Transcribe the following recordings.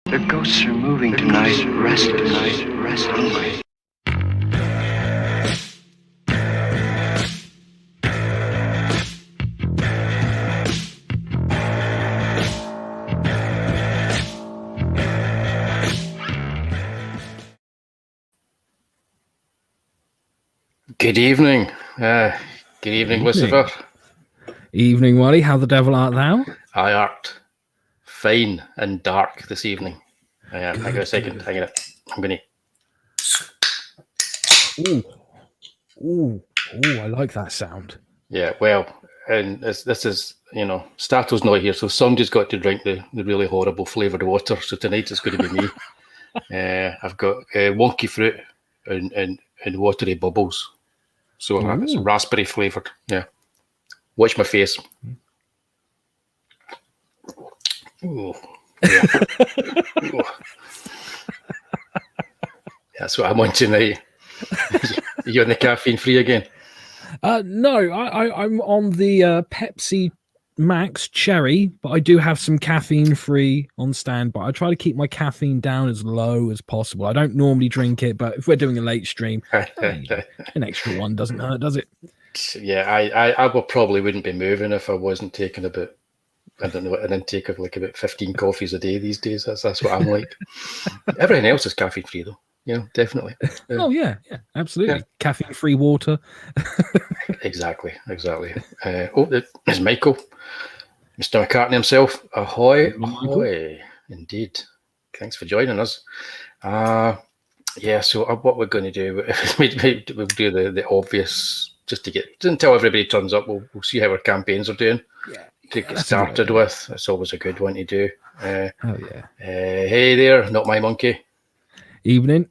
The ghosts are moving tonight. Rest tonight. Rest only. Good evening. Good evening, Lucifer. Evening, Wullie. How the devil art thou? I art fine and dark this evening. Hang on a second. Hang on. I'm going to... Ooh, I like that sound. Yeah, well, and this is, Stato's not here, so somebody's got to drink the really horrible flavoured water. So tonight it's going to be me. I've got wonky fruit and watery bubbles. So it's raspberry flavoured. Yeah. Watch my face. Ooh. Yeah. Ooh. That's what I'm on tonight. Are you on the caffeine free again? No, I'm on the Pepsi Max Cherry, but I do have some caffeine free on standby. I try to keep my caffeine down as low as possible. I don't normally drink it, but if we're doing a late stream, an extra one doesn't hurt, does it? Yeah, I probably wouldn't be moving if I wasn't taking about, I don't know, an intake of like about 15 coffees a day these days. That's what I'm like. Everything else is caffeine free though. Yeah, definitely. Oh yeah, absolutely. Yeah. Caffeine free water. Exactly. There's Michael, Mr. McCartney himself. Ahoy, ahoy! Indeed. Thanks for joining us. So what we're going to do, we'll do the obvious, just to get until everybody turns up. We'll see how our campaigns are doing. To get started with. It's always a good one to do. Hey there, not my monkey. Evening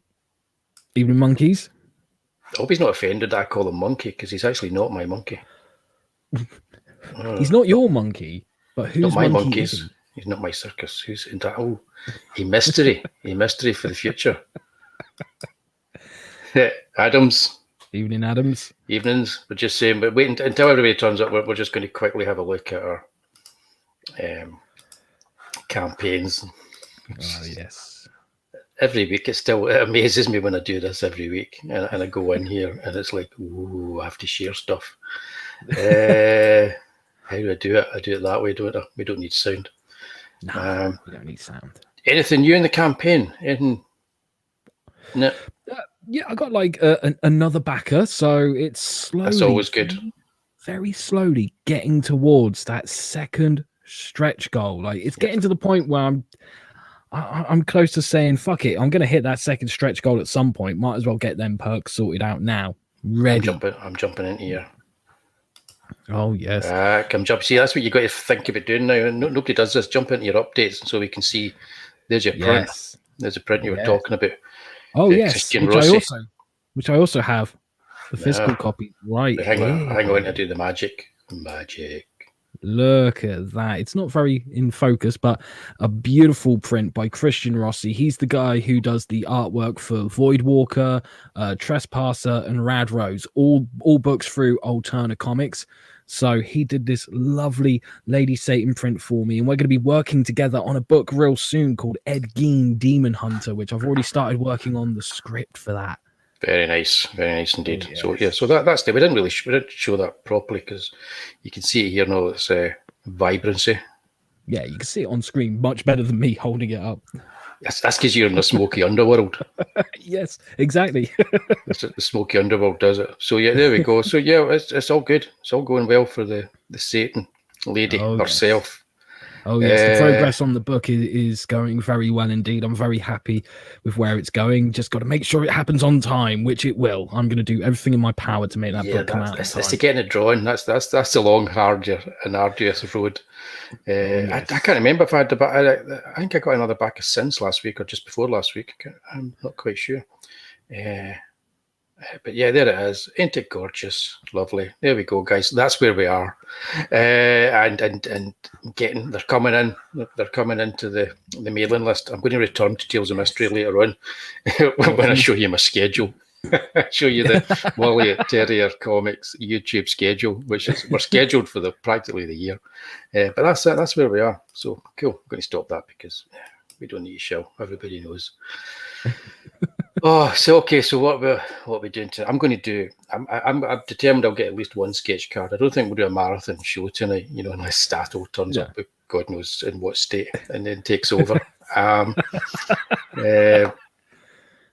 monkeys. I hope he's not offended that I call him monkey, because he's actually not my monkey. He's not your monkey, but who's not my monkey monkeys? Is he? He's not my circus. Who's in that? Oh, a mystery for the future. Adams. Evening, Adams. Evenings. We're just saying, but wait until everybody turns up. We're just going to quickly have a look at our campaigns. Oh yes. Every week, it amazes me when I do this every week, and I go in here and it's like, ooh, I have to share stuff. How do I do it? I do it that way, don't I? We don't need sound. No, we don't need sound. Anything new in the campaign? No. Yeah, I got like another backer, so it's slowly. That's always good. Very slowly getting towards that second stretch goal. Like it's getting to the point where I'm close to saying, fuck it, I'm going to hit that second stretch goal at some point. Might as well get them perks sorted out now. Ready. I'm jumping into here. Oh, yes. Come jump. See, that's what you got to think about doing now. Nobody does this. Jump into your updates so we can see. There's your print. Yes. There's a print you were talking about. Oh, yes. Which I also have. The physical copy. Right. Hang on to do the magic. Look at that. It's not very in focus, but a beautiful print by Christian Rossi. He's the guy who does the artwork for Voidwalker, Trespasser, and Rad Rose, all books through Alterna Comics. So he did this lovely Lady Satan print for me, and we're going to be working together on a book real soon called Ed Gein Demon Hunter, which I've already started working on the script for that. Very nice indeed. Yes. So that's it. We didn't show that properly because you can see it here now. It's vibrancy. Yeah, you can see it on screen much better than me holding it up. That's because you're in the smoky underworld. Yes, exactly. That's what the smoky underworld does it. So yeah, there we go. So yeah, it's all good. It's all going well for the Satan lady herself. Oh yes, the progress on the book is going very well indeed. I'm very happy with where it's going. Just got to make sure it happens on time, which it will. I'm going to do everything in my power to make that book come out. It's to getting it drawn. That's the long, hard and arduous road. I can't remember if I had I think I got another back of Sins last week or just before last week. I'm not quite sure. But yeah, there it is. Ain't it gorgeous? Lovely. There we go, guys. That's where we are. And they're coming in. They're coming into the mailing list. I'm going to return to Tales of Mystery later on when I show you my schedule. Show you the Wullie Terrier Comics YouTube schedule, which is we're scheduled for practically the year. But that's where we are. So cool. I'm going to stop that because We don't need to show. Everybody knows. Oh, so okay. So what we doing tonight? I'm going to do. I'm determined I'll get at least one sketch card. I don't think we'll do a marathon show tonight. Unless Stato turns up with God knows in what state and then takes over.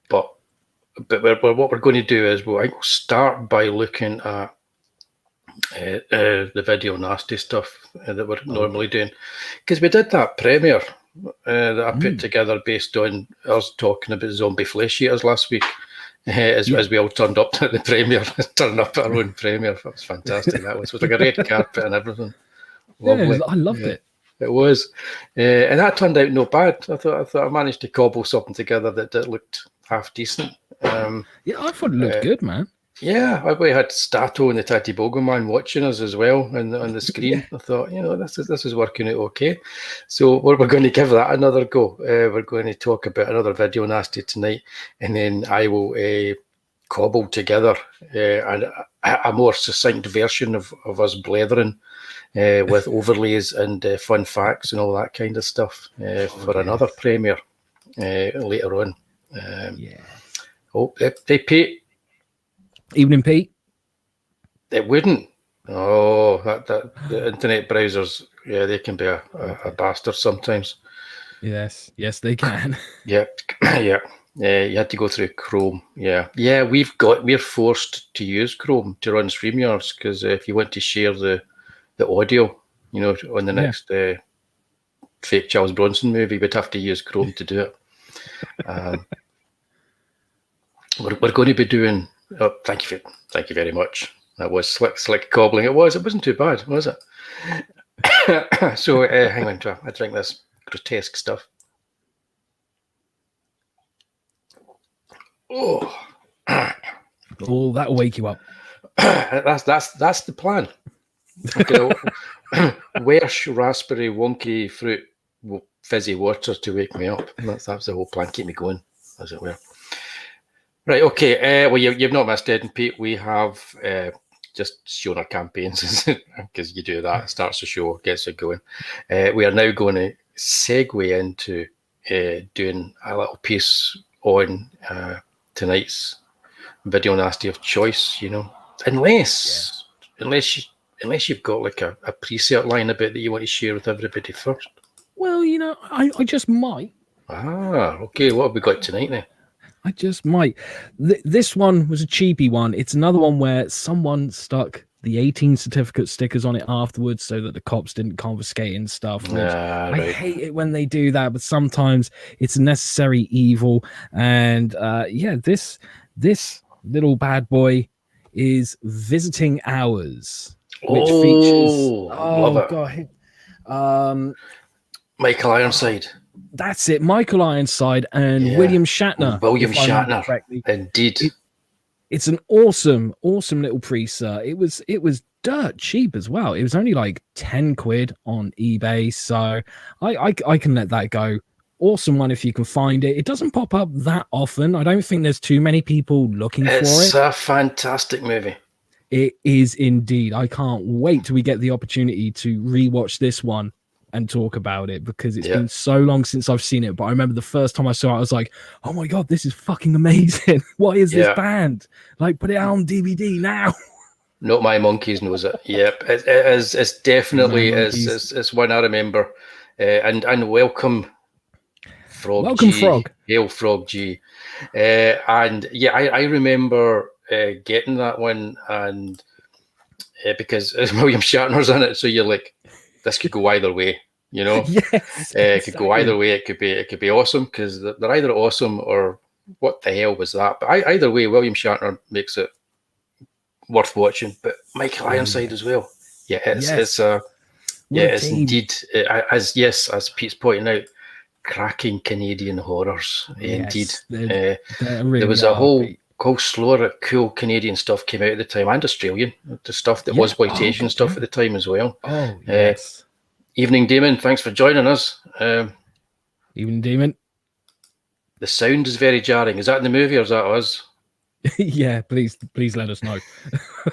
But what we're going to do is we'll start by looking at the video nasty stuff that we're normally doing, because we did that premiere that I put together based on us talking about zombie flesh eaters last week, as we all turned up to the premiere, turned up at our own premiere. That was fantastic. That was like a red carpet and everything. Lovely. Yeah, I loved it. It was, and that turned out no bad. I thought I managed to cobble something together that looked half decent. Yeah, I thought it looked good, man. Yeah, we had Stato and the Tatty Bogo Man watching us as well on the screen. Yeah. I thought, this is working out okay. So we're going to give that another go. We're going to talk about another video nasty tonight, and then I will cobble together a more succinct version of us blethering with overlays and fun facts and all that kind of stuff for another premiere later on. Oh, they Pete. Evening, Pete. It wouldn't. Oh, that the internet browsers, they can be a bastard sometimes. Yes, they can. Yeah. You had to go through Chrome. Yeah. We're forced to use Chrome to run StreamYards, because if you want to share the audio, on the next fake Charles Bronson movie, we'd have to use Chrome to do it. We're going to be doing. Oh, thank you very much. That was slick cobbling. It wasn't too bad, was it? So hang on, I drink this grotesque stuff. Oh, that'll wake you up. That's the plan. Welsh raspberry wonky fruit fizzy water to wake me up. That's the whole plan. Keep me going, as it were. Right, okay. Well, you've not missed it, Pete. We have just shown our campaigns, because you do that. It starts the show, gets it going. We are now going to segue into doing a little piece on tonight's video nasty of choice. Unless you've got like a preset line about that you want to share with everybody first. Well, I just might. Okay. What have we got tonight then? I just might. This one was a cheapy one. It's another one where someone stuck the 18 certificate stickers on it afterwards so that the cops didn't confiscate and stuff. I hate it when they do that, but sometimes it's a necessary evil. And this little bad boy is Visiting Hours, which features love it. God, Michael Ironside. That's it, Michael Ironside and William Shatner. William Shatner, indeed. It's an awesome little preset. It was dirt cheap as well. It was only like 10 quid on eBay, so I can let that go. Awesome one if you can find it. It doesn't pop up that often. I don't think there's too many people looking for it. It's a fantastic movie. It is indeed. I can't wait till we get the opportunity to rewatch this one and talk about it, because it's been so long since I've seen it. But I remember the first time I saw it, I was like, oh my God, this is fucking amazing. What is this band? Like, put it out on DVD now. Not My Monkeys knows it. Yep. It's definitely it's one I remember. And welcome Frog Welcome G. Frog. Hail Frog G. And I remember getting that one, and because William Shatner's in it, so you're like, this could go either way, Yes, it could go either way. It could be awesome, because they're either awesome or what the hell was that? But either way, William Shatner makes it worth watching. But Michael Ironside as well. Yeah, it's indeed as Pete's pointing out, cracking Canadian horrors. Indeed, they're really there was a whole slew of cool Canadian stuff came out at the time, and Australian, the stuff that was exploitation stuff at the time as well. Oh, yes. Evening Damon, thanks for joining us. Evening Damon. The sound is very jarring. Is that in the movie or is that us? Yeah, please let us know.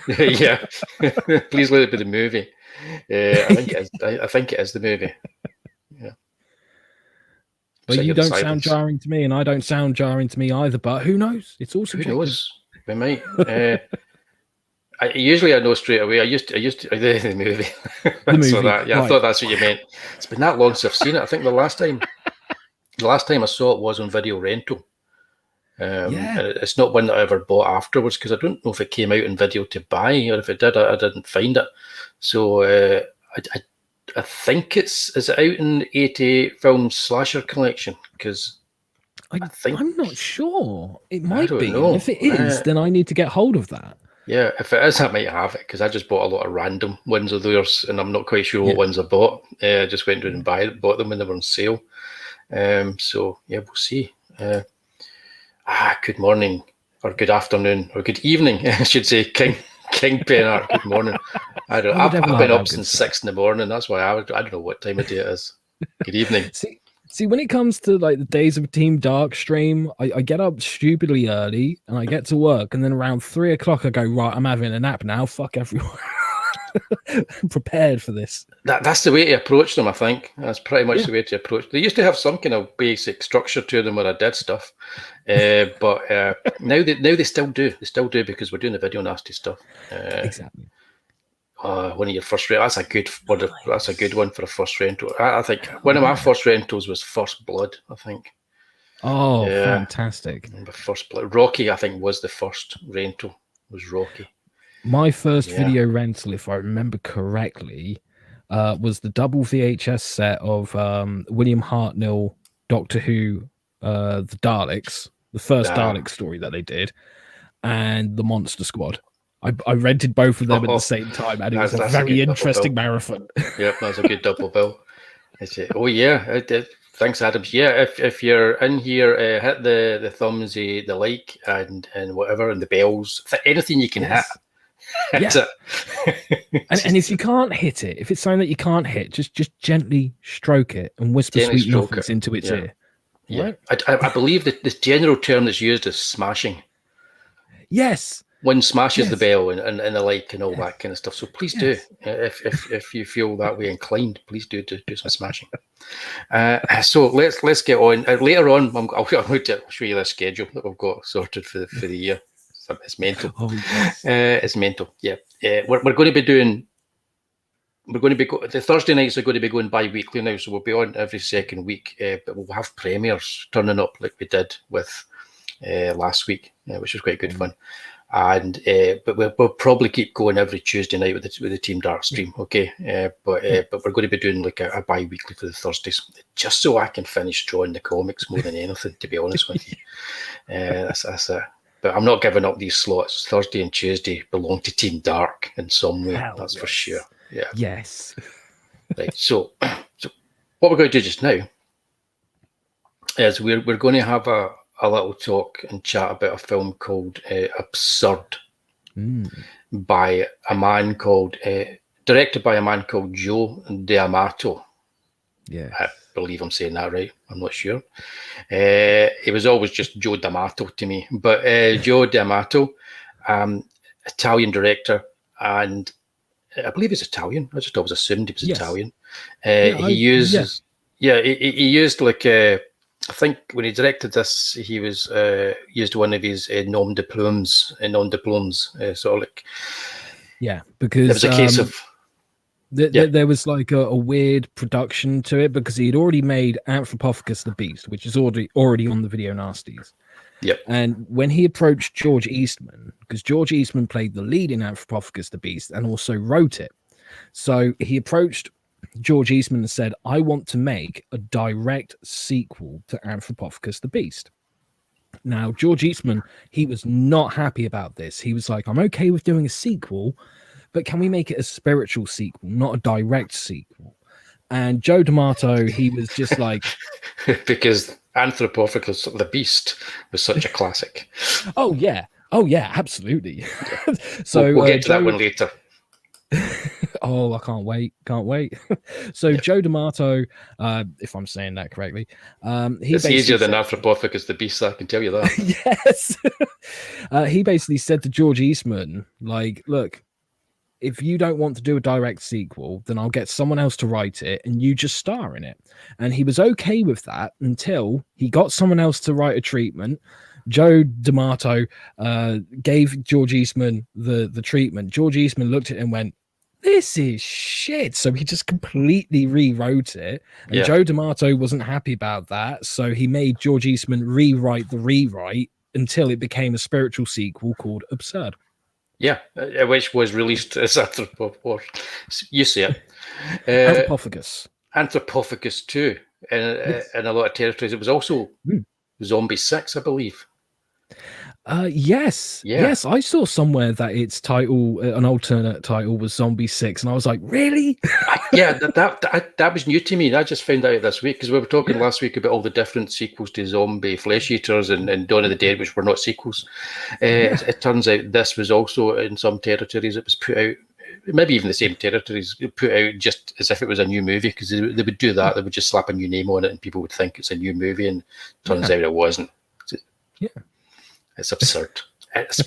Yeah, please let it be the movie. I think it is the movie. Yeah, But you in don't sound silence. jarring to me, and I don't sound jarring to me either. But who knows? It's all Who subjective. knows? We might. Usually I know straight away. I used to the movie. The movie. So that, yeah, right. I thought that's what you meant. It's been that long since I've seen it. I think the last time I saw it was on video rental. Yeah. And it's not one that I ever bought afterwards, because I don't know if it came out in video to buy, or if it did, I didn't find it. So I think is it out in 88 Films Slasher Collection? Because I think I'm not sure. It I might don't be. know. And if it is, then I need to get hold of that. Yeah, if it is, I might have it, because I just bought a lot of random ones of theirs, and I'm not quite sure what ones I bought. I just went down and bought them when they were on sale. So yeah, we'll see. Good morning, or good afternoon, or good evening, I should say, King Penart. Good morning. I've been up since 6 a.m. That's why I don't know what time of day it is. Good evening. See, when it comes to like the Days of Team Dark stream, I get up stupidly early and I get to work, and then around 3 o'clock I go, right, I'm having a nap now. Fuck everyone. I'm prepared for this. That's the way to approach them, I think. That's pretty much the way to approach. They used to have some kind of basic structure to them where I did stuff, but now they still do. They still do, because we're doing the video nasty stuff. Exactly. One of your first rentals. That's a good one for a first rental. I think one of my first rentals was First Blood, I think. Oh, fantastic. The First Blood. Rocky, I think, was the first rental. Was Rocky. My first video rental, if I remember correctly, was the double VHS set of William Hartnell, Doctor Who, the Daleks, the first Dalek story that they did, and the Monster Squad. I rented both of them at the same time, and it was a very interesting marathon. Yep, that's a good double bill. Oh yeah, thanks, Adams. Yeah, if you're in here, hit the thumbs, the like, and whatever, and the bells, anything you can hit. Yeah. and if you can't hit it, if it's something that you can't hit, just gently stroke it and whisper sweet nothings into its ear. Yeah, right? I believe that this general term that's used is smashing. Yes. One smashes the bell and the like and all that kind of stuff. So please do, if you feel that way inclined, please do some smashing. So let's get on. Later on, I'm going to show you the schedule that we've got sorted for the year. It's mental. Oh, yes. It's mental. Yeah. We're going to be doing. We're going to be the Thursday nights are going to be going bi-weekly now, so we'll be on every second week. But we'll have premieres turning up like we did with last week, which was quite good fun. And but we'll probably keep going every Tuesday night with the Team Dark stream. Okay. But we're going to be doing like a bi-weekly for the Thursdays, just so I can finish drawing the comics more than anything. To be honest with you, But I'm not giving up these slots. Thursday and Tuesday belong to Team Dark in some way. That's for sure. Yeah. Yes. Right. So what we're going to do just now is we're going to have a little talk and chat about a film called Absurd by a man called directed by a man called Joe D'Amato. Yeah. I believe I'm saying that right. I'm not sure. It was always just Joe D'Amato to me, but Joe D'Amato, Italian director, and I believe he's Italian. I just always assumed he was Italian. He used like I think when he directed this, he was used one of his nom de plumes, sort of like because there was a case of. There was like a weird production to it, because he had already made Anthropophagus the Beast, which is already on the Video Nasties. Yep. And when he approached George Eastman, because George Eastman played the lead in Anthropophagus the Beast and also wrote it, so he approached George Eastman and said, I want to make a direct sequel to Anthropophagus the Beast. Now, George Eastman, he was not happy about this. He was like, I'm okay with doing a sequel, but can we make it a spiritual sequel, not a direct sequel? And Joe D'Amato, he was just like... because Anthropophagus the Beast was such a classic. Oh, yeah, absolutely. Yeah. So we'll get to that one later. Oh, I can't wait. So Joe D'Amato, if I'm saying that correctly, it's easier than Anthropophagus the Beast, I can tell you that. Yes. He basically said to George Eastman, like, look, if you don't want to do a direct sequel, then I'll get someone else to write it and you just star in it. And he was okay with that until he got someone else to write a treatment. Joe D'Amato gave George Eastman the treatment. George Eastman looked at it and went, "This is shit." So he just completely rewrote it. And Joe D'Amato wasn't happy about that. So he made George Eastman rewrite the rewrite until it became a spiritual sequel called Absurd. Yeah, which was released as Anthropophagus. You see it. Anthropophagus. Anthropophagus 2 in a lot of territories. It was also Zombie 6, I believe. Yes. I saw somewhere that its title, an alternate title, was Zombie 6, and I was like, really? that was new to me. I just found out this week because we were talking last week about all the different sequels to Zombie Flesh Eaters and Dawn of the Dead, which were not sequels. It turns out this was also in some territories. It was put out, maybe even the same territories, put out just as if it was a new movie, because they would do that. They would just slap a new name on it, and people would think it's a new movie, and turns out it wasn't. It's absurd. It's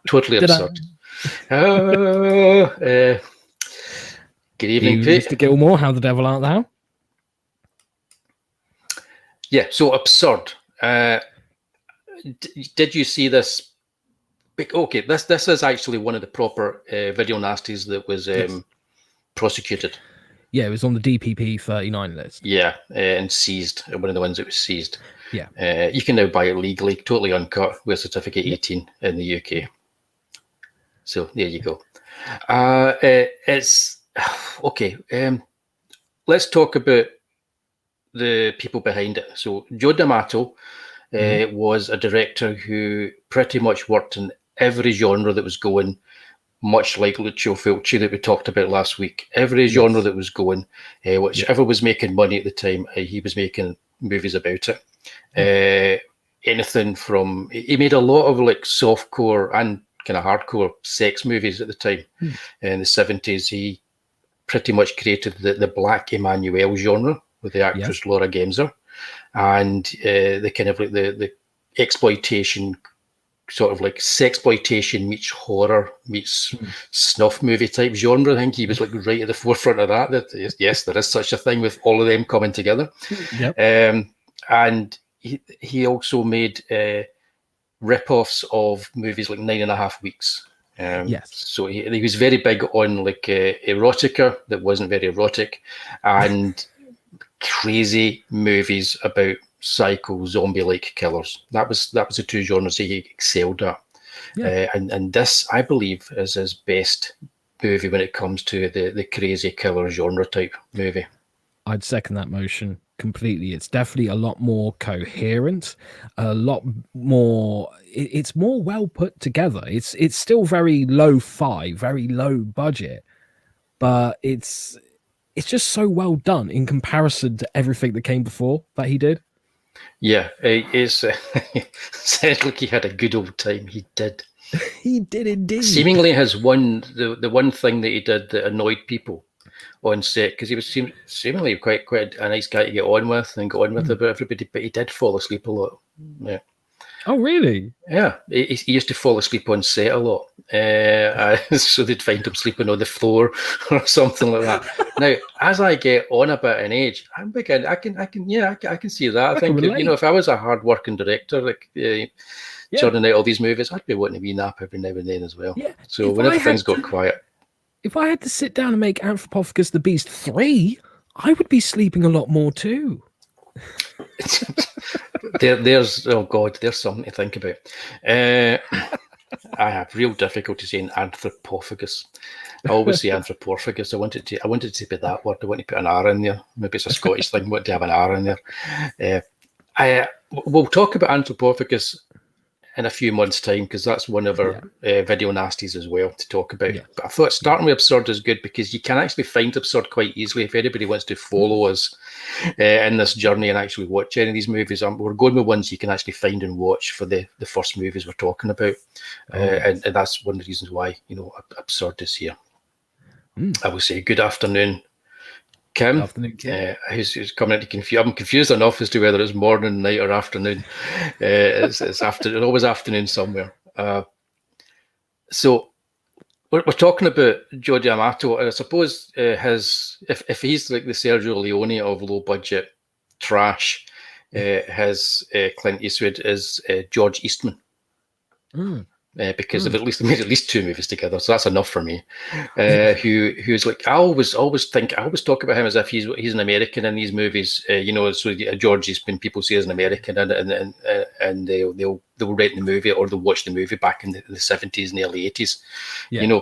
totally absurd. Good evening, Pete. Mr. Gilmore, how the devil art thou? Yeah, so absurd. Did you see this? Okay, this is actually one of the proper video nasties that was prosecuted. Yeah, it was on the DPP 39 list. Yeah, and seized. One of the ones that was seized. Yeah. You can now buy it legally, totally uncut, with certificate 18 in the UK. So there you go. It's okay. Let's talk about the people behind it. So Joe D'Amato was a director who pretty much worked in every genre that was going, much like Lucio Fulci that we talked about last week. Every genre that was going, whichever was making money at the time, he was making movies about it. Anything from, he made a lot of like softcore and kind of hardcore sex movies at the time. In the 70s, he pretty much created the Black Emmanuel genre with the actress Laura Gemser, and the kind of like the exploitation, sort of like sexploitation meets horror meets snuff movie type genre. I think he was like right at the forefront of that. Yes, there is such a thing, with all of them coming together. And he also made rip-offs of movies like 9.5 Weeks. So he was very big on like erotica that wasn't very erotic, and crazy movies about psycho zombie-like killers. That was the two genres he excelled at. And this, I believe, is his best movie when it comes to the crazy killer genre type movie. I'd second that motion completely. It's definitely a lot more coherent, a lot more, it's more well put together. It's still very low-fi, very low budget, but it's just so well done in comparison to everything that came before that he did. Yeah, it sounds like he had a good old time. He did. He did indeed. Seemingly the one thing that he did that annoyed people on set, because he was seemingly quite a nice guy to get on with and go on with about everybody, but he did fall asleep a lot. Yeah. Oh, really? Yeah, he used to fall asleep on set a lot, so they'd find him sleeping on the floor or something like that. Now, as I get on a bit in age, I can see that. I think if I was a hard-working director, like churning out all these movies, I'd be wanting a wee nap every now and then as well. Yeah. So whenever things got quiet, if I had to sit down and make Anthropophagus the Beast 3, I would be sleeping a lot more too. There's something to think about. I have real difficulty saying Anthropophagus. I always say Anthropophagus. I wanted to be that word. I want to put an R in there. Maybe it's a Scottish thing. I want to have an R in there. We'll talk about Anthropophagus in a few months' time, because that's one of our video nasties as well to talk about. But I thought starting with Absurd is good, because you can actually find Absurd quite easily if anybody wants to follow us in this journey and actually watch any of these movies. We're going with ones you can actually find and watch for the first movies we're talking about. And that's one of the reasons why Absurd is here. I will say good afternoon, Kim. Afternoon, Kim. Who's coming into confuse? I'm confused enough as to whether it's morning, night, or afternoon. It's always afternoon somewhere. So we're talking about Joe D'Amato, and I suppose if he's like the Sergio Leone of low budget trash, his Clint Eastwood is George Eastman. Because they've at least made at least 2 movies together, so that's enough for me. Who's like, I always talk about him as if he's an American in these movies. So George Eastman, people see as an American, and they'll rent the movie or they'll watch the movie back in the 70s and the early 80s. Yeah.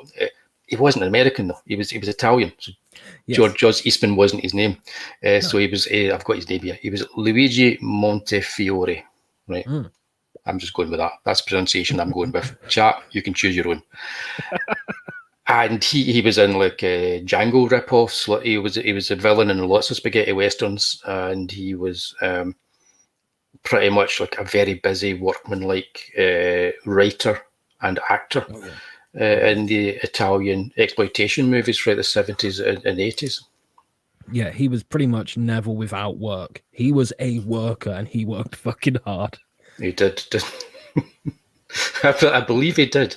He wasn't an American though. He was Italian. So Yes. George Eastman wasn't his name. So he was. I've got his name here. He was Luigi Montefiore, right? I'm just going with that. That's the pronunciation I'm going with. Chat, you can choose your own. And he was in like Django ripoffs. He was a villain in lots of spaghetti westerns, and he was pretty much like a very busy workman-like writer and actor in the Italian exploitation movies throughout the 70s and 80s. Yeah, he was pretty much never without work. He was a worker, and he worked fucking hard. He did. I believe he did.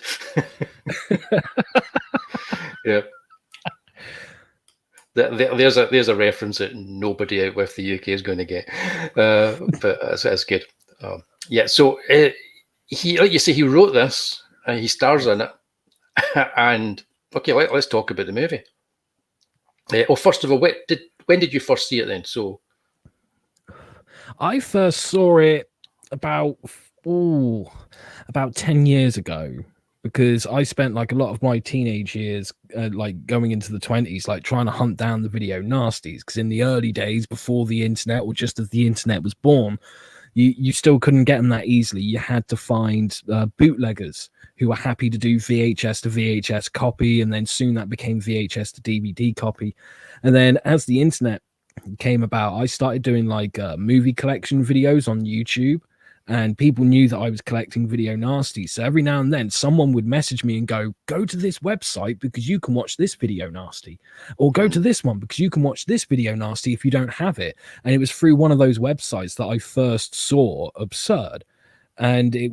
Yeah. There's a reference that nobody out with the UK is going to get, but that's good. So he, like you say, he wrote this. He stars in it, and okay, let's talk about the movie. First of all, when did you first see it then? So I first saw it about 10 years ago, because I spent like a lot of my teenage years like going into the 20s like trying to hunt down the video nasties, because in the early days before the internet, or just as the internet was born, you still couldn't get them that easily. You had to find bootleggers who were happy to do VHS to VHS copy, and then soon that became VHS to DVD copy. And then as the internet came about, I started doing like movie collection videos on YouTube, and people knew that I was collecting video nasty. So every now and then someone would message me and go to this website because you can watch this video nasty, or go to this one because you can watch this video nasty if you don't have it. And it was through one of those websites that I first saw Absurd. And it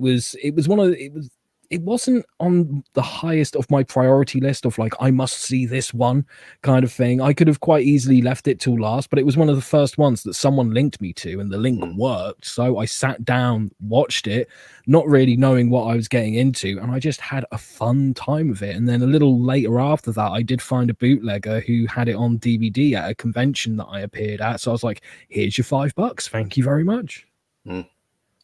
wasn't on the highest of my priority list of like, I must see this one kind of thing. I could have quite easily left it till last, but it was one of the first ones that someone linked me to, and the link worked. So I sat down, watched it, not really knowing what I was getting into, and I just had a fun time with it. And then a little later after that, I did find a bootlegger who had it on DVD at a convention that I appeared at. So I was like, here's your $5. Thank you very much.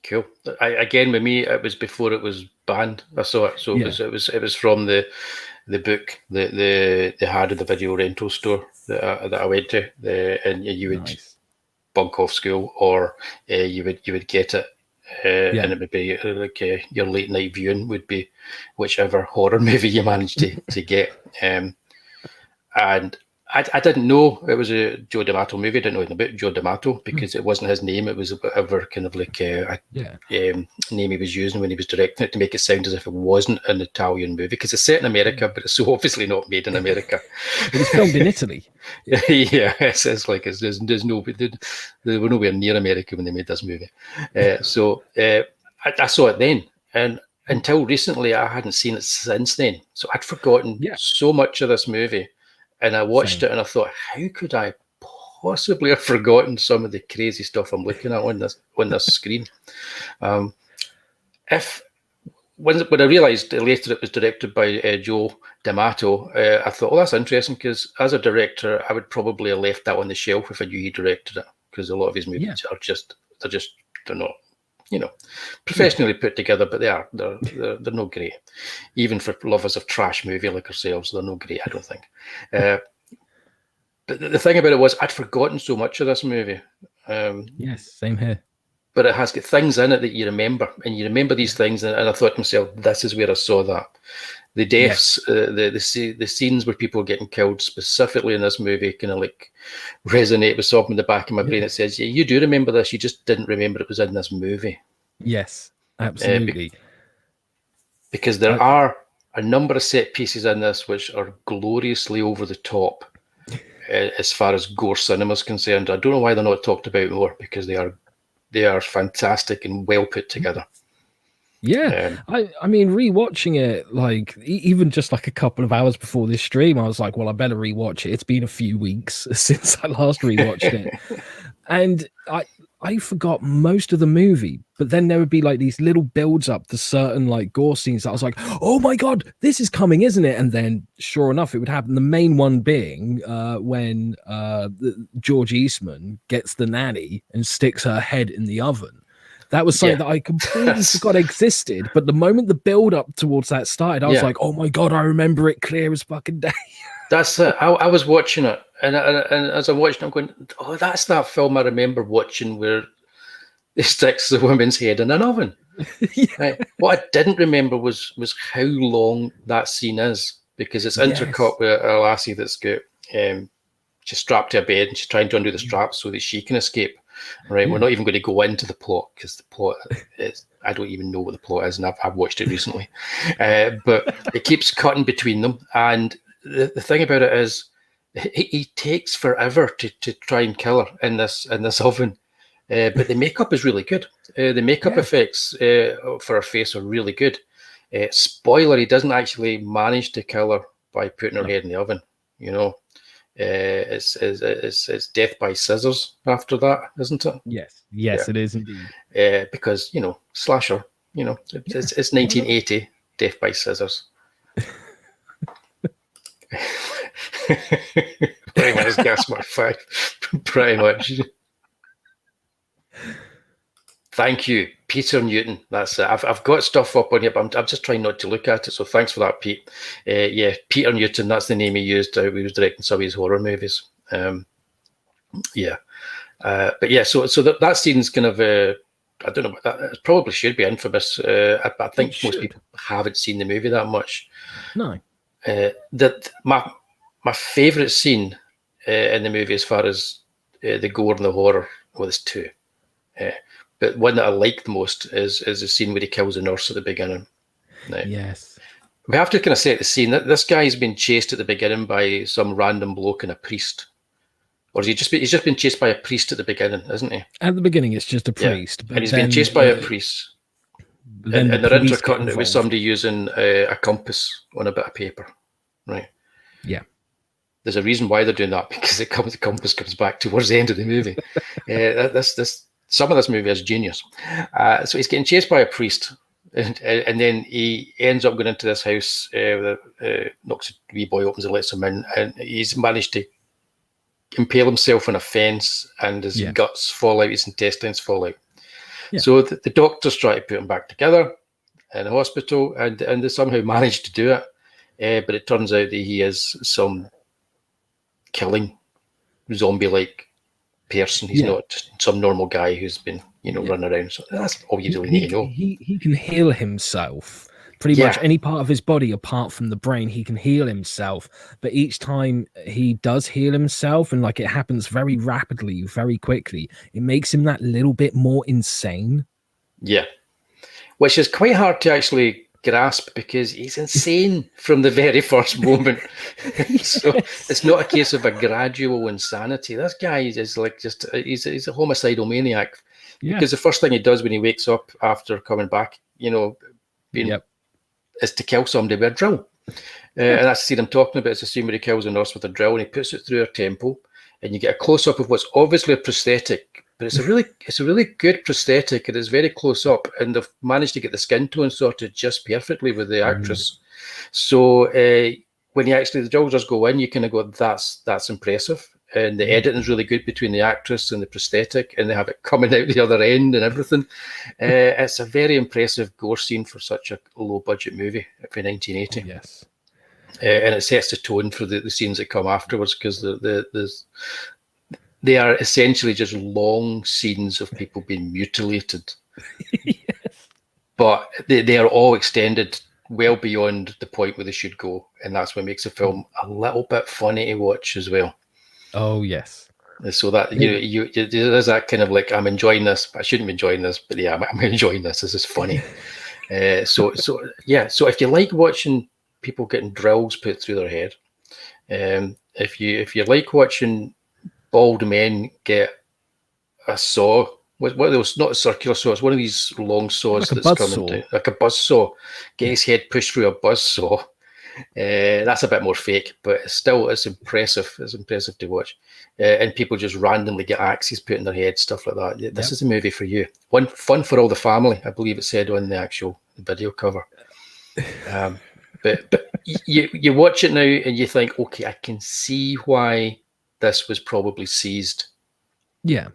Cool. Again, with me, it was before it was banned. I saw it, so it was from the book that they had at the video rental store that I went to, and you would bunk off school, or you would get it, and it would be like your late night viewing would be whichever horror movie you managed to get, and I didn't know it was a Joe D'Amato movie. I didn't know anything about Joe D'Amato because it wasn't his name. It was whatever kind of like name he was using when he was directing it to make it sound as if it wasn't an Italian movie, because it's set in America, but it's so obviously not made in America. It was filmed in Italy. Yeah, it's like they were nowhere near America when they made this movie. So I saw it then, and until recently I hadn't seen it since then. So I'd forgotten so much of this movie. And I watched it and I thought, how could I possibly have forgotten some of the crazy stuff I'm looking at on this screen? When I realised later it was directed by Joe D'Amato, I thought, oh, that's interesting, because as a director, I would probably have left that on the shelf if I knew he directed it, because a lot of his movies they're not, professionally put together, but they're not great. Even for lovers of trash movie like ourselves, they're not great, I don't think. But the thing about it was, I'd forgotten so much of this movie. Yes, same here. But it has got things in it that you remember, and you remember these things. And I thought to myself, this is where I saw that. The deaths, the scenes where people are getting killed specifically in this movie kind of like resonate with something in the back of my brain that says, yeah, you do remember this, you just didn't remember it was in this movie. Yes, absolutely. Because there are a number of set pieces in this which are gloriously over the top as far as gore cinema is concerned. I don't know why they're not talked about more, because they are fantastic and well put together. Yeah, I mean, rewatching it, like even just like a couple of hours before this stream, I was like, well, I better rewatch it. It's been a few weeks since I last rewatched it, and I forgot most of the movie. But then there would be like these little builds up to certain like gore scenes that I was like, oh my god, this is coming, isn't it? And then sure enough, it would happen. The main one being when George Eastman gets the nanny and sticks her head in the oven. That was something that I completely forgot existed. But the moment the build up towards that started, I was like, oh my God, I remember it clear as fucking day. That's it. I was watching it. And as I'm watching, I'm going, oh, that's that film I remember watching where he sticks the woman's head in an oven. Right? What I didn't remember was how long that scene is, because it's intercut with a lassie that's got she's strapped to a bed and she's trying to undo the straps so that she can escape. Right, we're not even going to go into the plot because the plot is, I don't even know what the plot is, and I've watched it recently. But it keeps cutting between them, and the thing about it is he takes forever to try and kill her in this oven. But the makeup is really good. The makeup effects for her face are really good. Spoiler: he doesn't actually manage to kill her by putting her head in the oven. You know. It's death by scissors after that, isn't it? Yes, it is indeed. Because slasher, it's 1980, death by scissors. Pretty much, that's my five. Pretty much. Thank you, Peter Newton. That's it. I've got stuff up on here, but I'm just trying not to look at it. So thanks for that, Pete. Peter Newton. That's the name he used. He was directing some of his horror movies. But yeah. So that scene's kind of I don't know. It probably should be infamous. I think most people haven't seen the movie that much. No. That my favourite scene in the movie, as far as the gore and the horror, was two. But one that I like the most is the scene where he kills the nurse at the beginning. Right. Yes. We have to kind of set the scene. This guy's been chased at the beginning by some random bloke and a priest. Or he's just been chased by a priest at the beginning, isn't he? At the beginning, it's just a priest. But and he's been chased by a priest. And they're intercutting it with somebody using a compass on a bit of paper. Right. Yeah. There's a reason why they're doing that, because the compass comes back towards the end of the movie. Some of this movie is genius. So he's getting chased by a priest, and then he ends up going into this house. Knocks a wee boy, opens and lets him in, and he's managed to impale himself on a fence, and his guts fall out, his intestines fall out. Yeah. So the doctors try to put him back together in the hospital, and they somehow manage to do it. But it turns out that he is some killing zombie-like person. He's not just some normal guy who's been running around. So that's all you really need to know. He can heal himself pretty much any part of his body apart from the brain. He can heal himself, but each time he does heal himself, and like it happens very rapidly, very quickly, it makes him that little bit more insane. Yeah, which is quite hard to actually grasp, because he's insane from the very first moment. So it's not a case of a gradual insanity. This guy is like he's a homicidal maniac, because the first thing he does when he wakes up after coming back, is to kill somebody with a drill. And that's the scene I'm talking about. It's a scene where he kills a nurse with a drill, and he puts it through her temple, and you get a close up of what's obviously a prosthetic, but it's a really good prosthetic, and it's very close up, and they've managed to get the skin tone sorted just perfectly with the actress. So when the drill does go in, you kind of go, that's impressive. And the editing is really good between the actress and the prosthetic, and they have it coming out the other end and everything. It's a very impressive gore scene for such a low-budget movie for 1980. Oh, yes. And it sets the tone for the scenes that come afterwards, because they are essentially just long scenes of people being mutilated. Yes. But they are all extended well beyond the point where they should go, and that's what makes the film a little bit funny to watch as well. Oh yes. So that there's that kind of like, I'm enjoying this, but I shouldn't be enjoying this, but yeah, I'm enjoying this. This is funny. So if you like watching people getting drills put through their head, if you like watching bald men get a saw what are those? Not a circular saw. It's one of these long saws Like a that's buzz coming saw. down, like a buzz saw. Get his head pushed through a buzz saw. That's a bit more fake, but it's impressive. It's impressive to watch. And people just randomly get axes put in their head, stuff like that. This is a movie for you. One fun for all the family, I believe it said on the actual video cover. But you watch it now and you think, okay, I can see why this was probably seized. Yeah.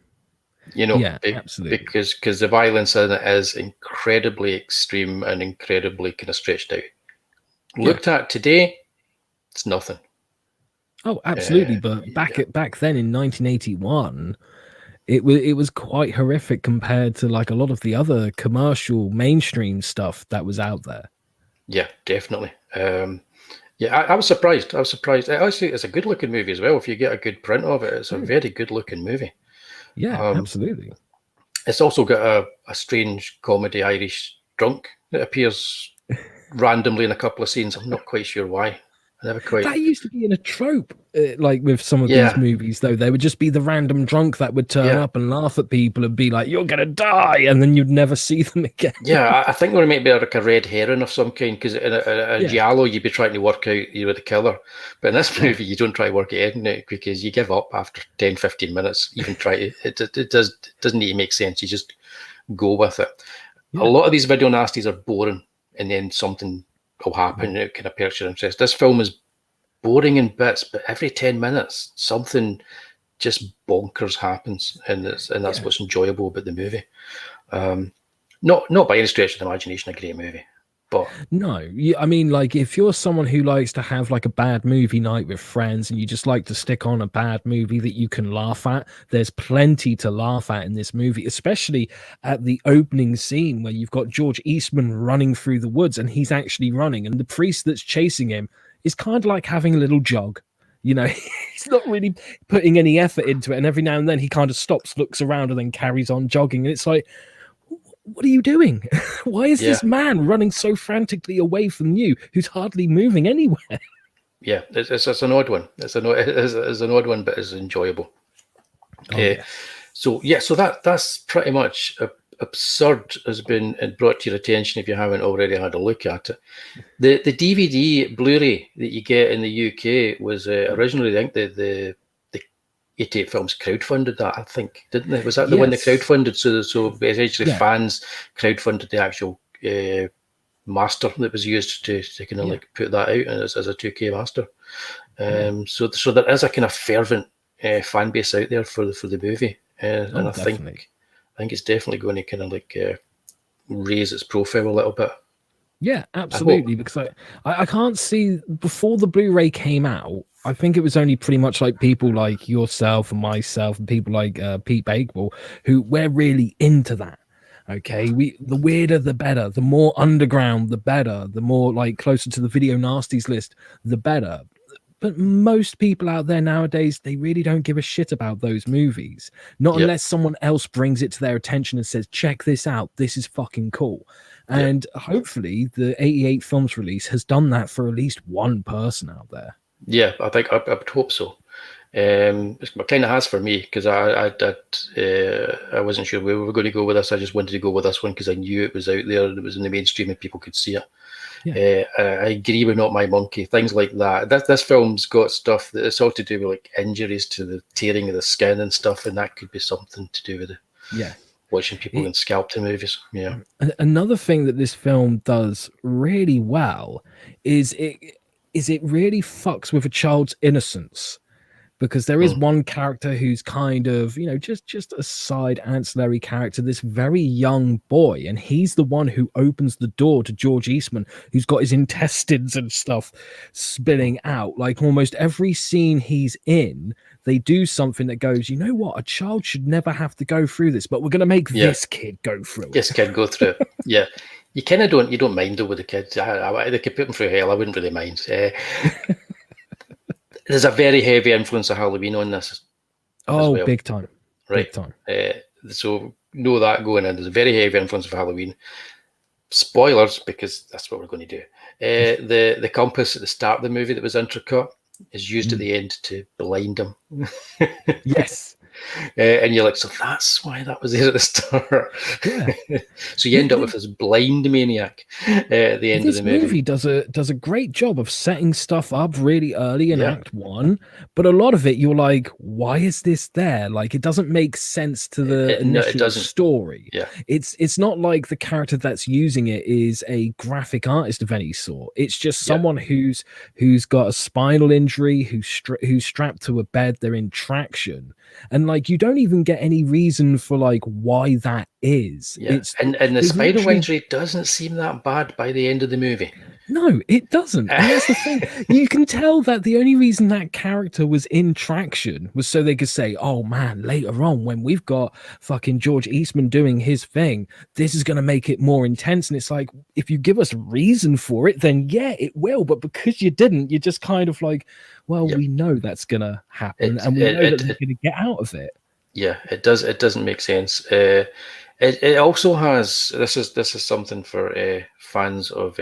Absolutely. Because the violence in it is incredibly extreme and incredibly kind of stretched out. Looked at today, it's nothing. Oh, absolutely. But back then in 1981, it was quite horrific compared to like a lot of the other commercial mainstream stuff that was out there. Yeah, definitely. I was surprised. Actually, it's a good looking movie as well. If you get a good print of it, it's a very good looking movie. Yeah, absolutely. It's also got a strange comedy Irish drunk that appears randomly in a couple of scenes. I'm not quite sure why. I never quite. That used to be in a trope, like with some of these movies, though. There would just be the random drunk that would turn up and laugh at people and be like, "You're gonna die," and then you'd never see them again. Yeah, I think there might be like a red herring of some kind, because in a giallo you'd be trying to work out the killer, but in this movie you don't try to work it out because you give up after 10-15 minutes. Even try it doesn't need to make sense. You just go with it. A lot of these video nasties are boring, and then something will happen and it kind of perks your interest. This film is boring in bits, but every 10 minutes something just bonkers happens, and that's what's enjoyable about the movie. Not by any stretch of the imagination a great movie, but no, I mean, like, if you're someone who likes to have like a bad movie night with friends and you just like to stick on a bad movie that you can laugh at, there's plenty to laugh at in this movie, especially at the opening scene where you've got George Eastman running through the woods, and he's actually running, and the priest that's chasing him is kind of like having a little jog. You know, he's not really putting any effort into it, and every now and then he kind of stops, looks around, and then carries on jogging, and it's like, what are you doing? Why is this man running so frantically away from you, who's hardly moving anywhere? Yeah, it's an odd one. It's an odd one, but it's enjoyable. So that's pretty much Absurd has been brought to your attention if you haven't already had a look at it. The DVD Blu-ray that you get in the UK was originally, I think the 88 Films crowdfunded that, I think, didn't they? Was that the one they crowdfunded? So essentially fans crowdfunded the actual master that was used to kind of like put that out as a 2K master. So there is a kind of fervent fan base out there for the movie, and I think it's definitely going to kind of like raise its profile a little bit. Yeah, absolutely. Because I can't see, before the Blu-ray came out, I think it was only pretty much like people like yourself and myself and people like Pete Bakewell who we're really into that. Okay, the weirder the better, the more underground the better, the more like closer to the video nasties list the better. But most people out there nowadays, they really don't give a shit about those movies. Not unless someone else brings it to their attention and says, check this out, this is fucking cool. And hopefully the 88 Films release has done that for at least one person out there. Yeah, I think I would hope so. It kind of has for me, because I wasn't sure where we were going to go with this. I just wanted to go with this one because I knew it was out there and it was in the mainstream and people could see it. I agree with Not My Monkey, things like that. This film's got stuff that it's all to do with like injuries to the tearing of the skin and stuff, and that could be something to do with it. Watching people in scalped in movies. Yeah. Another thing that this film does really well is it really fucks with a child's innocence. Because there is one character who's kind of, you know, just a side ancillary character, this very young boy, and he's the one who opens the door to George Eastman, who's got his intestines and stuff spilling out. Like almost every scene he's in, they do something that goes, you know what, a child should never have to go through this, but we're going to make this kid go through it. This kid go through it. Yeah. You kind of don't mind though with the kids. They could put them through hell. I wouldn't really mind. There's a very heavy influence of Halloween on this. Oh, well. Big time. Right. Big time. So know that going in. There's a very heavy influence of Halloween. Spoilers, because that's what we're going to do. The compass at the start of the movie that was intercut is used at the end to blind him. Yes. And you're like, so that's why that was there at the start. Yeah. So you end up with this blind maniac at the end of This the movie. movie does a great job of setting stuff up really early in Yeah. Act 1, but a lot of it you're like, why is this there? Like, it doesn't make sense to the No, it initial doesn't. story. Yeah. It's not like the character that's using it is a graphic artist of any sort. It's just someone who's got a spinal injury, who's strapped to a bed. They're in traction, and like you don't even get any reason for like why that is. Yeah. And the there's spinal literally- injury doesn't seem that bad by the end of the movie. No, it doesn't. And that's the thing. You can tell that the only reason that character was in traction was so they could say, oh man, later on when we've got fucking George Eastman doing his thing, this is going to make it more intense. And it's like, if you give us reason for it, then yeah, it will. But because you didn't, you're just kind of like, well, we know that's going to happen and we know that they're going to get out of it. Yeah, it does. It doesn't make sense. It also has, this is something for fans of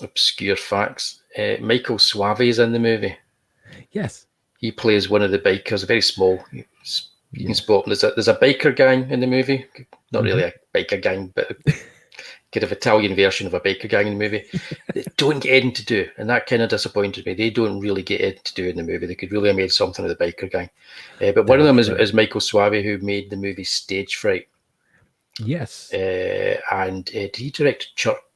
obscure facts. Michael Suave's in the movie. Yes, he plays one of the bikers. Very small. You can spot him. There's a biker gang in the movie. Not really a biker gang, but a kind of Italian version of a biker gang in the movie. They don't get anything to do, and that kind of disappointed me. They don't really get anything to do in the movie. They could really have made something of the biker gang. But one of them is Michael Suave, who made the movie Stage Fright. Yes. And did he direct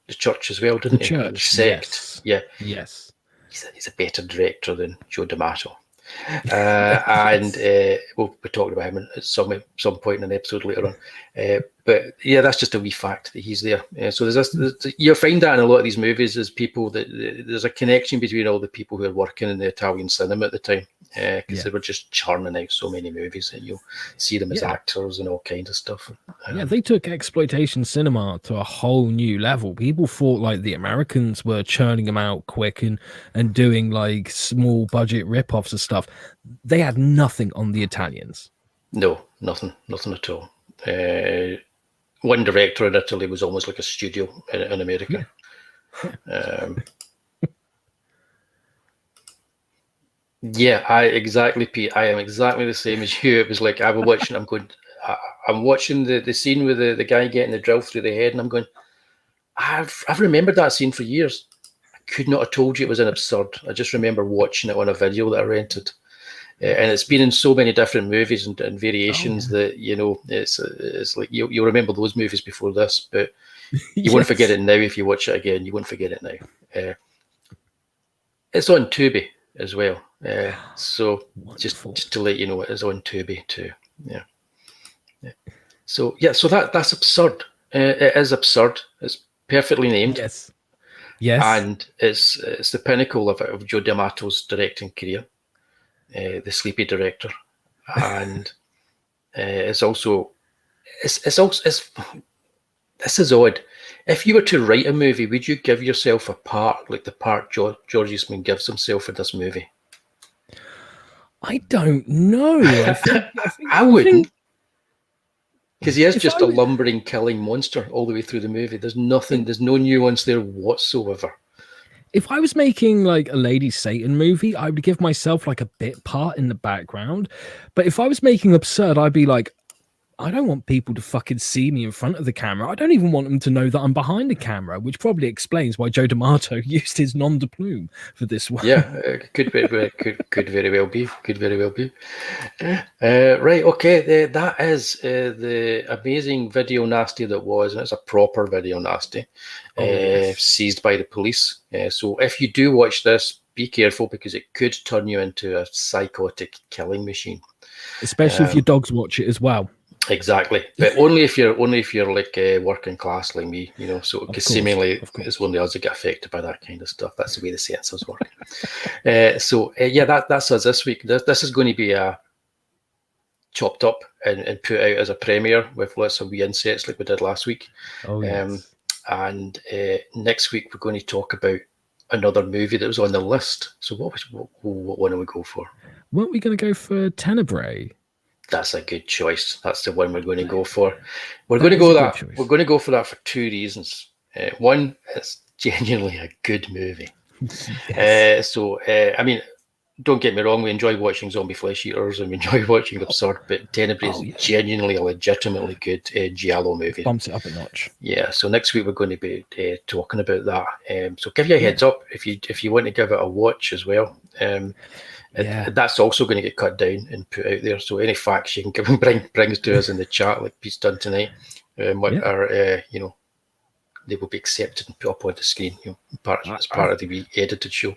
the church as well, didn't he? Church, Sect. yes. Yeah. Yes. He's a better director than Joe D'Amato. And we'll be talking about him at some point in an episode later on. But yeah, that's just a wee fact that he's there. So you'll find that in a lot of these movies, is people that there's a connection between all the people who are working in the Italian cinema at the time, because they were just churning out so many movies, and you'll see them as actors and all kinds of stuff. Yeah, they took exploitation cinema to a whole new level. People thought like the Americans were churning them out quick and doing like small budget rip-offs of stuff. They had nothing on the Italians. No, nothing at all. One director in Italy was almost like a studio in America. Exactly, Pete. I am exactly the same as you. It was like I'm watching the scene with the guy getting the drill through the head, and I'm going, I've remembered that scene for years. I could not have told you it was an absurd. I just remember watching it on a video that I rented. And it's been in so many different movies and variations that, it's like you'll remember those movies before this, but you won't forget it now if you watch it again. You won't forget it now. It's on Tubi as well. So just to let you know, it is on Tubi too. Yeah. So that's absurd. It is absurd. It's perfectly named. Yes. And it's the pinnacle of Joe D'Amato's directing career. The sleepy director, and this is odd. If you were to write a movie, would you give yourself a part like the part George Eastman gives himself in this movie? I don't know. I wouldn't, because he is just a lumbering, killing monster all the way through the movie. There's no nuance there whatsoever. If I was making like a Lady Satan movie, I would give myself like a bit part in the background. But if I was making absurd, I'd be like, I don't want people to fucking see me in front of the camera. I don't even want them to know that I'm behind the camera, which probably explains why Joe D'Amato used his nom de plume for this one. Yeah, could very well be. Could very well be. Right, okay. That is the amazing video nasty that was, and it's a proper video nasty, seized by the police. So if you do watch this, be careful, because it could turn you into a psychotic killing machine. Especially if your dogs watch it as well. Exactly, but only if you're like working class like me, So because seemingly it's only us that get affected by that kind of stuff. That's the way the censors work. That's us this week. This is going to be chopped up and put out as a premiere with lots of wee insets like we did last week. And next week we're going to talk about another movie that was on the list. So what one do we go for? Weren't we going to go for Tenebrae? That's a good choice. That's the one we're going to go for. We're going to go for that for two reasons. One, it's genuinely a good movie. I mean, don't get me wrong, we enjoy watching Zombie Flesh Eaters and we enjoy watching Absurd, but Tenebrae is genuinely a legitimately good giallo movie. Bumps it up a notch. Yeah, so next week we're going to be talking about that. So give you a heads up if you want to give it a watch as well. That's also going to get cut down and put out there. So any facts you can brings to us in the chat, like Pete's done tonight, they will be accepted and put up on the screen. As part of the edited show.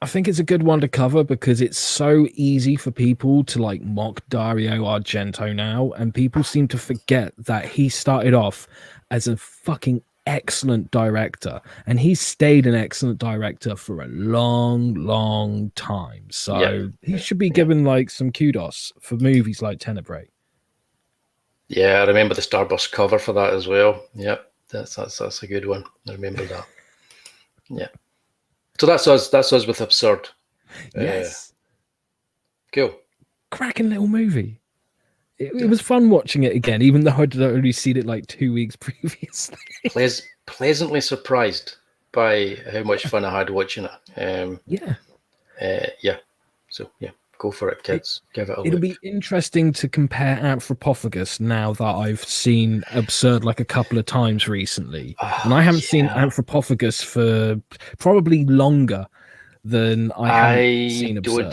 I think it's a good one to cover because it's so easy for people to like mock Dario Argento now, and people seem to forget that he started off as a fucking excellent director, and he stayed an excellent director for a long time. So he should be given like some kudos for movies like Tenebrae. Yeah, I remember the Starburst cover for that as well. Yep, that's a good one. I remember that. Yeah. So that's us with Absurd. Yes. Cool. Cracking little movie. It was fun watching it again, even though I'd only seen it like 2 weeks previously. Pleasantly surprised by how much fun I had watching it. So go for it, kids. Give it a look. It'll be interesting to compare Anthropophagus now that I've seen Absurd like a couple of times recently. And I haven't seen Anthropophagus for probably longer than I haven't seen Absurd.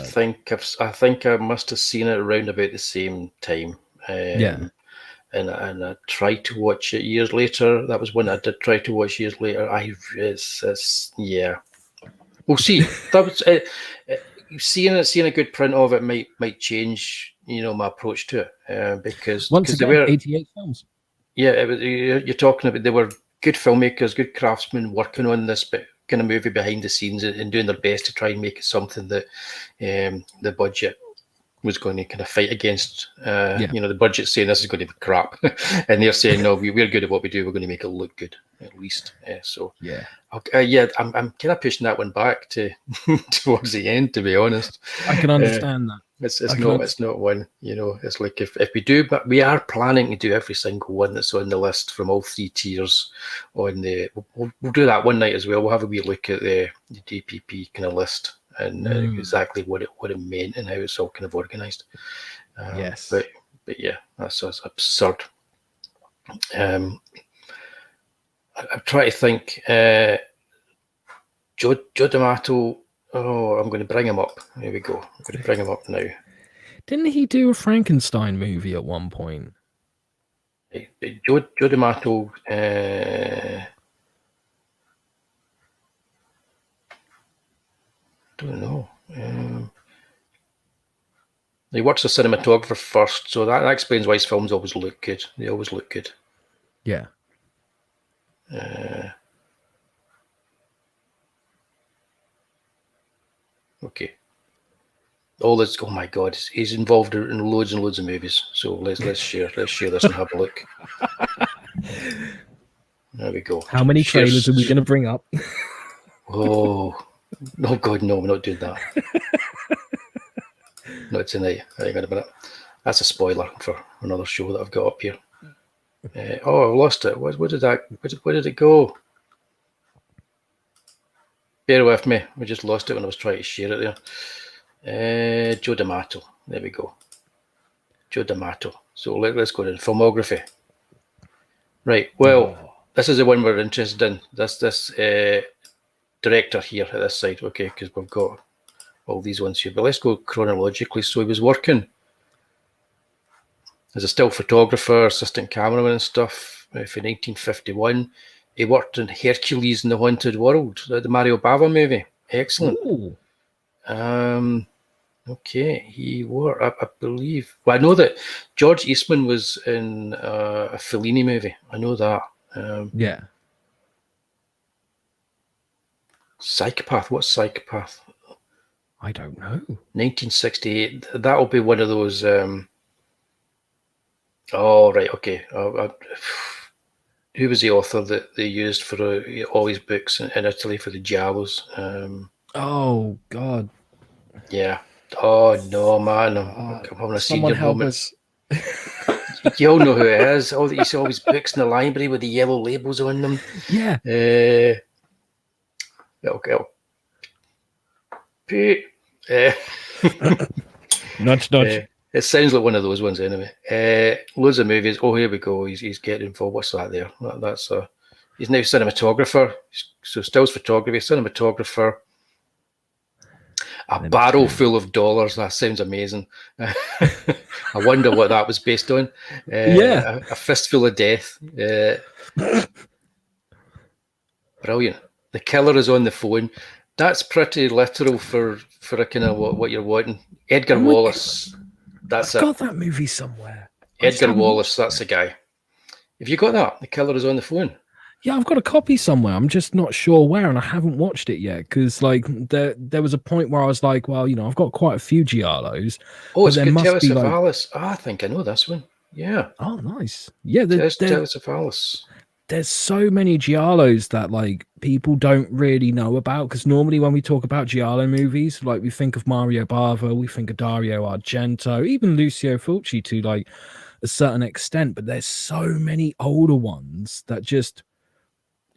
I think I must have seen it around about the same time. And I tried to watch it years later. That was when I did try to watch years later. We'll see. That was seeing a good print of it might change, my approach to it. Because once again, they were 88 films. Yeah, you're talking about they were good filmmakers, good craftsmen working on this kind of movie behind the scenes and doing their best to try and make it something that the budget was going to kind of fight against. The budget saying this is going to be crap, and they're saying no, we're good at what we do. We're going to make it look good at least. I'm kind of pushing that one back to towards the end. To be honest, I can understand that. It's not one. It's like if we do, but we are planning to do every single one that's on the list from all 3 tiers. On the we'll do that one night as well. We'll have a wee look at the DPP kind of list and exactly what it meant and how it's all kind of organised. But yeah, that's Absurd. I'm trying to think. Joe D'Amato. Oh, I'm going to bring him up. Here we go. I'm going to bring him up now. Didn't he do a Frankenstein movie at one point? Joe D'Amato. Don't know. He works as a cinematographer first, so that explains why his films always look good. They always look good. Yeah. Okay. All this. Oh my God, he's involved in loads and loads of movies. So let's share this and have a look. There we go. How many trailers are we going to bring up? Oh God, no, we're not doing that. Not tonight. Hang on a minute. That's a spoiler for another show that I've got up here. I've lost it. Where did it go? Bear with me. We just lost it when I was trying to share it there. Joe D'Amato. There we go. Joe D'Amato. So let's go to filmography. Right. Well, this is the one we're interested in. This director here at this side. Okay, because we've got all these ones here. But let's go chronologically. So he was working as a still photographer, assistant cameraman and stuff for 1951. He worked in Hercules in the Haunted World, the Mario Bava movie. Excellent. Ooh. Okay, he worked, I believe. Well, I know that George Eastman was in a Fellini movie. I know that. Yeah. Psychopath. What's Psychopath? I don't know. 1968. That'll be one of those. Oh, right. Okay. Who was the author that they used for all his books in Italy for the Giallos? Oh God. Yeah. Oh no, man! I'm having a senior moment. Us. You all know who it is. You see all his books in the library with the yellow labels on them. Yeah. Okay. Uh, Nudge, nudge. it sounds like one of those ones anyway. Loads of movies. Oh, here we go. He's getting involved. What's that there? That's he's now cinematographer. So stills photography, cinematographer. A barrel full of dollars. That sounds amazing. I wonder what that was based on. Yeah. A fistful of death. Brilliant. The killer is on the phone. That's pretty literal for a kind of what you're wanting. Edgar Wallace. That's I've it. got that movie somewhere. Edgar Wallace. That's the guy. Have you got that? The killer is on the phone. Yeah, I've got a copy somewhere. I'm just not sure where, and I haven't watched it yet because, like, there was a point where I was like, well, I've got quite a few giallos. Oh, it's Tellus of Alice. I think I know this one. Yeah. Oh, nice. Yeah, Tellus of Alice. There's so many giallos that like people don't really know about because normally when we talk about giallo movies, like we think of Mario Bava, we think of Dario Argento, even Lucio Fulci to like a certain extent, but there's so many older ones that just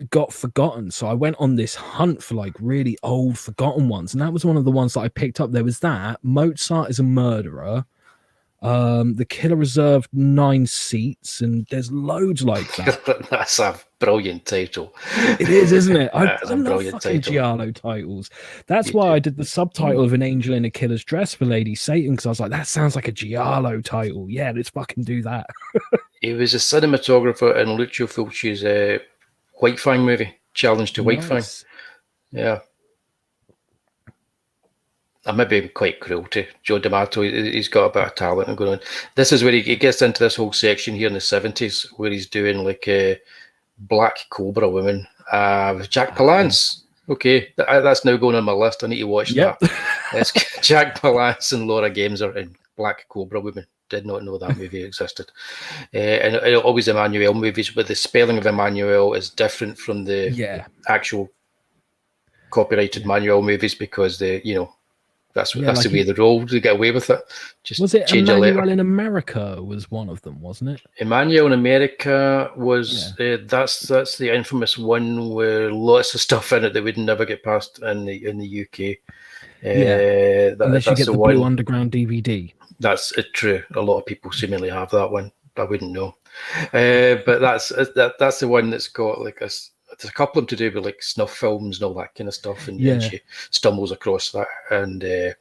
got forgotten. So I went on this hunt for like really old forgotten ones, and that was one of the ones that I picked up. There was that Mozart is a Murderer, The Killer reserved 9 seats, and there's loads like that. That's a brilliant title. It is, isn't it? I That's a love brilliant fucking title. giallo titles. That's why I did the subtitle of An Angel in a Killer's Dress for Lady Satan, because I was like, that sounds like a giallo title. Yeah, let's fucking do that. He was a cinematographer in Lucio Fulci's White Fang movie, Challenge to White Fang. Yeah. I may be quite cruel to Joe D'Amato. He's got a bit of talent going on. This is where he gets into this whole section here in the 70s where he's doing like a Black Cobra Woman with Jack Palance. Okay, that's now going on my list. I need to watch that. It's Jack Palance and Laura Gamser in Black Cobra Woman. Did not know that movie existed. And always Emmanuel movies, but the spelling of Emmanuel is different from the actual copyrighted Manuel movies because that's the way they roll. They get away with it. Just was it change Emmanuel in America was one of them, wasn't it? Emmanuel in America was that's the infamous one where lots of stuff in it that would never get past in the UK. Unless you get the Blue Underground DVD. That's true. A lot of people seemingly have that one. I wouldn't know, but that's the one that's got like there's a couple of them to do with like snuff films and all that kind of stuff, and she stumbles across that. And the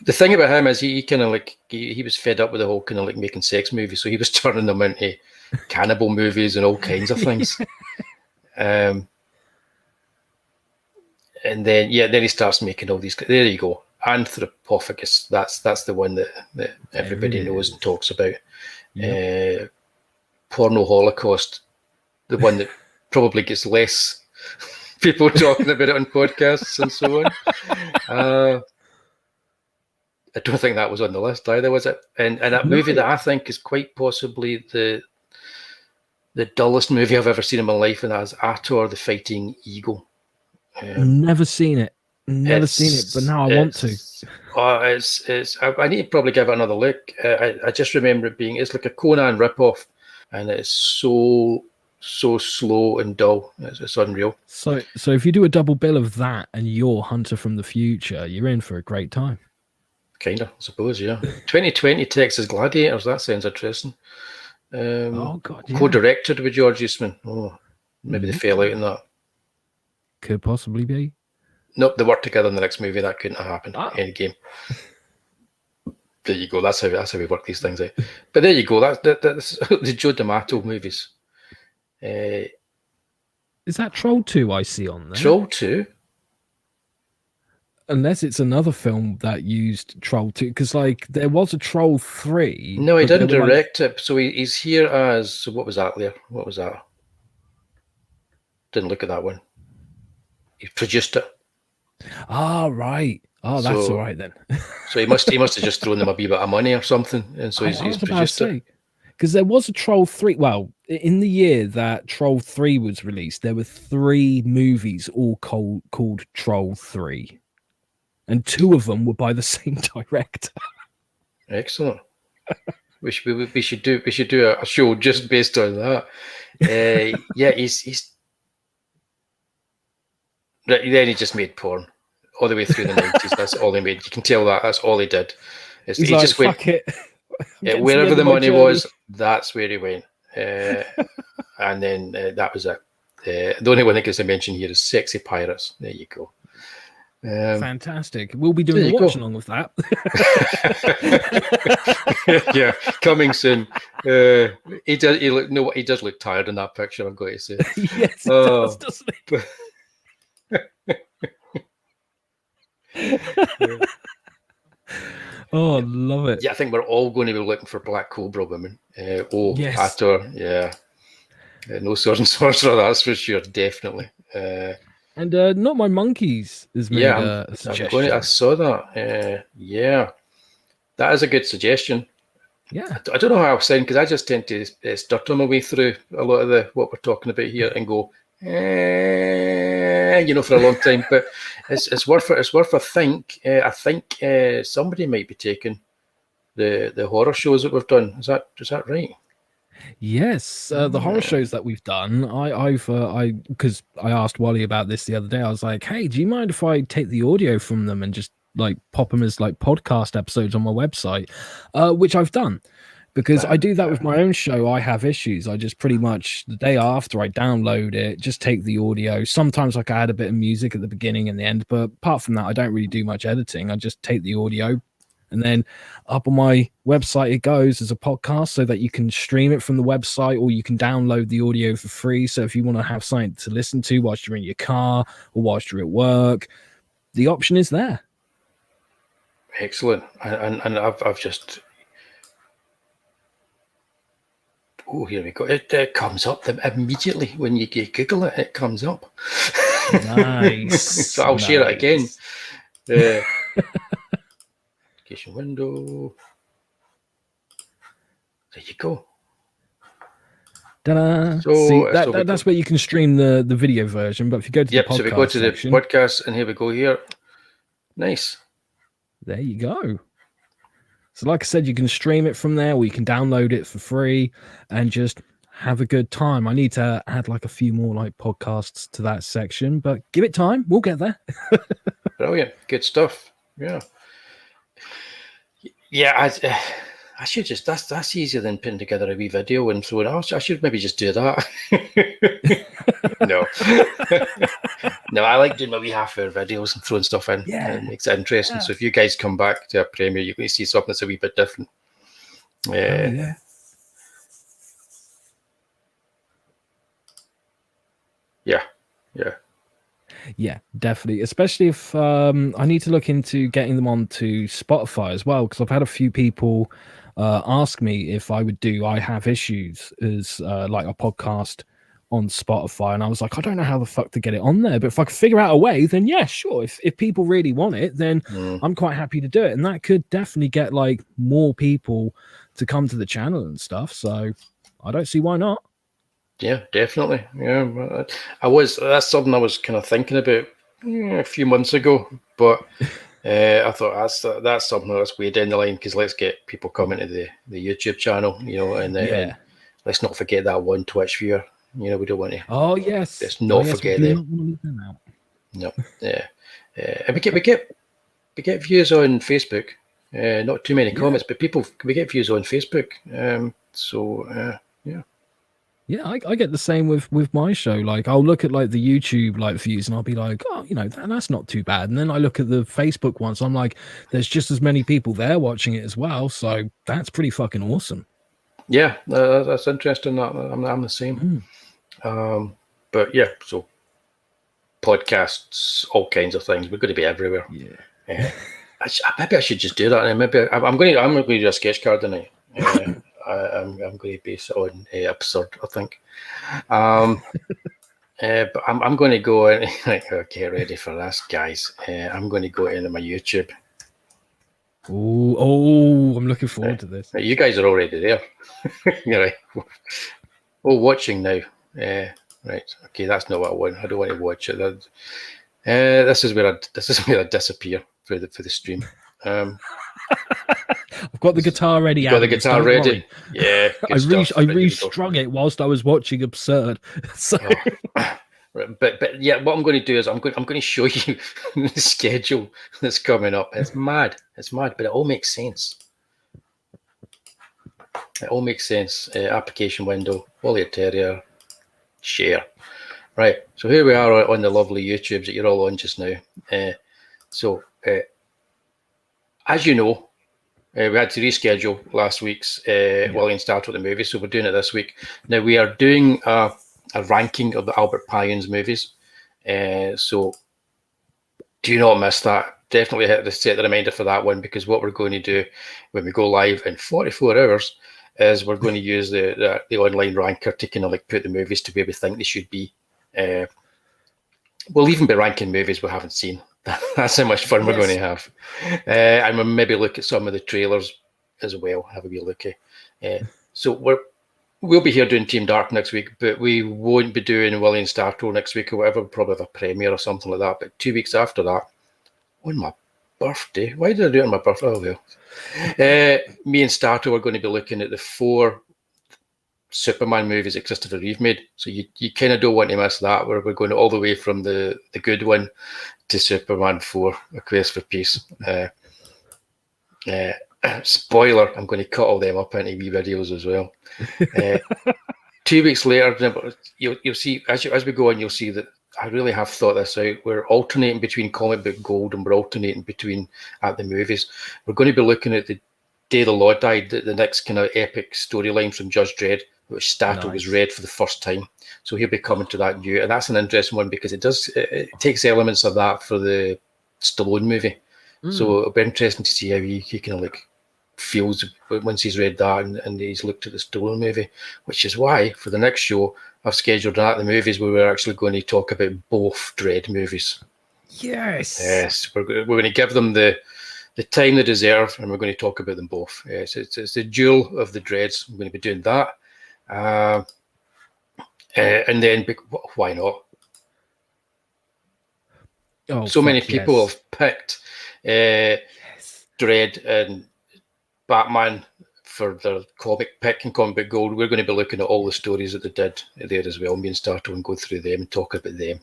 thing about him is he kind of like he was fed up with the whole kind of like making sex movies, so he was turning them into cannibal movies and all kinds of things. And then he starts making all these. There you go. Anthropophagus. That's the one that everybody knows and talks about. Porno Holocaust, the one that probably gets less people talking about it on podcasts and so on. I don't think that was on the list either, was it? And that movie that I think is quite possibly the dullest movie I've ever seen in my life, and that is Ator the Fighting Eagle. Never seen it. Never seen it, but now I want to. I need to probably give it another look. I just remember it being, it's like a Conan ripoff, and it's so slow and dull. It's unreal. So if you do a double bill of that and your Hunter from the Future, you're in for a great time. Kind of, I suppose, yeah. 2020 Texas Gladiators, that sounds interesting. Co-directed with George Eastman. Oh, maybe they fell out in that. Could possibly be. Nope, they worked together in the next movie. That couldn't have happened. Endgame. There you go. That's how we work these things out. But there you go. That's the Joe D'Amato movies. Is that Troll 2 I see on there? Troll 2? Unless it's another film that used Troll 2, because like there was a Troll 3. No, he didn't direct it. So he's here as. So what was that, Leah? What was that? Didn't look at that one. He produced it. Ah, right. Oh, that's all right then. So he must have just thrown them a wee bit of money or something, and so he's produced it. Because there was a Troll 3. Well, in the year that Troll 3 was released, there were 3 movies all called Troll 3, and 2 of them were by the same director. Excellent. We should do a show just based on that. He's. Then he just made porn. all the way through the 90s. That's all he made. You can tell that. That's all he did. He's He like, just went fuck it. wherever the money was. That's where he went. And then that was it. The only one that gets a mention here is Sexy Pirates. There you go. Fantastic. We'll be doing a watch along with that. Yeah, coming soon. He does look tired in that picture, I'm going to say. Yes, he does, doesn't he? Oh, love it. Yeah, I think we're all going to be looking for Black Cobra women. Yes. Hathor, yeah. No sword and sorcerer, that's for sure, definitely. And Not My Monkeys has made a suggestion. I saw that. Yeah, that is a good suggestion. Yeah, I don't know how I sound because I just tend to stutter my way through a lot of what we're talking about here and go, for a long time. But it's worth it. It's worth a think. I think somebody might be taking the horror shows that we've done. Is that right? Yes, the horror shows that we've done. Because I asked Wullie about this the other day. I was like, "Hey, do you mind if I take the audio from them and just like pop them as like podcast episodes on my website?" Which I've done because I do that with my own show. I Have Issues. I just pretty much the day after I download it, just take the audio. Sometimes like I add a bit of music at the beginning and the end, but apart from that, I don't really do much editing. I just take the audio. And then up on my website, it goes as a podcast so that you can stream it from the website or you can download the audio for free. So if you want to have something to listen to whilst you're in your car or whilst you're at work, the option is there. Excellent. And I've just... Oh, here we go. It comes up immediately when you Google it. It comes up. Nice. So I'll share it again. Window. There you go. Ta-da. So, see, that's where you can stream the video version. But if you go to the podcast so we go to section, the podcast, and here we go here. Nice. There you go. So like I said, you can stream it from there, or you can download it for free and just have a good time. I need to add like a few more like podcasts to that section, but give it time. We'll get there. Brilliant. Good stuff. Yeah. Yeah, I should just that's easier than putting together a wee video and throwing it. I should maybe just do that. No. No, I like doing my wee half-hour videos and throwing stuff in. Yeah. It makes it interesting. Yeah. So if you guys come back to a premiere, you're going to see something that's a wee bit different. Yeah. Yeah, definitely. Especially if I need to look into getting them onto Spotify as well, because I've had a few people ask me if I would do I Have Issues as like a podcast on Spotify, and I was like, I don't know how the fuck to get it on there, but if I could figure out a way, then yeah, sure. If people really want it, then I'm quite happy to do it, and that could definitely get like more people to come to the channel and stuff. So I don't see why not. Yeah, definitely. Yeah, that's something I was kind of thinking about a few months ago, but I thought that's something that's way down the line, because let's get people coming to the YouTube channel, and let's not forget that one Twitch viewer. We don't want to. Oh yes. Let's not forget them. No. Yeah. And we get views on Facebook. Not too many comments, but we get views on Facebook. Yeah. Yeah, I get the same with my show. Like, I'll look at like the YouTube like views, and I'll be like, oh, that's not too bad. And then I look at the Facebook ones, I'm like, there's just as many people there watching it as well. So that's pretty fucking awesome. Yeah, that's interesting. I'm the same. But yeah, so podcasts, all kinds of things. We're going to be everywhere. Yeah. Maybe I should just do that. And maybe I'm going to do a sketch card tonight. I'm going to base it on absurd, I think. But I'm going to go in. Get ready for this, guys. I'm going to go into my YouTube. Oh, I'm looking forward to this. You guys are already there. Right. Oh, watching now. Right. Okay, that's not what I want. I don't want to watch it. This is where I disappear for the stream. I've got the guitar ready. Got the guitar ready. Yeah. I restrung it whilst I was watching Absurd. So Right, but yeah, what I'm going to do is I'm going to show you the schedule that's coming up. It's mad, but it all makes sense. It all makes sense. Application window, Wullie Terrier, share. Right, so here we are on the lovely YouTubes that you're all on just now. So, as you know, we had to reschedule last week's Wullie and Start with the movie, so we're doing it this week. Now, we are doing a ranking of the Albert Pyun's movies. So, do not miss that. Definitely set the reminder for that one, because what we're going to do when we go live in 44 hours is we're going to use the online ranker to kind of like put the movies to where we think they should be. We'll even be ranking movies we haven't seen. That's how much fun we're going to have. And we'll maybe look at some of the trailers as well, have a wee look at. So we'll be here doing Team Dark next week, but we won't be doing Wullie and Startle next week or whatever. We'll probably have a premiere or something like that. But 2 weeks after that, on my birthday, why did I do it on my birthday? Oh, well. Me and Startle are going to be looking at the 4 Superman movies that Christopher Reeve made. So you kind of don't want to miss that, where we're going all the way from the good one to Superman 4, A Quest for Peace. Spoiler, I'm going to cut all them up into wee videos as well. 2 weeks later, you'll see, as we go on, you'll see that I really have thought this out. We're alternating between comic book gold and we're alternating between at the movies. We're going to be looking at the Day the Law Died, the next kind of epic storyline from Judge Dredd, which Stato was read for the first time. So he'll be coming to that new, and that's an interesting one because it takes elements of that for the Stallone movie. So it'll be interesting to see how he kind of like feels once he's read that and he's looked at the Stallone movie, which is why for the next show I've scheduled that the movies where we're actually going to talk about both Dredd movies. Yes, we're going to give them the time they deserve, and we're going to talk about them both. It's the duel of the Dreads. I'm going to be doing that. And then, why not? So many people have picked Dredd and Batman for their comic pick and comic book gold. We're going to be looking at all the stories that they did there as well, me and Startle, and go through them and talk about them.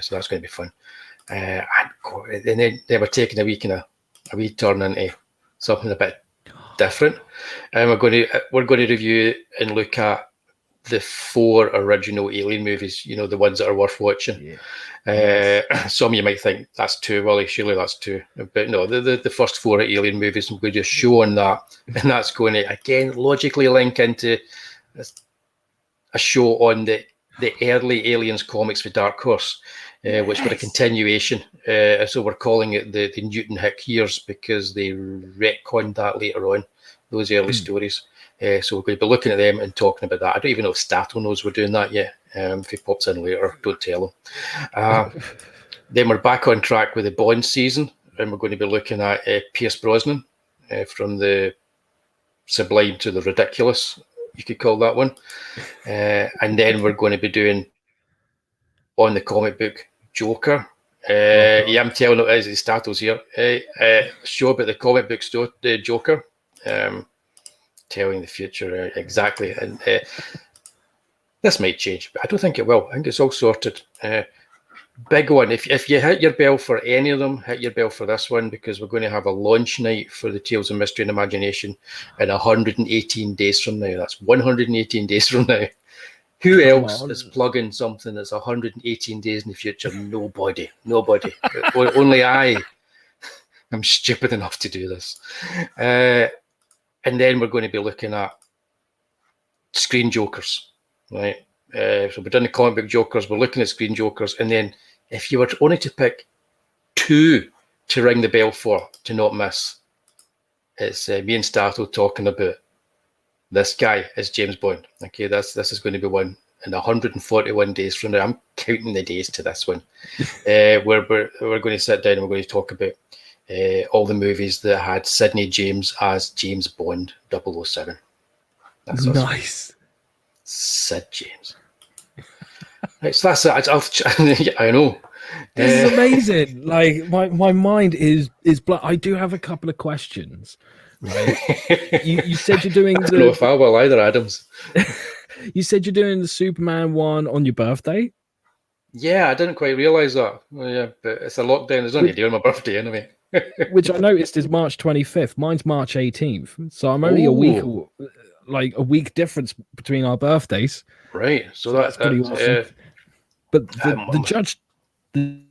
So that's going to be fun. And then we're taking a wee turn into something a bit different. And we're going to review and look at the 4 original Alien movies, the ones that are worth watching. Some of you might think that's 2, Wullie, surely that's 2. But no, the first 4 Alien movies, we're just showing that. And that's going to, again, logically link into a show on the early Aliens comics with Dark Horse, which were a continuation. So we're calling it the Newton Hick years because they retconned that later on, those early stories. So we're going to be looking at them and talking about that. I don't even know if Stato knows we're doing that yet. If he pops in later, don't tell him. Then we're back on track with the Bond season, and we're going to be looking at Pierce Brosnan, from the sublime to the ridiculous, you could call that one. And then we're going to be doing on the comic book Joker. Yeah, I'm telling it as Stato's here. Show about the comic book Joker. Telling the future exactly, and this might change, but I don't think it will. I think it's all sorted. Big one. If you hit your bell for any of them, hit your bell for this one, because we're going to have a launch night for the Tales of Mystery and Imagination in 118 days from now. That's 118 days from now. Who else is plugging something that's 118 days in the future? Nobody. Only I. I'm stupid enough to do this. And then we're going to be looking at Screen Jokers, right? So we've done the comic book Jokers, we're looking at Screen Jokers, and then if you were only to pick 2 to ring the bell for, to not miss, it's me and Stato talking about this guy as James Bond. Okay, this is going to be one in 141 days from now. I'm counting the days to this one. We're going to sit down and we're going to talk about all the movies that had Sidney James as James Bond 007. That's nice. Sid James. Right, so that's it. I know. This is amazing. Like my mind is blown. I do have a couple of questions. Right? you said you're doing I don't know if I will either, Adams. You said you're doing the Superman one on your birthday. Yeah, I didn't quite realise that. Oh, yeah, but it's a lockdown. There's only a day on my birthday anyway. Which I noticed is March 25th. Mine's March 18th. So I'm only Oh, a week difference between our birthdays. right. So So that's pretty awesome. But the I'm- judge, the,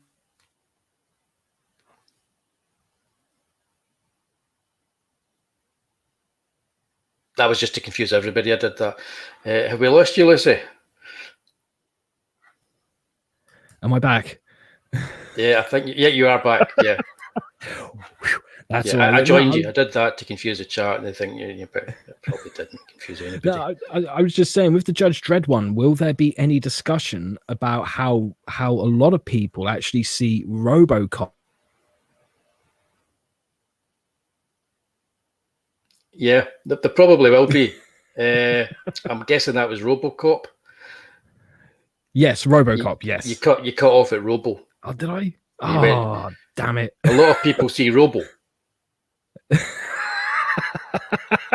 that was just to confuse everybody. I did that. Have we lost you, Lucy? am I back? Yeah, I think. Yeah, you are back. Yeah, That's yeah. all right. I joined No, you. I did that to confuse the chat, and I think but it probably didn't confuse anybody. no, I was just saying with the Judge Dredd one, will there be any discussion about how a lot of people actually see RoboCop? Yeah, there probably will be. I'm guessing that was RoboCop. Yes, RoboCop. Yes. You cut off at Robo. Oh, did I? You went, Oh, damn it! a lot of people see Robo, and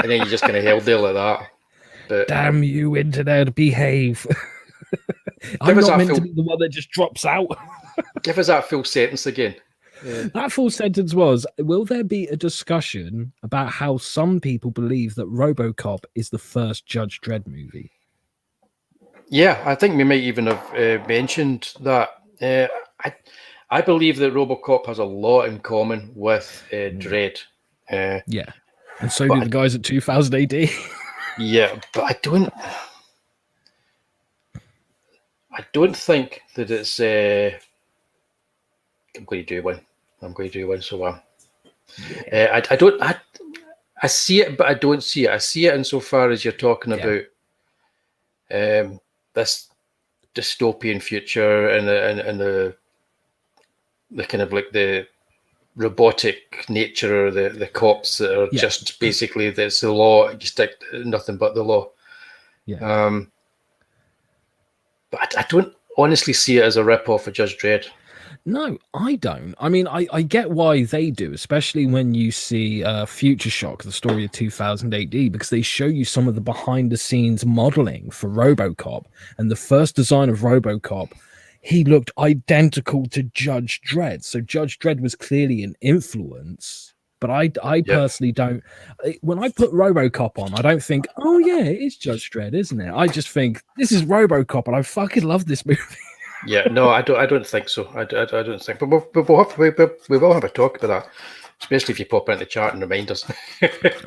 then you just kind of held there like that. But Damn you, internet, behave. I'm Give us not that meant to full- be the one that just drops out. give us that full sentence again. That full sentence was, will there be a discussion about how some people believe that RoboCop is the first Judge Dredd movie? Yeah, I think we might even have mentioned that. I believe that RoboCop has a lot in common with Dredd. Yeah. And so But do the guys at 2000 AD. Yeah, but I don't think that it's. I'm going to do one. So I don't. I see it, but I don't see it. I see it insofar as you're talking about this dystopian future and the kind of like the robotic nature, the cops that are just basically there's the law. You stick nothing but the law. Yeah. But I don't honestly see it as a rip-off of Judge Dredd. No, I don't. I mean, I get why they do, especially when you see Future Shock, the story of 2000 AD, because they show you some of the behind-the-scenes modeling for RoboCop. And the first design of RoboCop, he looked identical to Judge Dredd. So Judge Dredd was clearly an influence. But I personally don't. When I put RoboCop on, I don't think, oh yeah, it is Judge Dredd, isn't it? I just think this is RoboCop, and I fucking love this movie. Yeah, no, I don't think so. I don't think. But we will have a talk about that, especially if you pop into the chat and remind us.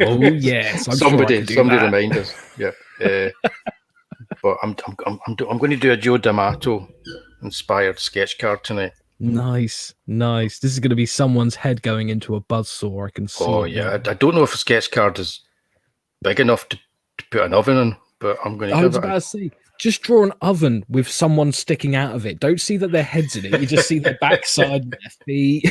Oh yes, somebody remind us. Yeah. But I'm going to do a Joe D'Amato inspired sketch card tonight. Nice. This is going to be someone's head going into a buzzsaw. I can see. Oh yeah, I don't know if a sketch card is big enough to put an oven in, but I'm going to. I was about to say, just draw an oven with someone sticking out of it. Don't see that their head's in it. You just see their backside, and their feet.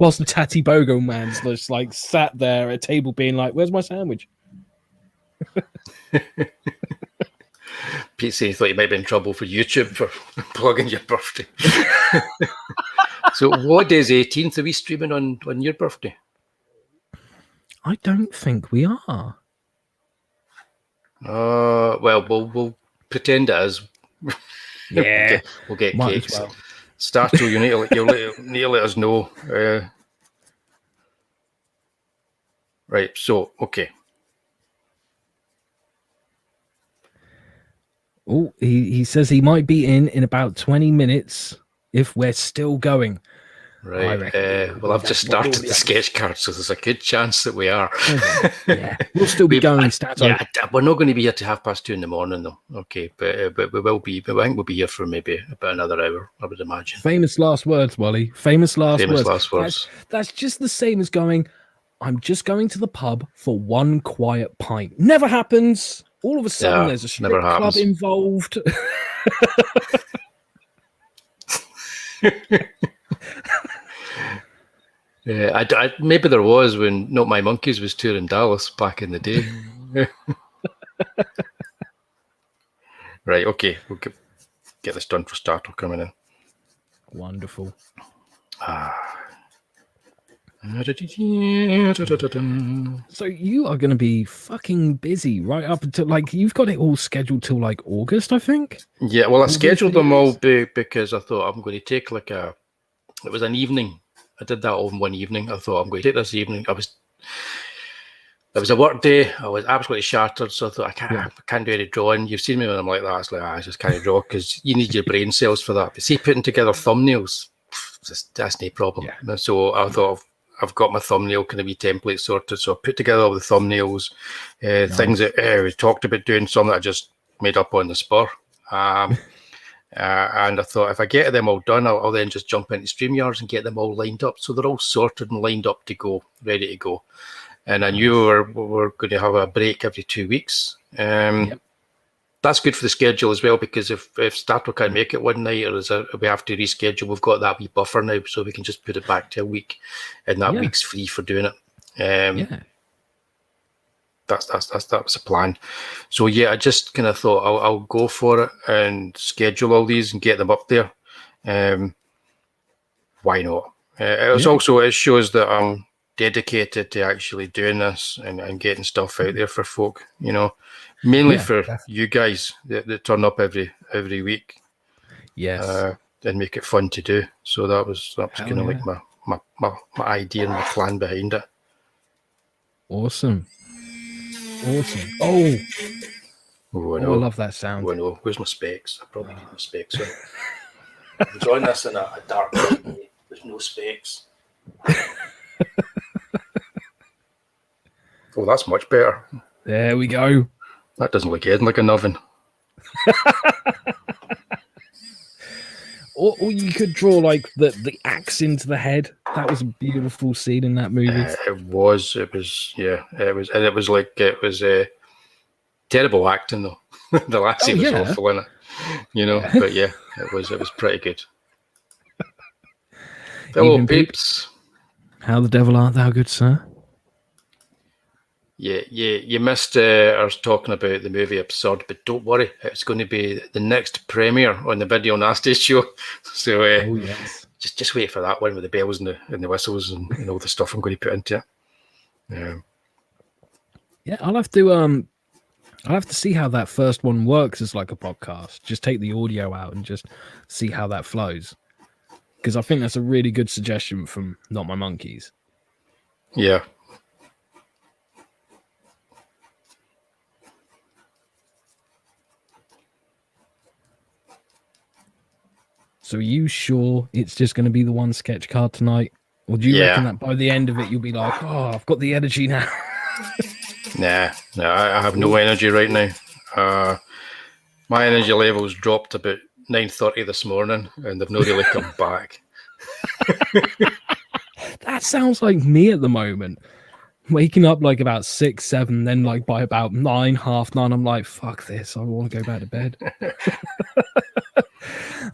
Whilst the Tatty Bogo man's just like sat there at a table being like, "Where's my sandwich?" Pete said he thought you might be in trouble for YouTube for plugging your birthday. So what day is 18th? Are we streaming on your birthday? I don't think we are. Well, we'll pretend it is. Yeah, we'll get might cakes. as well. Starto, you need to let us know. Right. So okay. Oh, he says he might be in about 20 minutes if we're still going. Right. Well, I've just started the sketch card, so there's a good chance that we are. Yeah, we'll still be going. We're not going to be here to 2:30 in the morning, though. Okay, but we will be. I think we'll be here for maybe about another hour, I would imagine. Famous last words, Wullie. Famous last words. That's just the same as going, I'm just going to the pub for one quiet pint. Never happens. All of a sudden, there's a strip club involved. Yeah, maybe there was when Not My Monkeys was touring Dallas back in the day. Right, okay, we'll get this done for Startle coming in. Wonderful. So you are going to be fucking busy right up until like you've got it all scheduled till like August, I think. Yeah, well, I All these scheduled them all videos? because I thought I'm going to take like it was an evening. I did that all in one evening. I thought I'm going to take this evening. It was a work day. I was absolutely shattered, so I thought I can't do any drawing. You've seen me when I'm like that. It's like I just can't draw because you need your brain cells for that. But see, putting together thumbnails, that's no problem. Yeah. So I thought I've got my thumbnail kind of wee template sorted. So I put together all the thumbnails, things that we talked about doing, some that I just made up on the spur. And I thought if I get them all done, I'll then just jump into StreamYards and get them all lined up. So they're all sorted and lined up to go, ready to go. And I knew we're going to have a break every 2 weeks. That's good for the schedule as well, because if Stato can't make it one night or we have to reschedule, we've got that wee buffer now, so we can just put it back to a week, and that week's free for doing it. That was the plan. So yeah, I just kind of thought I'll go for it and schedule all these and get them up there. Why not? It shows that I'm dedicated to actually doing this and getting stuff out there for folk, mainly for you guys that turn up every week. Yes. And make it fun to do. So that was kind of like my idea and my plan behind it. Awesome. Oh, I love that sound. Oh, no. Where's my specs? I probably need my specs on. I'm drawing this in a dark light. There's no specs. Oh, that's much better. There we go. That doesn't look anything like an oven. Or you could draw like the axe into the head. That was a beautiful scene in that movie. It was terrible acting though. The lassie was awful in it, but yeah, it was pretty good. Hello, peeps. How the devil art thou, good sir? Yeah, you missed us talking about the movie Absurd, but don't worry, it's going to be the next premiere on the Video Nasty show. So just wait for that one with the bells and the whistles and all the stuff I'm going to put into it. Yeah, I'll have to see how that first one works as like a podcast. Just take the audio out and just see how that flows. Because I think that's a really good suggestion from Not My Monkeys. Yeah. So are you sure it's just going to be the one sketch card tonight? Or do you reckon that by the end of it, you'll be like, oh, I've got the energy now? Nah, I have no energy right now. My energy levels dropped about 9:30 this morning, and they've not really come back. That sounds like me at the moment. Waking up like about 6, 7, then like by about 9, half 9, I'm like, fuck this, I want to go back to bed.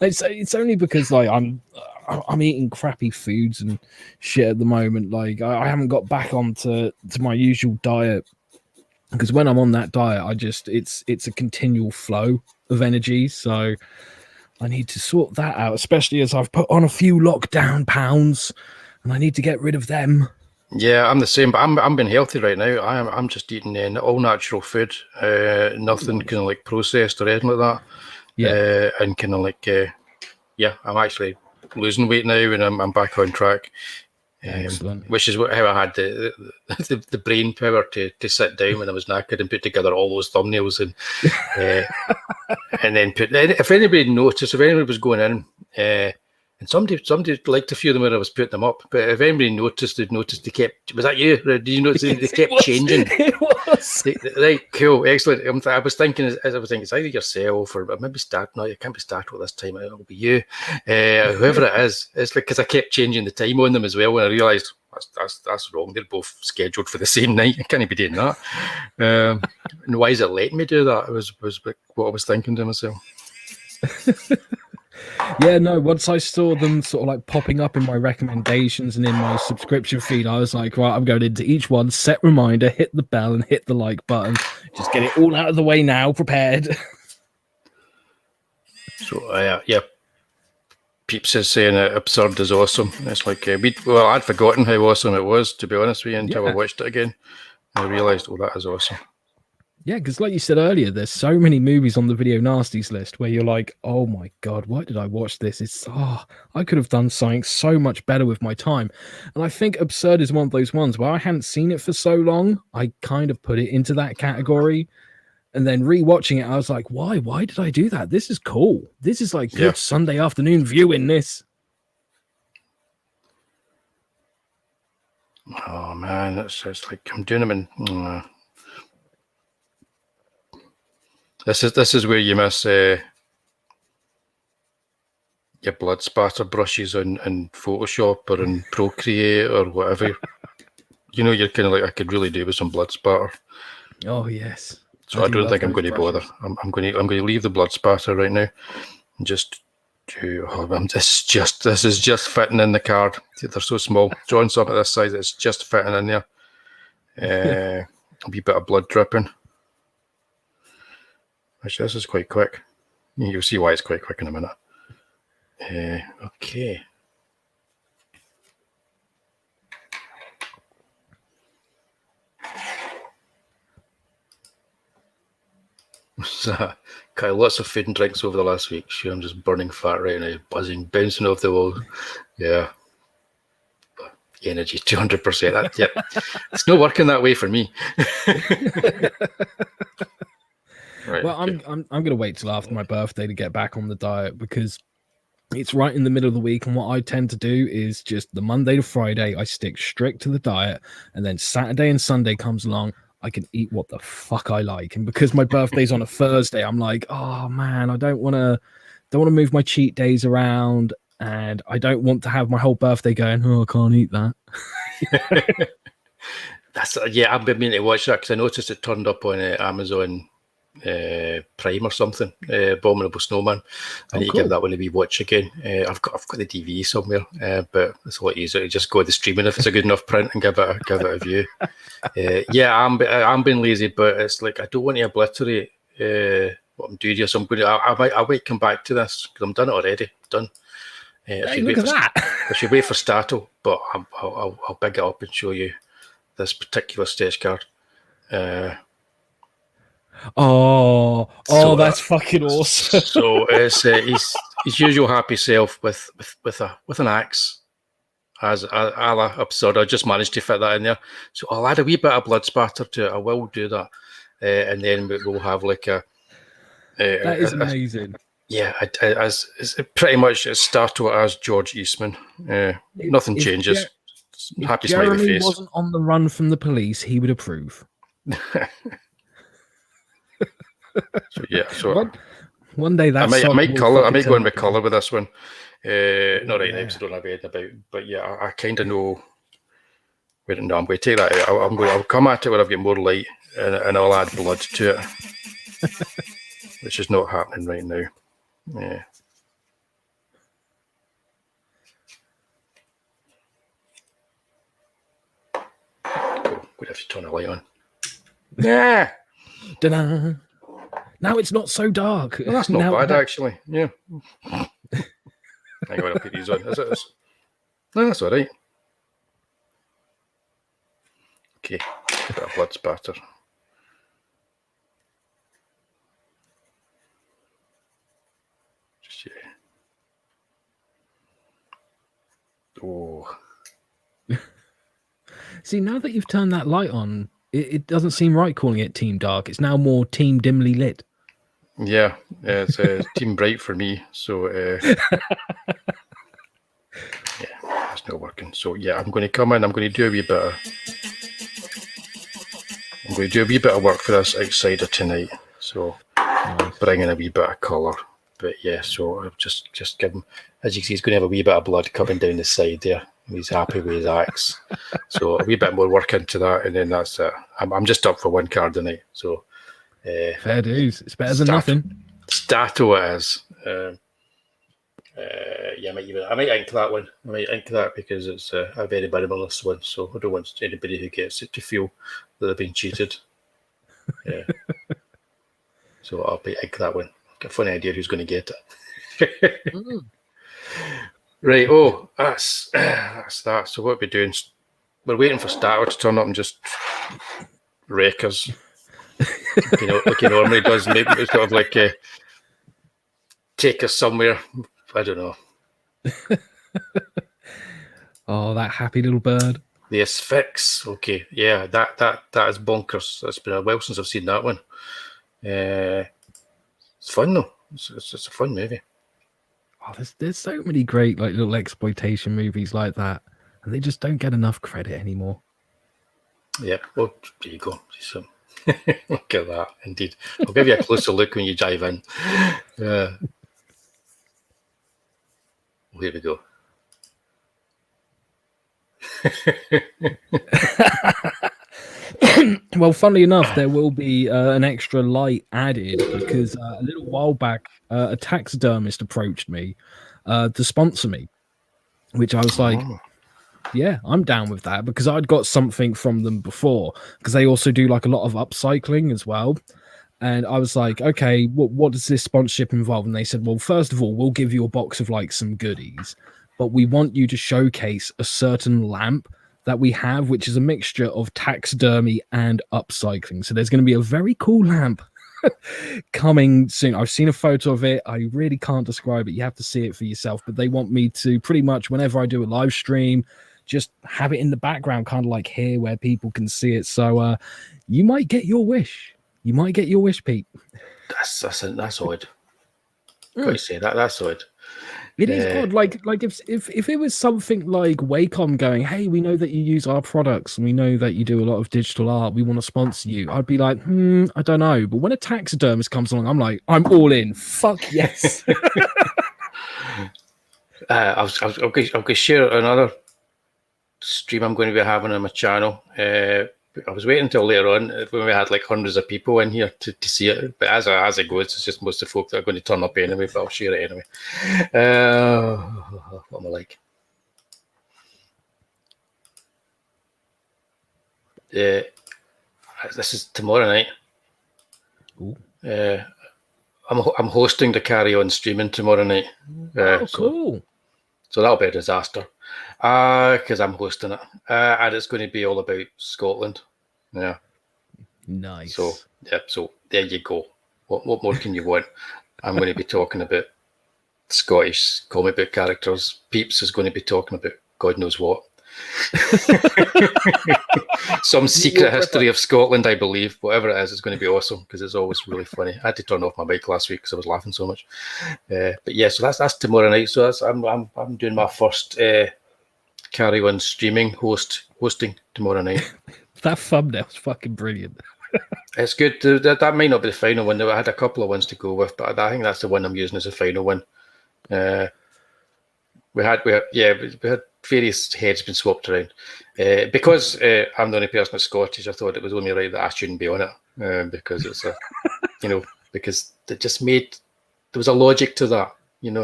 It's only because like I'm eating crappy foods and shit at the moment. Like I haven't got back onto my usual diet, because when I'm on that diet, it's a continual flow of energy. So I need to sort that out, especially as I've put on a few lockdown pounds and I need to get rid of them. Yeah, I'm the same, but I'm being healthy right now. I'm just eating all natural food, nothing kind of like processed or anything like that. Yeah, and kind of like I'm actually losing weight now, and I'm back on track. Excellent. Which is how I had the brain power to sit down when I was knackered and put together all those thumbnails and and then if anybody noticed, if anybody was going in. And somebody liked a few of them when I was putting them up. But if anybody noticed, they'd noticed they kept. Was that you? Did you notice they kept changing? It was. Right, cool, excellent. I was thinking, it's either yourself or maybe Stat. No, it can't be Stat this time. It'll be you, whoever it is. It's like because I kept changing the time on them as well. When I realised that's wrong. They're both scheduled for the same night. I can't be doing that. And why is it letting me do that? It was what I was thinking to myself. Yeah, no, once I saw them sort of like popping up in my recommendations and in my subscription feed, I was like, right, I'm going into each one, set reminder, hit the bell and hit the like button. Just get it all out of the way now, prepared. So, yeah. Peeps is saying Absurd is awesome. It's like, I'd forgotten how awesome it was, to be honest with you, until I watched it again. I realised, that is awesome. Yeah, because like you said earlier, there's so many movies on the Video Nasties list where you're like, oh my God, why did I watch this? I could have done something so much better with my time. And I think Absurd is one of those ones where I hadn't seen it for so long, I kind of put it into that category. And then rewatching it, I was like, why? Why did I do that? This is cool. This is like good Sunday afternoon viewing this. Oh man, it's like I'm doing them in. This is where you miss your blood spatter brushes in Photoshop or in Procreate or whatever. You're kind of like, I could really do with some blood spatter. Oh yes. So I don't think I'm going to bother. I'm going to leave the blood spatter right now and just do. This is just fitting in the card. They're so small. Drawing something this size, it's just fitting in there. A wee bit of blood dripping. Actually, this is quite quick. You'll see why it's quite quick in a minute. Okay. So, Kyle, lots of food and drinks over the last week. Sure, I'm just burning fat right now, buzzing, bouncing off the wall. Yeah. Energy, 200%. Yeah. It's not working that way for me. Right, well, okay. I'm going to wait till after my birthday to get back on the diet because it's right in the middle of the week. And what I tend to do is just the Monday to Friday, I stick strict to the diet. And then Saturday and Sunday comes along, I can eat what the fuck I like. And because my birthday's on a Thursday, I'm like, oh man, I don't want to move my cheat days around. And I don't want to have my whole birthday going, oh, I can't eat that. I've been meaning to watch that because I noticed it turned up on Amazon Prime or something. Abominable Snowman. I need to give that one a wee watch again. I've got the DVD somewhere, but it's a lot easier to just go to the streaming if it's a good enough print and give it a view. I'm being lazy, but it's like I don't want to obliterate what I'm doing here. So I might come back to this because I'm done it already. Done. Hey, look at that. I should wait for Stato, but I'll big it up and show you this particular stage card. That's fucking awesome. So it's his usual happy self with an axe, as a la Absurd. I just managed to fit that in there. So I'll add a wee bit of blood spatter to it. I will do that, and then we'll have like a. That is amazing. It's pretty much as Stato as George Eastman. Nothing changes. Happy smiley face. If Jeremy wasn't on the run from the police, he would approve. One day that I might go in with colour with this one. Not right now because I don't have anything about. But yeah, I kind of know. I'm going to take that out. I'll come at it when I've got more light, and I'll add blood to it, which is not happening right now. Yeah. Cool. We'd have to turn the light on. Yeah. Ta-da. Now it's not so dark. Well, that's not bad, actually. Yeah. Hang on, I'll put these on. Is it? No, that's all right. Okay. A bit of blood spatter. Just Oh. See, now that you've turned that light on, it doesn't seem right calling it Team Dark. It's now more Team Dimly Lit. Yeah, it's Team Bright for me. So, it's not working. So, I'm going to come in. I'm going to do a wee bit of work for this outsider tonight. So, bring in a wee bit of colour. But so I'll just give him, as you can see, he's going to have a wee bit of blood coming down the side there. He's happy with his axe. So a wee bit more work into that, and then that's it. I'm just up for one card tonight. So fair dues. It's better than nothing. Stato it is. I might ink that one. I might ink that because it's a very minimalist one. So I don't want anybody who gets it to feel that they've been cheated. So I'll ink that one. I've got a funny idea who's going to get it. Right. Oh, that's that. So what we're doing? We're waiting for Starter to turn up and just wreck us. Like he normally does. Maybe it's sort of like take us somewhere. I don't know. Oh, that happy little bird. The Asphyx. Okay, yeah, that is bonkers. It's been a while since I've seen that one. It's fun though. It's a fun movie. Oh, there's so many great like little exploitation movies like that, and they just don't get enough credit anymore. Yeah. Well, there you go. So, look at that. Indeed, I'll give you a closer look when you dive in. Here we go. Well, funnily enough, there will be an extra light added because a little while back, a taxidermist approached me to sponsor me, which I was like, yeah, I'm down with that because I'd got something from them before because they also do like a lot of upcycling as well. And I was like, okay, what does this sponsorship involve? And they said, well, first of all, we'll give you a box of like some goodies, but we want you to showcase a certain lamp that we have, which is a mixture of taxidermy and upcycling. So there's going to be a very cool lamp coming soon. I've seen a photo of it. I really can't describe it. You have to see it for yourself. But they want me to pretty much whenever I do a live stream, just have it in the background, kind of like here where people can see it. So you might get your wish. You might get your wish, Pete. That's odd. Got to say that's odd. It is odd. Like if it was something like Wacom going, hey, we know that you use our products and we know that you do a lot of digital art. We want to sponsor you. I'd be like, I don't know. But when a taxidermist comes along, I'm like, I'm all in. Fuck yes. I'm going to share another stream I'm going to be having on my channel. I was waiting until later on when we had like hundreds of people in here to see it. But as it goes, it's just most of the folk that are going to turn up anyway, but I'll share it anyway. What am I like? This is tomorrow night. I'm hosting the Carry On streaming tomorrow night. Cool. So that'll be a disaster. Because I'm hosting it. And it's going to be all about Scotland. Yeah. Nice. So there you go. What more can you want? I'm going to be talking about Scottish comic book characters. Peeps is going to be talking about God knows what. Some secret history of Scotland, I believe. Whatever it is, it's going to be awesome because it's always really funny. I had to turn off my mic last week because I was laughing so much. But yeah, so that's tomorrow night. So I'm doing my first Carry On streaming hosting tomorrow night. That thumbnail's fucking brilliant. It's good. That might not be the final one. I had a couple of ones to go with, but I think that's the one I'm using as the final one. We had various heads been swapped around. Because I'm the only person that's Scottish, I thought it was only right that I shouldn't be on it because it's a, because it just made there was a logic to that,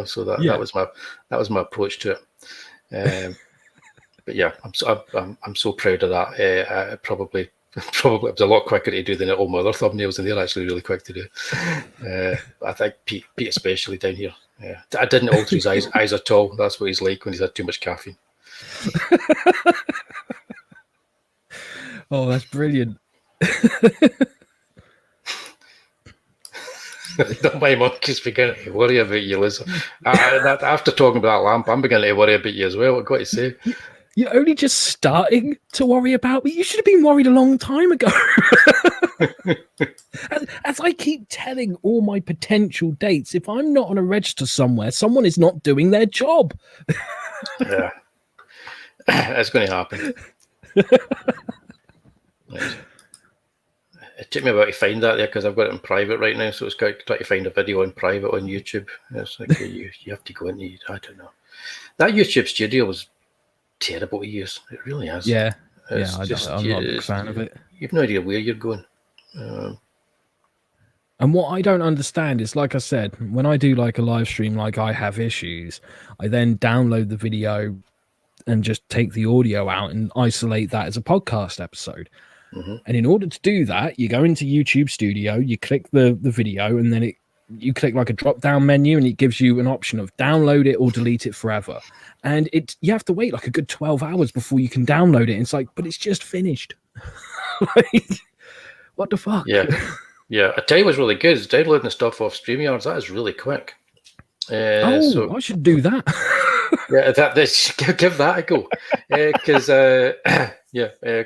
So that was my approach to it. But yeah, I'm so proud of that. Probably it was a lot quicker to do than all my other thumbnails, and they're actually really quick to do. I think Pete especially down here. Yeah, I didn't alter his eyes at all. That's what he's like when he's had too much caffeine. Oh, that's brilliant. My monkey's beginning to worry about you, Liz. After talking about that lamp, I'm beginning to worry about you as well. I've got to say. You're only just starting to worry about me. You should have been worried a long time ago. As I keep telling all my potential dates, if I'm not on a register somewhere, someone is not doing their job. Yeah. It's going to happen. It took me a while to find that there because I've got it in private right now, so it's got to try to find a video in private on YouTube. It's like you have to go into, I don't know. That YouTube studio was terrible to use. It really is. Yeah. I'm not a big fan of it. You've no idea where you're going. And what I don't understand is, like I said, when I do like a live stream, like I have issues, I then download the video and just take the audio out and isolate that as a podcast episode. Mm-hmm. And in order to do that, you go into YouTube Studio, you click the video, and then you click like a drop down menu and it gives you an option of download it or delete it forever. And you have to wait like a good 12 hours before you can download it. And it's like, but it's just finished. Like, what the fuck? Yeah. Yeah. I tell you what's really good is downloading the stuff off StreamYards. That is really quick. So I should do that. yeah, give that a go. Because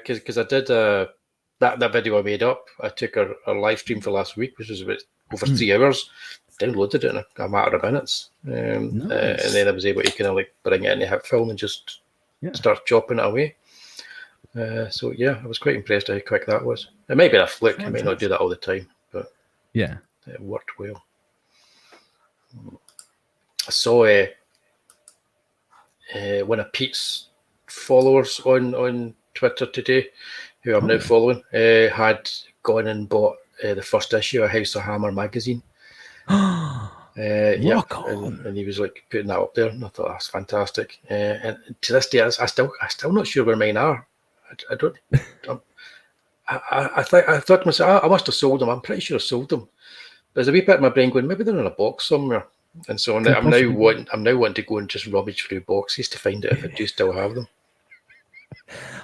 because I did that video I made up. I took our live stream for last week, which was about over 3 hours. Downloaded it in a matter of minutes, and then I was able to kind of like bring it into HitFilm and just start chopping it away. So yeah, I was quite impressed how quick that was. It might be a fluke. I may not do that all the time, but yeah, it worked well. I saw one of Pete's followers on Twitter today, who I'm now following, had gone and bought the first issue of House of Hammer magazine. Rock on. And he was like putting that up there, and I thought that's fantastic. And to this day, I still not sure where mine are. I don't. I thought to myself, I must have sold them. I'm pretty sure I sold them. But there's a wee bit in my brain going, maybe they're in a box somewhere. And so I'm now wanting to go and just rummage through boxes to find out if I do still have them.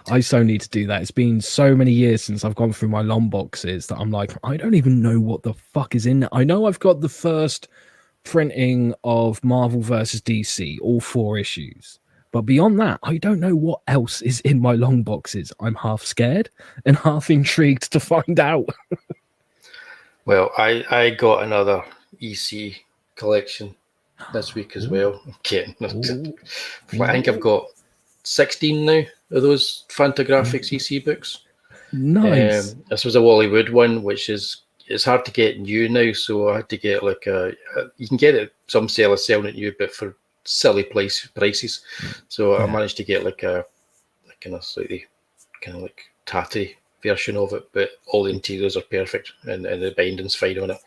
I so need to do that. It's been so many years since I've gone through my long boxes that I'm like, I don't even know what the fuck is in there. I know I've got the first printing of Marvel versus DC, all 4 issues. But beyond that, I don't know what else is in my long boxes. I'm half scared and half intrigued to find out. Well, I got another EC collection this week as well. I'm kidding. I think I've got 16 now of those Fantagraphics EC books. Nice. This was a Wullie Wood one, which it's hard to get new now, so I had to get like you can get it, some sellers selling it new, but for silly prices. So I managed to get like a kind of slightly kind of like tatty version of it, but all the interiors are perfect and the binding's fine on it.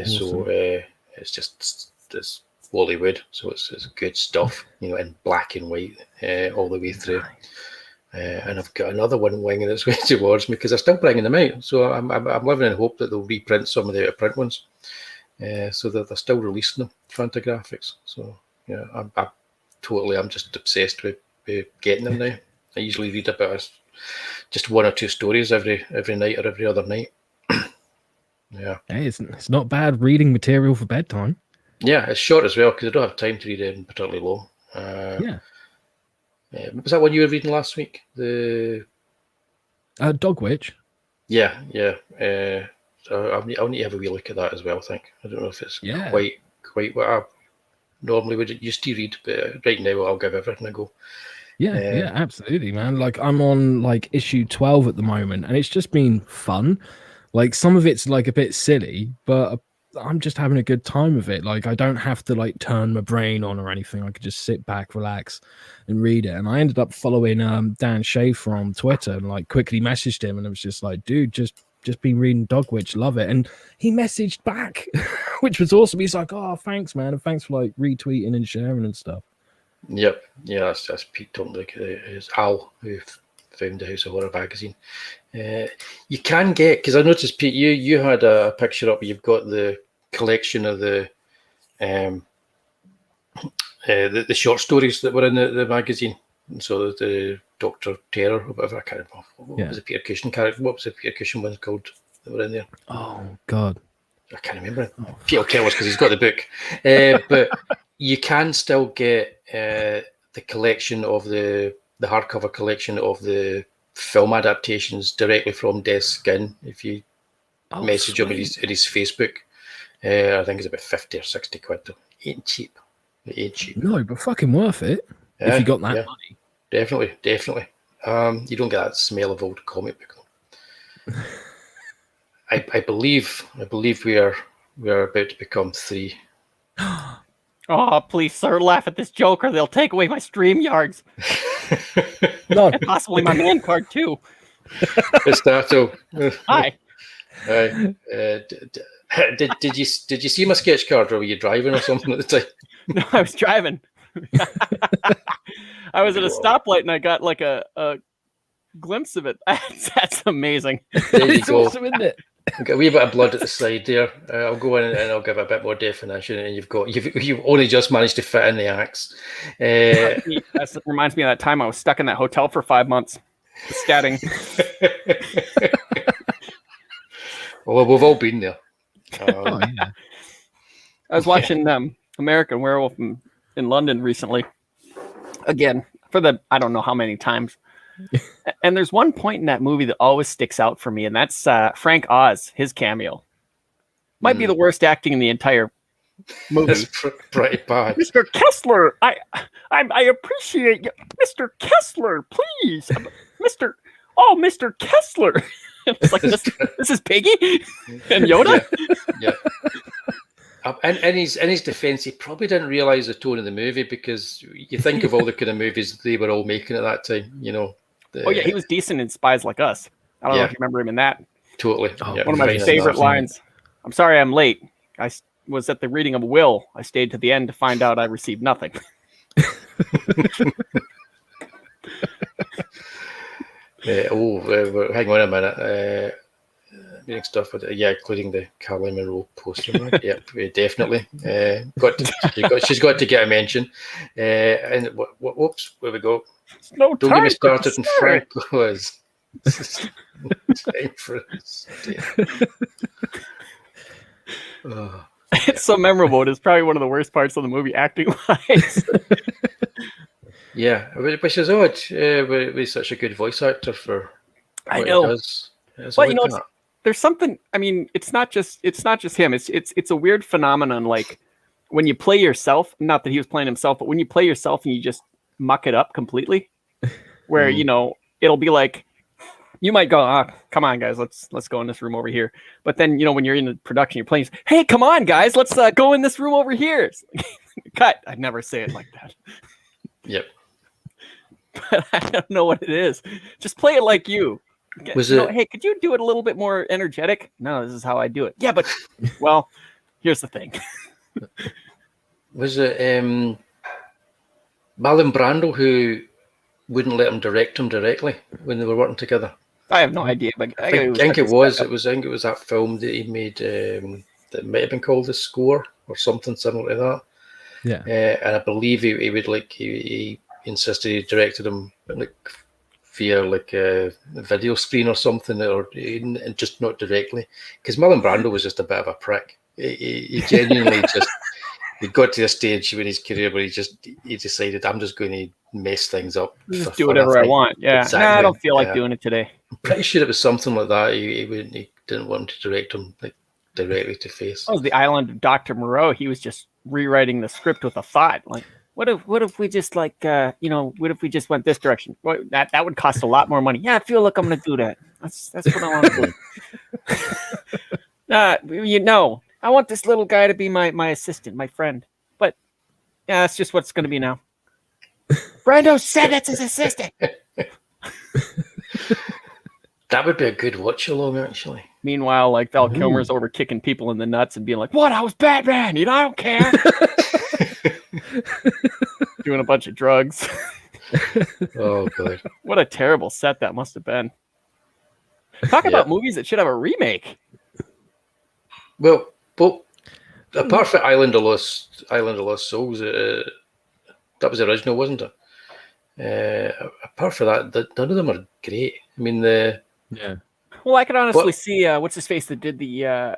Awesome. So it's Wullie Wood, so it's good stuff, in black and white all the way through. And I've got another one winging its way towards me because they're still bringing them out. So I'm living in hope that they'll reprint some of the out-of-print ones, so that they're still releasing them, Fantagraphics. So yeah, I'm just obsessed with getting them now. I usually read about just 1 or 2 stories every night or every other night. Yeah. Hey, it's not bad reading material for bedtime. Yeah, it's short as well because I don't have time to read anything particularly long. Was that one you were reading last week? The Dog Witch. Yeah. So I'll need to have a wee look at that as well. I think I don't know if it's quite what I normally would used to read, but right now I'll give everything a go. Yeah, absolutely, man. Like I'm on like issue 12 at the moment, and it's just been fun. Like some of it's like a bit silly, but I'm just having a good time with it. Like I don't have to like turn my brain on or anything. I could just sit back, relax, and read it. And I ended up following Dan Schaefer on Twitter and like quickly messaged him, and it was just like, dude, just been reading Dog Witch, love it. And he messaged back, which was awesome. He's like, oh, thanks, man, and thanks for like retweeting and sharing and stuff. Yep, yeah, that's Pete Tomlick. It's Al who found the House of Horror magazine. You can get, because I noticed, Pete, you had a picture up where you've got the collection of the short stories that were in the magazine. And so the Dr. Terror or whatever, I can't remember. What was the Peter Cushing character? What was the Peter Cushing one called that were in there? Oh God, I can't remember. Peter tell us because he's got the book. But you can still get the collection of the hardcover collection of the film adaptations directly from Death's Skin. If you message him in his Facebook, I think it's about 50 or 60 quid. It ain't cheap. No, but fucking worth it if you got that money. Definitely. You don't get that smell of old comic book. I believe we are about to become 3. Oh, please, sir, laugh at this joke or they'll take away my StreamYards. No. And possibly my man card, too. Estato. Hi. Did you see my sketch card, or were you driving or something at the time? No, I was driving. I was at a stoplight and I got like a glimpse of it. That's amazing. There you go. Awesome, isn't it? We've got a wee bit of blood at the side there. I'll go in and I'll give a bit more definition, and you've only just managed to fit in the axe. That reminds me of that time I was stuck in that hotel for 5 months, scatting. Well, we've all been there. Oh, yeah. I was watching American Werewolf in London recently. Again, for the I don't know how many times. And there's one point in that movie that always sticks out for me, and that's Frank Oz, his cameo. Might be the worst acting in the entire movie. It's pretty bad. Mr. Kessler, I appreciate you. Mr. Kessler, please. Mr. Kessler. It's like, this is Piggy and Yoda? Yeah. In his defense, he probably didn't realize the tone of the movie, because you think of all the kind of movies they were all making at that time, you know. Oh, yeah, he was decent in Spies Like Us. I don't know if you remember him in that. Totally. Oh, Yeah, one of my fine in favorite that. lines. I'm sorry I'm late. I was at the reading of a will. I stayed to the end to find out I received nothing. Hang on a minute. Reading stuff with including the Caroline Monroe poster. Right? Yep, definitely. She's got to get a mention. And whoops, where we go. No Don't time get me for started. And dessert. Frank was time for us. Oh, It's so memorable. It is probably one of the worst parts of the movie, acting wise. yeah, which is odd. With such a good voice actor for what I know. he does. It's But odd, you know, that. there's something. I mean, it's not just him. It's a weird phenomenon. Like when you play yourself. Not that he was playing himself, but when you play yourself and you just muck it up completely, where you know it'll be like. You might go, come on, guys, let's go in this room over here. But then, you know, when you're in the production, you're playing, hey, come on, guys, let's go in this room over here. Cut. I'd never say it like that. Yep. But I don't know what it is. Just play it like you. Hey, could you do it a little bit more energetic? No, this is how I do it. Yeah, but, well, here's the thing. Was it Marlon Brando who wouldn't let him direct him directly when they were working together? I have no idea, but I think it was that film that he made that might have been called The Score or something similar to that. Yeah. And I believe he insisted he directed him like via like a video screen or something, and just not directly, because Marlon Brando was just a bit of a prick. He genuinely just he got to a stage in his career where he decided, I'm just going to mess things up. Just do whatever I want. Yeah, exactly. Nah, I don't feel like doing it today. I'm pretty sure it was something like that. He didn't want to direct him like directly to face. That was The Island of Dr. Moreau. He was just rewriting the script with a thought. Like, what if we just what if we just went this direction? Well, that would cost a lot more money. Yeah, I feel like I'm going to do that. That's what I want to do. I want this little guy to be my assistant, my friend. But yeah, that's just what's going to be now. Brando said that's his assistant. That would be a good watch along, actually. Meanwhile, like Val Kilmer's over kicking people in the nuts and being like, "What? I was Batman. I don't care." Doing a bunch of drugs. Oh god! What a terrible set that must have been. Talk about movies that should have a remake. Well, apart from Island of Lost Souls, that was the original, wasn't it? Apart from that, none of them are great. I mean, Well, I could honestly see what's his face that did the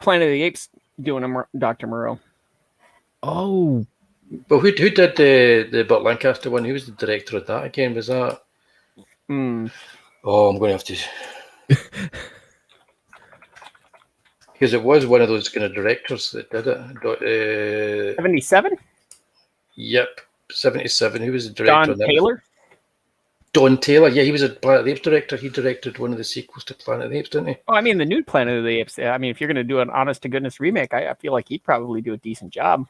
Planet of the Apes doing Dr. Moreau. Oh, but who did the Burt Lancaster one? Who was the director of that again? Was that? Oh, I'm going to have to. Because it was one of those kind of directors that did it. 77? Yep, 77. Who was the director? Don Taylor? Don Taylor, yeah, he was a Planet of the Apes director. He directed one of the sequels to Planet of the Apes, didn't he? Oh, I mean, the new Planet of the Apes. I mean, if you're going to do an honest-to-goodness remake, I feel like he'd probably do a decent job.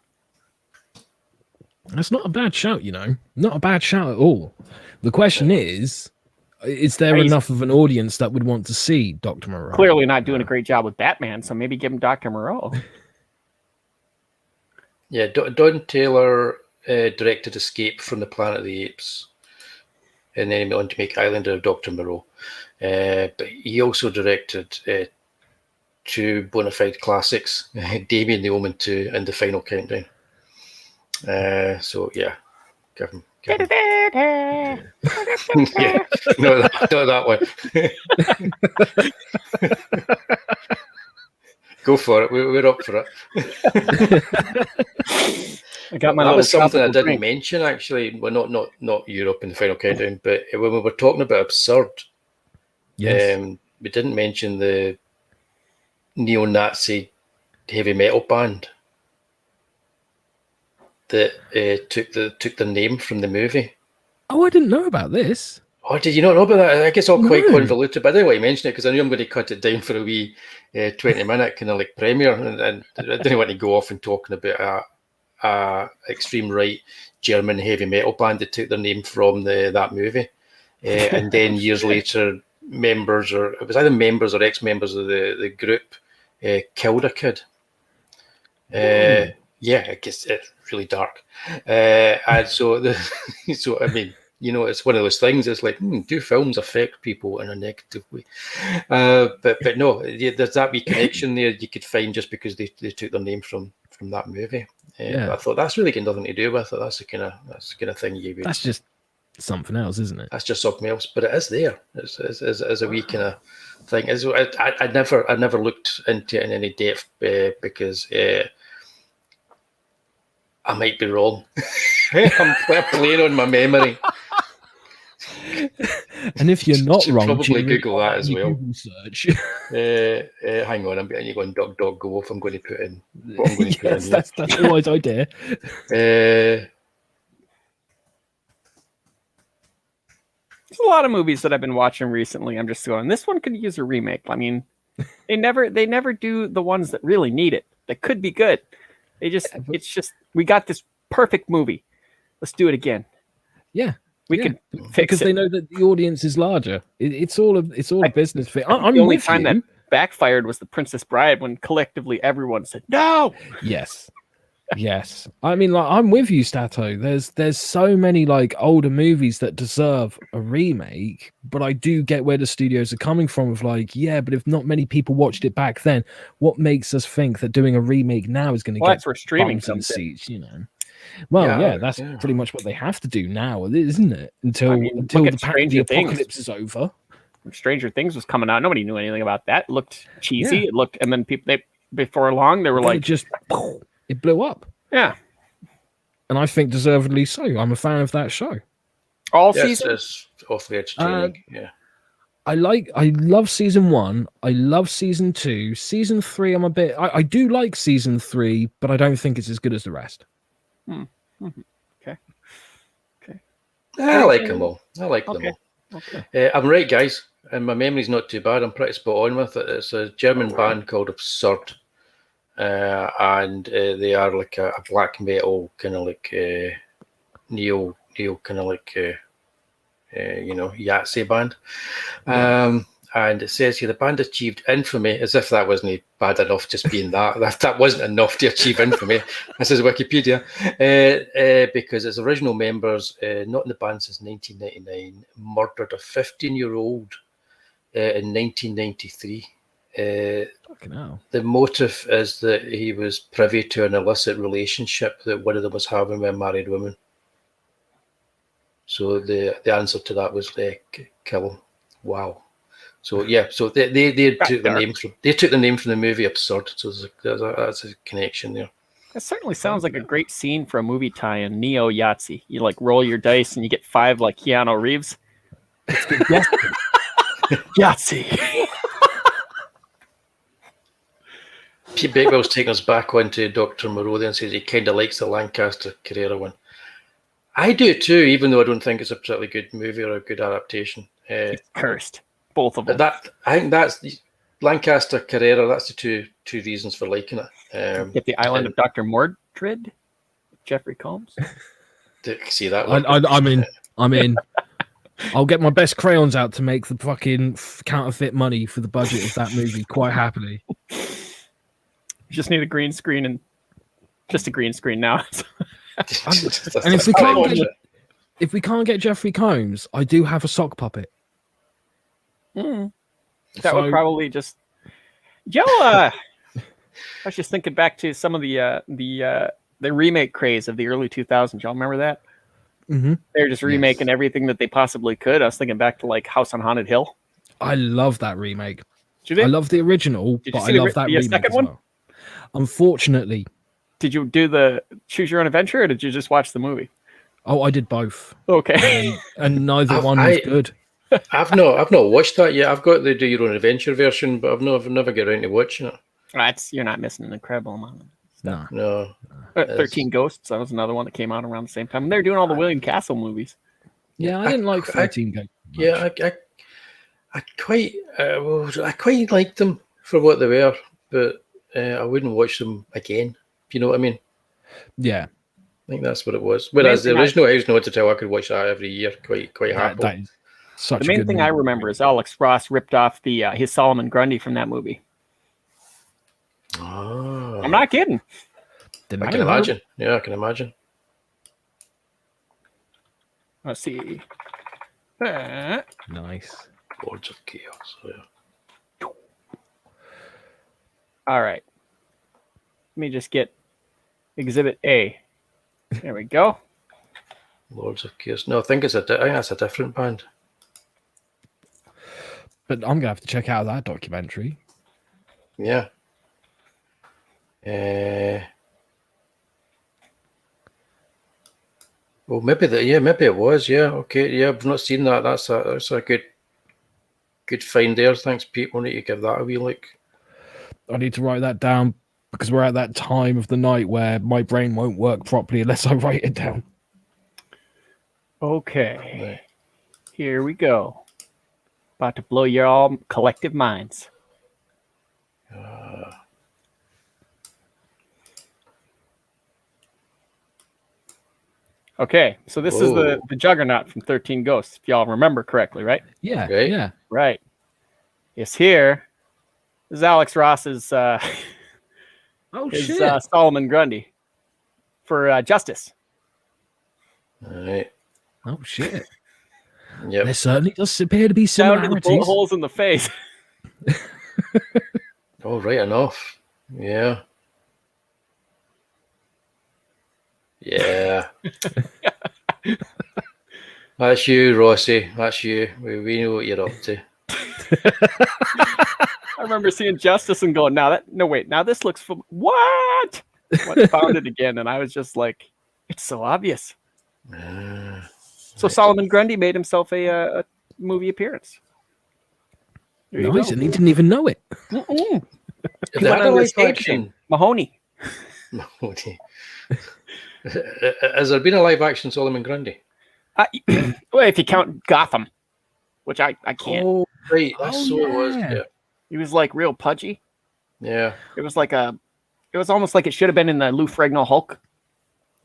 that's not a bad shout, Not a bad shout at all. The question is there enough of an audience that would want to see Dr. Moreau? Clearly not doing a great job with Batman, so maybe give him Dr. Moreau. Yeah, Don Taylor directed Escape from the Planet of the Apes, and then he went on to make Island of Dr. Moreau. But he also directed two bona fide classics, Damien, The Omen 2, and The Final Countdown. So yeah, give him. Yeah, no, not that one. Go for it. We're up for it. I got my that little was something I tropical didn't drink. mention actually. Well, not Europe in The Final Countdown, but when we were talking about absurd, Yes. we didn't mention the neo-Nazi heavy metal band that took their name from the movie. Oh, I didn't know about this. Oh, did you not know about that? I guess all quite No. convoluted, but I didn't want to mention it because I knew I'm going to cut it down for a wee 20-minute kind of like premiere, and I didn't want to go off and talking about a extreme right German heavy metal band that took their name from that movie, and then years later, members or ex-members of the group killed a kid. Yeah, I guess it's really dark, and so so I mean. It's one of those things. It's like, do films affect people in a negative way? But no, there's that wee connection there you could find just because they took their name from that movie. Yeah. I thought that's really got nothing to do with it. That's the kind of thing you would. That's just something else, isn't it? That's just something else, but it is there as a wee kind of thing. I never looked into it in any depth because I might be wrong. I'm playing on my memory. And if you're not wrong, probably Google that as well. Google search. Hang on, I'm getting you going. Dog go off. I'm going to put in. What I'm going to put in. That's a wise idea. There's a lot of movies that I've been watching recently. I'm just going, this one could use a remake. I mean, they never do the ones that really need it. That could be good. It's just we got this perfect movie. Let's do it again. Yeah. We could fix because it. they know that the audience is larger. It's all a business thing. I'm the only with time you. that backfired was The Princess Bride when collectively everyone said no. Yes. I mean, like, I'm with you, Stato. There's so many like older movies that deserve a remake, but I do get where the studios are coming from. Of like, yeah, but if not many people watched it back then, what makes us think that doing a remake now is going to get That's where streaming bums in comes in. seats? Well, that's pretty much what they have to do now, isn't it? Until look at the Stranger apocalypse Things. is over. When Stranger Things was coming out, nobody knew anything about that. It looked cheesy. Yeah. It looked, and then before long they were like, it blew up. Yeah, and I think deservedly so. I'm a fan of that show. all Yes, season. it's awfully entertaining. Yeah. I love season 1. I love season 2. Season 3, I do like season 3, but I don't think it's as good as the rest. Okay. I like them all. Them all. Okay. I'm right, guys, and my memory's not too bad. I'm pretty spot on with it. It's a German band called Absurd, and they are like a black metal kind of like neo kind of like Yahtzee band. And it says here the band achieved infamy, as if that wasn't bad enough just being that wasn't enough to achieve infamy. This is Wikipedia. Because its original members, not in the band since 1999, murdered a 15-year-old in 1993. Fucking hell. The motive is that he was privy to an illicit relationship that one of them was having with a married woman. So the answer to that was kill him. Wow. So yeah, so they took the name from the movie Absurd. So that's a connection there. That certainly sounds like a great scene for a movie tie-in. Neo Yahtzee. You like roll your dice and you get 5 like Keanu Reeves. It's good. Yahtzee. Pete Bakewell's taking us back onto Dr. Moreau and says he kind of likes the Lancaster Carrera one. I do too, even though I don't think it's a particularly good movie or a good adaptation. It's cursed. Both of them. I think that's the Lancaster Carrera. That's the two reasons for liking it. Get the Island of Dr. Mordred, Jeffrey Combs. See that? I'm in. I'll get my best crayons out to make the fucking counterfeit money for the budget of that movie quite happily. You just need a green screen and just a green screen now. And if we can't get Jeffrey Combs, I do have a sock puppet. That would probably just Joe, I was just thinking back to some of the remake craze of the early 2000s. Y'all remember that? Mm-hmm. They're just remaking everything that they possibly could. I was thinking back to like House on Haunted Hill. I love that remake. Did you? I love the original, Did but you I see love that the remake second as one? well. Unfortunately, Did you do the Choose Your Own Adventure, or did you just watch the movie? oh, I did both, Okay. and neither one I- was good. I've not watched that yet. I've got the Do Your Own Adventure version, but I've never got around to watching it. You're not missing an incredible amount of stuff. No, No. 13 Ghosts. That was another one that came out around the same time. And they're doing all the William Castle movies. yeah, I didn't like 13 Ghosts. Yeah, I quite liked them for what they were, but I wouldn't watch them again. If you know what I mean? Yeah, I think that's what it was. Whereas the original House No to Tell, I could watch that every year quite happily. that is such. The main thing I remember is Alex Ross ripped off his Solomon Grundy from that movie. Oh, I'm not kidding. I can imagine. Yeah, I can imagine. Let's see. Nice. Lords of Chaos. Yeah. All right. Let me just get Exhibit A. There we go. Lords of Chaos. No, I think think that's a different band. But I'm gonna have to check out that documentary. Yeah. Well, maybe it was. Yeah, okay. Yeah, I've not seen that. That's a good find there. Thanks, Pete. We'll need to give that a wee look. I need to write that down because we're at that time of the night where my brain won't work properly unless I write it down. Okay. Right. Here we go. About to blow your all collective minds. Okay, so this is the Juggernaut from 13 Ghosts, if y'all remember correctly, right? Yeah, Right. yeah. Right. Yes, here. This is Alex Ross's Oh his shit! Solomon Grundy for Justice. All right. Oh shit! Yep. There certainly does appear to be Down to the bullet similarities. holes in the face. Oh, right enough. Yeah. Yeah. That's you, Rossi. That's you. We know what you're up to. I remember seeing Justice and going, now this looks what? Found it again, and I was just like, it's so obvious. So Solomon Grundy made himself a movie appearance. There you Nice, go. and he didn't even know it. Mm-mm. Is He that went a under live his stage action? name, Mahoney. Mahoney. Has there been a live action Solomon Grundy? Well, if you count Gotham, which I can't. Oh, right. That's Oh, so it was. yeah. Yeah. He was like real pudgy. Yeah. It was almost like it should have been in the Lou Ferrigno Hulk.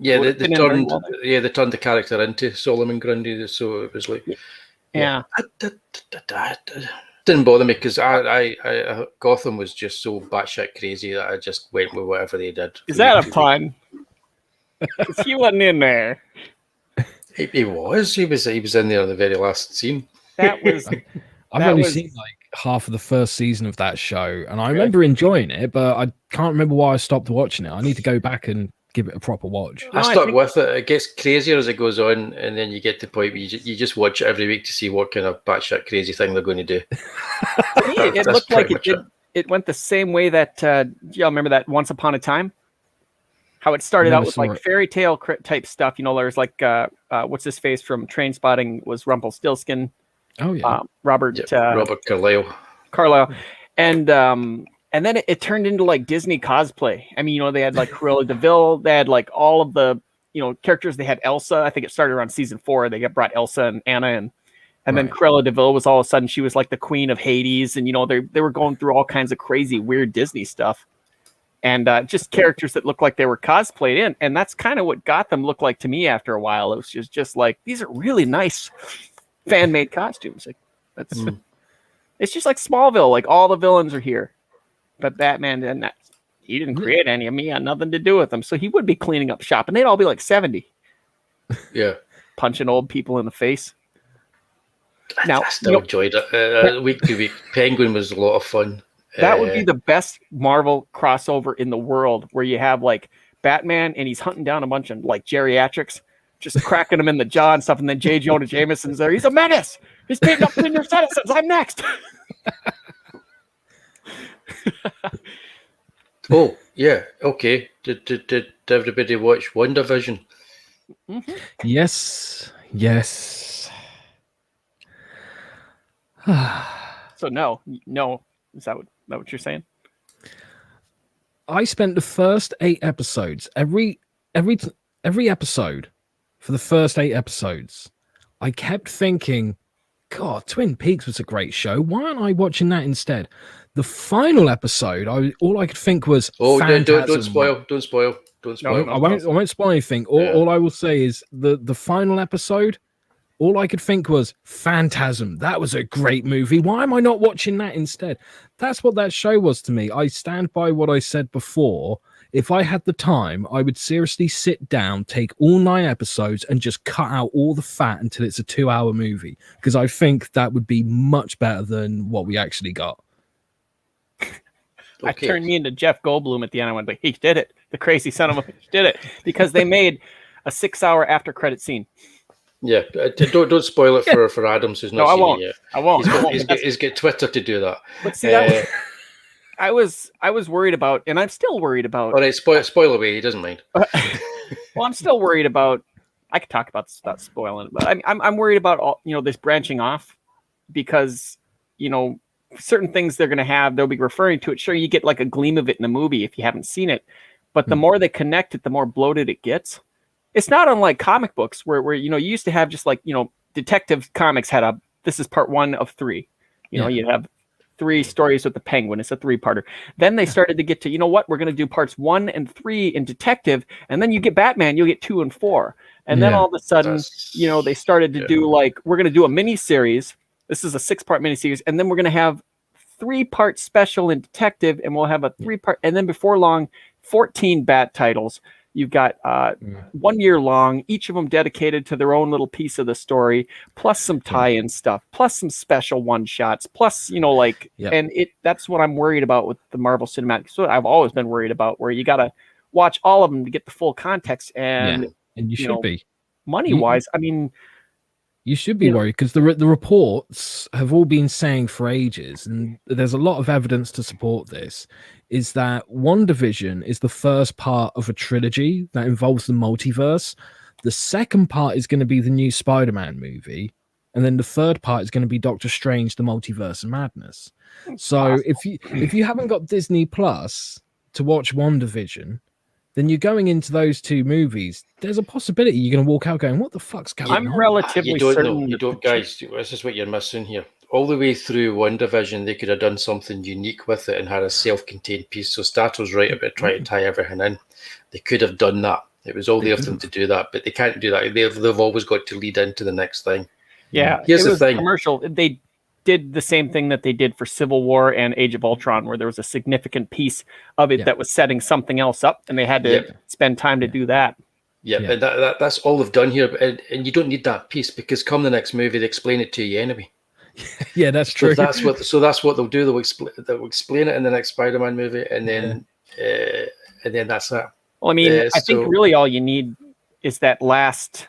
Yeah, Would they have been in very turned. well Yeah, they turned the character into Solomon Grundy, so it was like. Yeah. Didn't bother me because I Gotham was just so batshit crazy that I just went with whatever they did. Is that a pun? 'Cause he wasn't in there. He was in there in the very last scene. That was I've That only was- seen like half of the first season of that show, and I remember enjoying it, but I can't remember why I stopped watching it. I need to go back and give it a proper watch. I I stuck think- with it. It gets crazier as it goes on, and then you get to the point where you just watch it every week to see what kind of batshit crazy thing they're going to do. to me, it That's looked like pretty it much did. It went the same way that y'all remember that Once Upon a Time. How it started Never out with saw like it. fairy tale type stuff. You know, there's like what's his face from Train Spotting was Rumpelstiltskin. Oh yeah, Robert Robert Carlyle. Carlisle, and then it turned into like Disney cosplay. I mean, you know, they had like Cruella de Vil, they had like all of the characters. They had Elsa. I think it started around season 4. They brought Elsa and Anna and then Right. Cruella de Vil was all of a sudden she was like the queen of Hades, and they were going through all kinds of crazy weird Disney stuff, and just characters that looked like they were cosplayed in, and that's kind of what Gotham looked like to me after a while. It was just like these are really nice fan made costumes. Like that's. It's just like Smallville, like all the villains are here. But Batman didn't. He didn't create any of me. Had nothing to do with them. So he would be cleaning up shop, and they'd all be like 70, Yeah. punching old people in the face. Now, I still enjoyed it. Week to week, Penguin was a lot of fun. That would be the best Marvel crossover in the world, where you have like Batman and he's hunting down a bunch of like geriatrics, just cracking them in the jaw and stuff, and then J. Jonah Jameson's there. He's a menace. He's beating up senior citizens. I'm next. Oh yeah, okay. Did everybody watch WandaVision? Mm-hmm. Yes. So no. Is that what you're saying? I spent the first 8 episodes, every episode for the first 8 episodes, I kept thinking, God, Twin Peaks was a great show. Why aren't I watching that instead? The final episode, all I could think was, oh, Phantasm. don't spoil. No, I won't spoil anything. All I will say is the final episode, all I could think was Phantasm. That was a great movie. Why am I not watching that instead? That's what that show was to me. I stand by what I said before. If I had the time, I would seriously sit down, take all 9 episodes, and just cut out all the fat until it's a 2-hour movie. Because I think that would be much better than what we actually got. Okay. I turned me into Jeff Goldblum at the end. I went, like, he did it. The crazy son of a bitch did it. Because they made a 6-hour after credit scene. Yeah, don't spoil it for Adams, who's not seen it yet. I won't. He's got Twitter to do that. But see, that I was worried about, and I'm still worried about. All right, spoil away. He doesn't mind. Well, I'm still worried about. I could talk about this without spoiling it, but I'm worried about all, this branching off, because certain things they're going to have, they'll be referring to it. Sure, you get like a gleam of it in the movie if you haven't seen it, but the more they connect it, the more bloated it gets. It's not unlike comic books where you used to have just like, Detective Comics had this is part 1 of 3. You have 3 stories with the Penguin. It's a 3-parter. Then they started to get to, we're going to do parts 1 and 3 in Detective, and then you get Batman, you'll get 2 and 4. And then all of a sudden, they started to do like, we're going to do a mini series. This is a 6-part mini series, and then we're going to have 3-part special in Detective, and we'll have a 3-part, and then before long, 14 Bat titles. You've got 1 year long, each of them dedicated to their own little piece of the story, plus some tie-in stuff, plus some special one-shots, plus, and that's what I'm worried about with the Marvel Cinematic. So I've always been worried about, where you got to watch all of them to get the full context. And you should be. Money-wise, I mean... You should be worried, because the reports have all been saying for ages, and there's a lot of evidence to support this, is that WandaVision is the first part of a trilogy that involves the multiverse. The second part is going to be the new Spider-Man movie, and then the third part is going to be Doctor Strange, the Multiverse of Madness. So if you haven't got Disney Plus to watch WandaVision, then you're going into those 2 movies. There's a possibility you're going to walk out going, what the fuck's going on? I'm relatively certain. You don't, guys. This is what you're missing here. All the way through WandaVision, they could have done something unique with it and had a self-contained piece. So Stato's right about trying to tie everything in. They could have done that. It was all there for them to do that, but they can't do that. They've always got to lead into the next thing. Yeah, here's the thing. Commercial. They did the same thing that they did for Civil War and Age of Ultron, where there was a significant piece of it that was setting something else up, and they had to spend time to do that. But that's all they've done here, and you don't need that piece, because come the next movie, they explain it to you anyway. Yeah, that's true. So that's what they'll do. They'll explain it in the next Spider-Man movie, and then that's that. Well, I mean, I think really all you need is that last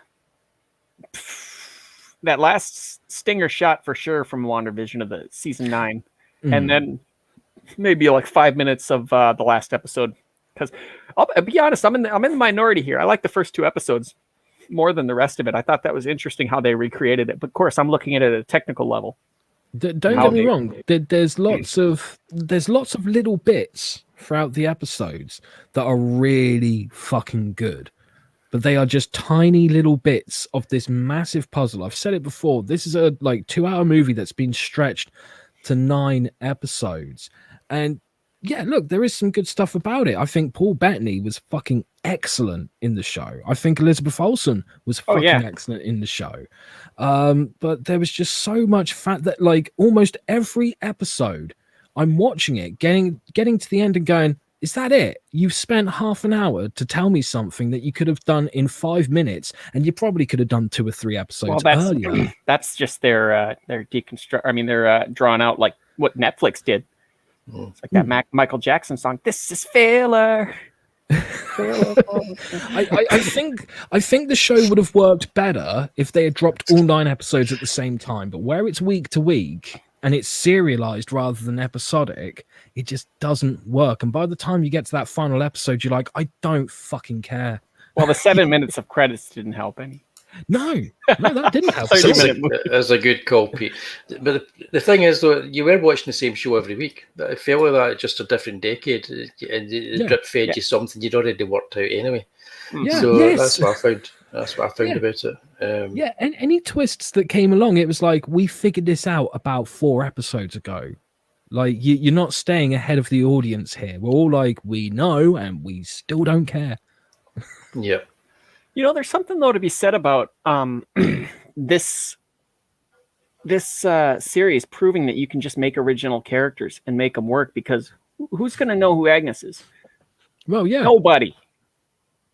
stinger shot for sure from WandaVision of the season 9, and then maybe like 5 minutes of the last episode. Because I'll be honest, I'm in the minority here. I like the first 2 episodes more than the rest of it. I thought that was interesting how they recreated it. But of course, I'm looking at it at a technical level. Don't get me wrong. There's lots of little bits throughout the episodes that are really fucking good. But they are just tiny little bits of this massive puzzle. I've said it before. This is a 2-hour movie that's been stretched to 9 episodes. And yeah, look, there is some good stuff about it. I think Paul Bettany was fucking excellent in the show. I think Elizabeth Olsen was fucking excellent in the show. But there was just so much fat that almost every episode, I'm watching it, getting to the end and going, is that it? You've spent half an hour to tell me something that you could have done in 5 minutes, and you probably could have done 2 or 3 episodes earlier. That's just their deconstruct. I mean, they're drawn out like what Netflix did. It's like that Michael Jackson song. This is failure. I think the show would have worked better if they had dropped all 9 episodes at the same time. But where it's week to week and it's serialized rather than episodic, it just doesn't work. And by the time you get to that final episode, you're like, I don't fucking care. Well, the 7 minutes of credits didn't help any. No, that didn't help. That's a good call, Pete. But the thing is, though, you were watching the same show every week. It felt like that just a different decade, and it drip fed you something you'd already worked out anyway. Yeah, so that's what I found. That's what I found about it. And any twists that came along, it was like, we figured this out about 4 episodes ago. Like, you're not staying ahead of the audience here. We're all like, we know, and we still don't care. Yeah. You know, there's something though to be said about this series proving that you can just make original characters and make them work, because who's going to know who Agnes is? Well, yeah, nobody.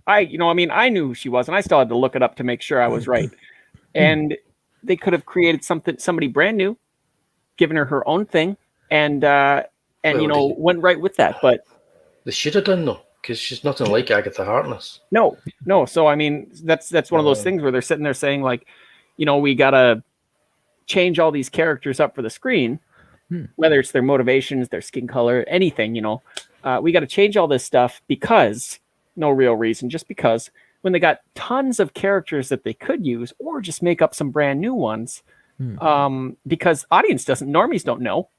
I knew who she was, and I still had to look it up to make sure I was right. And they could have created somebody brand new, given her her own thing, and went right with that. But they should have done though, because she's nothing like Agatha Harkness. No. So I mean, that's one of those things where they're sitting there saying, like, we gotta change all these characters up for the screen, whether it's their motivations, their skin color, anything. We got to change all this stuff because no real reason, just because. When they got tons of characters that they could use, or just make up some brand new ones, because normies don't know,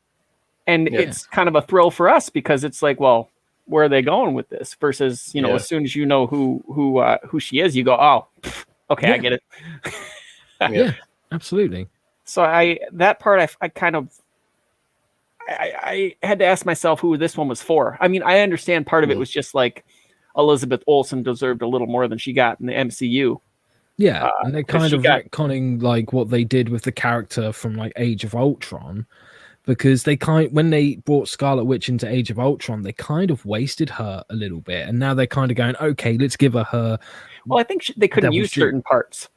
and it's kind of a thrill for us because it's like, well, where are they going with this? Versus, as soon as you know who she is, you go, oh, okay, I get it. Yeah, absolutely. So I had to ask myself who this one was for. I mean, I understand part of it was just like Elizabeth Olsen deserved a little more than she got in the MCU. Yeah, and they're kind of retconning like what they did with the character from like Age of Ultron. Because when they brought Scarlet Witch into Age of Ultron, they kind of wasted her a little bit, and now they're kind of going, okay, let's give her. Well, I think they couldn't use certain parts.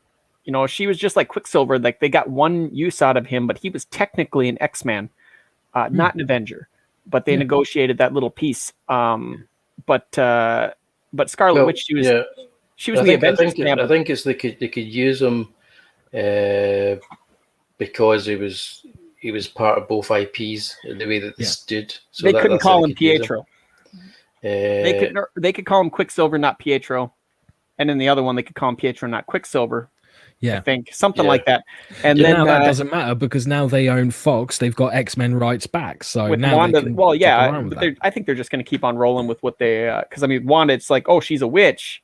She was just like Quicksilver. Like, they got one use out of him, but he was technically an X-Man, not an Avenger. But they negotiated that little piece. But Scarlet Witch, she was in the Avengers. I think it's they could use him because he was part of both IPs in the way that they stood. So they couldn't call him Pietro. They could call him Quicksilver, not Pietro. And in the other one, they could call him Pietro, not Quicksilver. Yeah. I think something like that. And then now that doesn't matter because now they own Fox. They've got X-Men rights back. So with now Wanda, I think they're just going to keep on rolling with what they. Because I mean, Wanda, it's like, oh, she's a witch.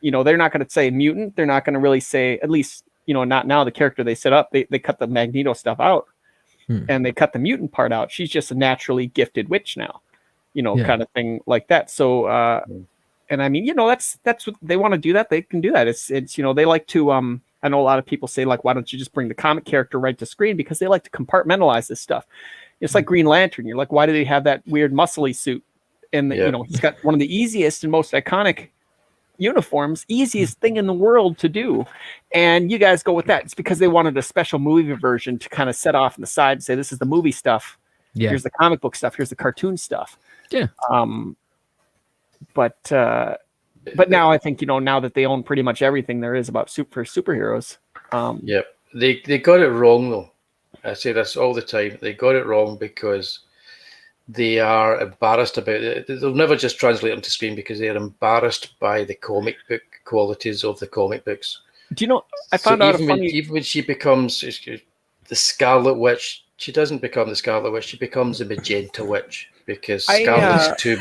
They're not going to say mutant. They're not going to really say, at least, not now. The character they set up, they cut the Magneto stuff out. And they cut the mutant part out. She's just a naturally gifted witch now, kind of thing like that. So, and I mean, that's what they want to do. That they can do that. It's they like to. I know a lot of people say, like, why don't you just bring the comic character right to screen? Because they like to compartmentalize this stuff. It's like Green Lantern. You're like, why do they have that weird muscly suit? And he's got one of the easiest and most iconic uniforms, easiest thing in the world to do, and you guys go with that. It's because they wanted a special movie version to kind of set off on the side and say, this is the movie stuff, here's the comic book stuff, here's the cartoon stuff. But now I think now that they own pretty much everything there is about superheroes. They got it wrong though. I say this all the time. They got it wrong because they are embarrassed about it. They'll never just translate them to screen because they are embarrassed by the comic book qualities of the comic books. Do you know? I found out even when she becomes the Scarlet Witch, she doesn't become the Scarlet Witch. She becomes the Magenta Witch because Scarlet's too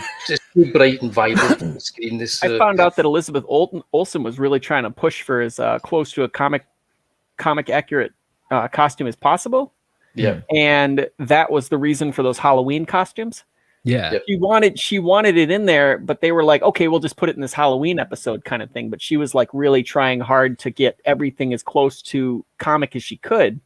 bright and vibrant on the screen. I found out that Elizabeth Olsen was really trying to push for as close to a comic accurate costume as possible. Yeah, and that was the reason for those Halloween costumes. Yeah, she wanted it in there, but they were like, okay, we'll just put it in this Halloween episode kind of thing. But she was like really trying hard to get everything as close to comic as she could.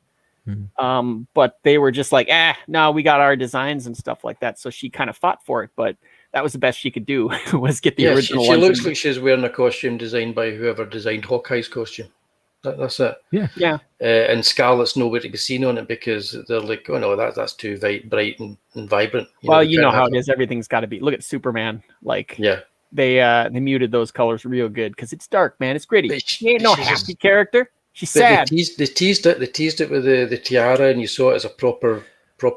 But they were just like, no, we got our designs and stuff like that. So she kind of fought for it, but that was the best she could do was get the original. She looks like she's wearing a costume designed by whoever designed Hawkeye's costume. That's it. Yeah. And Scarlet's nowhere to be seen on it because they're like, oh no, that's too bright and vibrant. Well, they you know can't how have it is. Everything's got to be. Look at Superman. Like, Yeah. they muted those colors real good because it's dark, man. It's gritty. But She ain't no she's happy just- character. She's But sad. they teased it with the tiara, and you saw it as a proper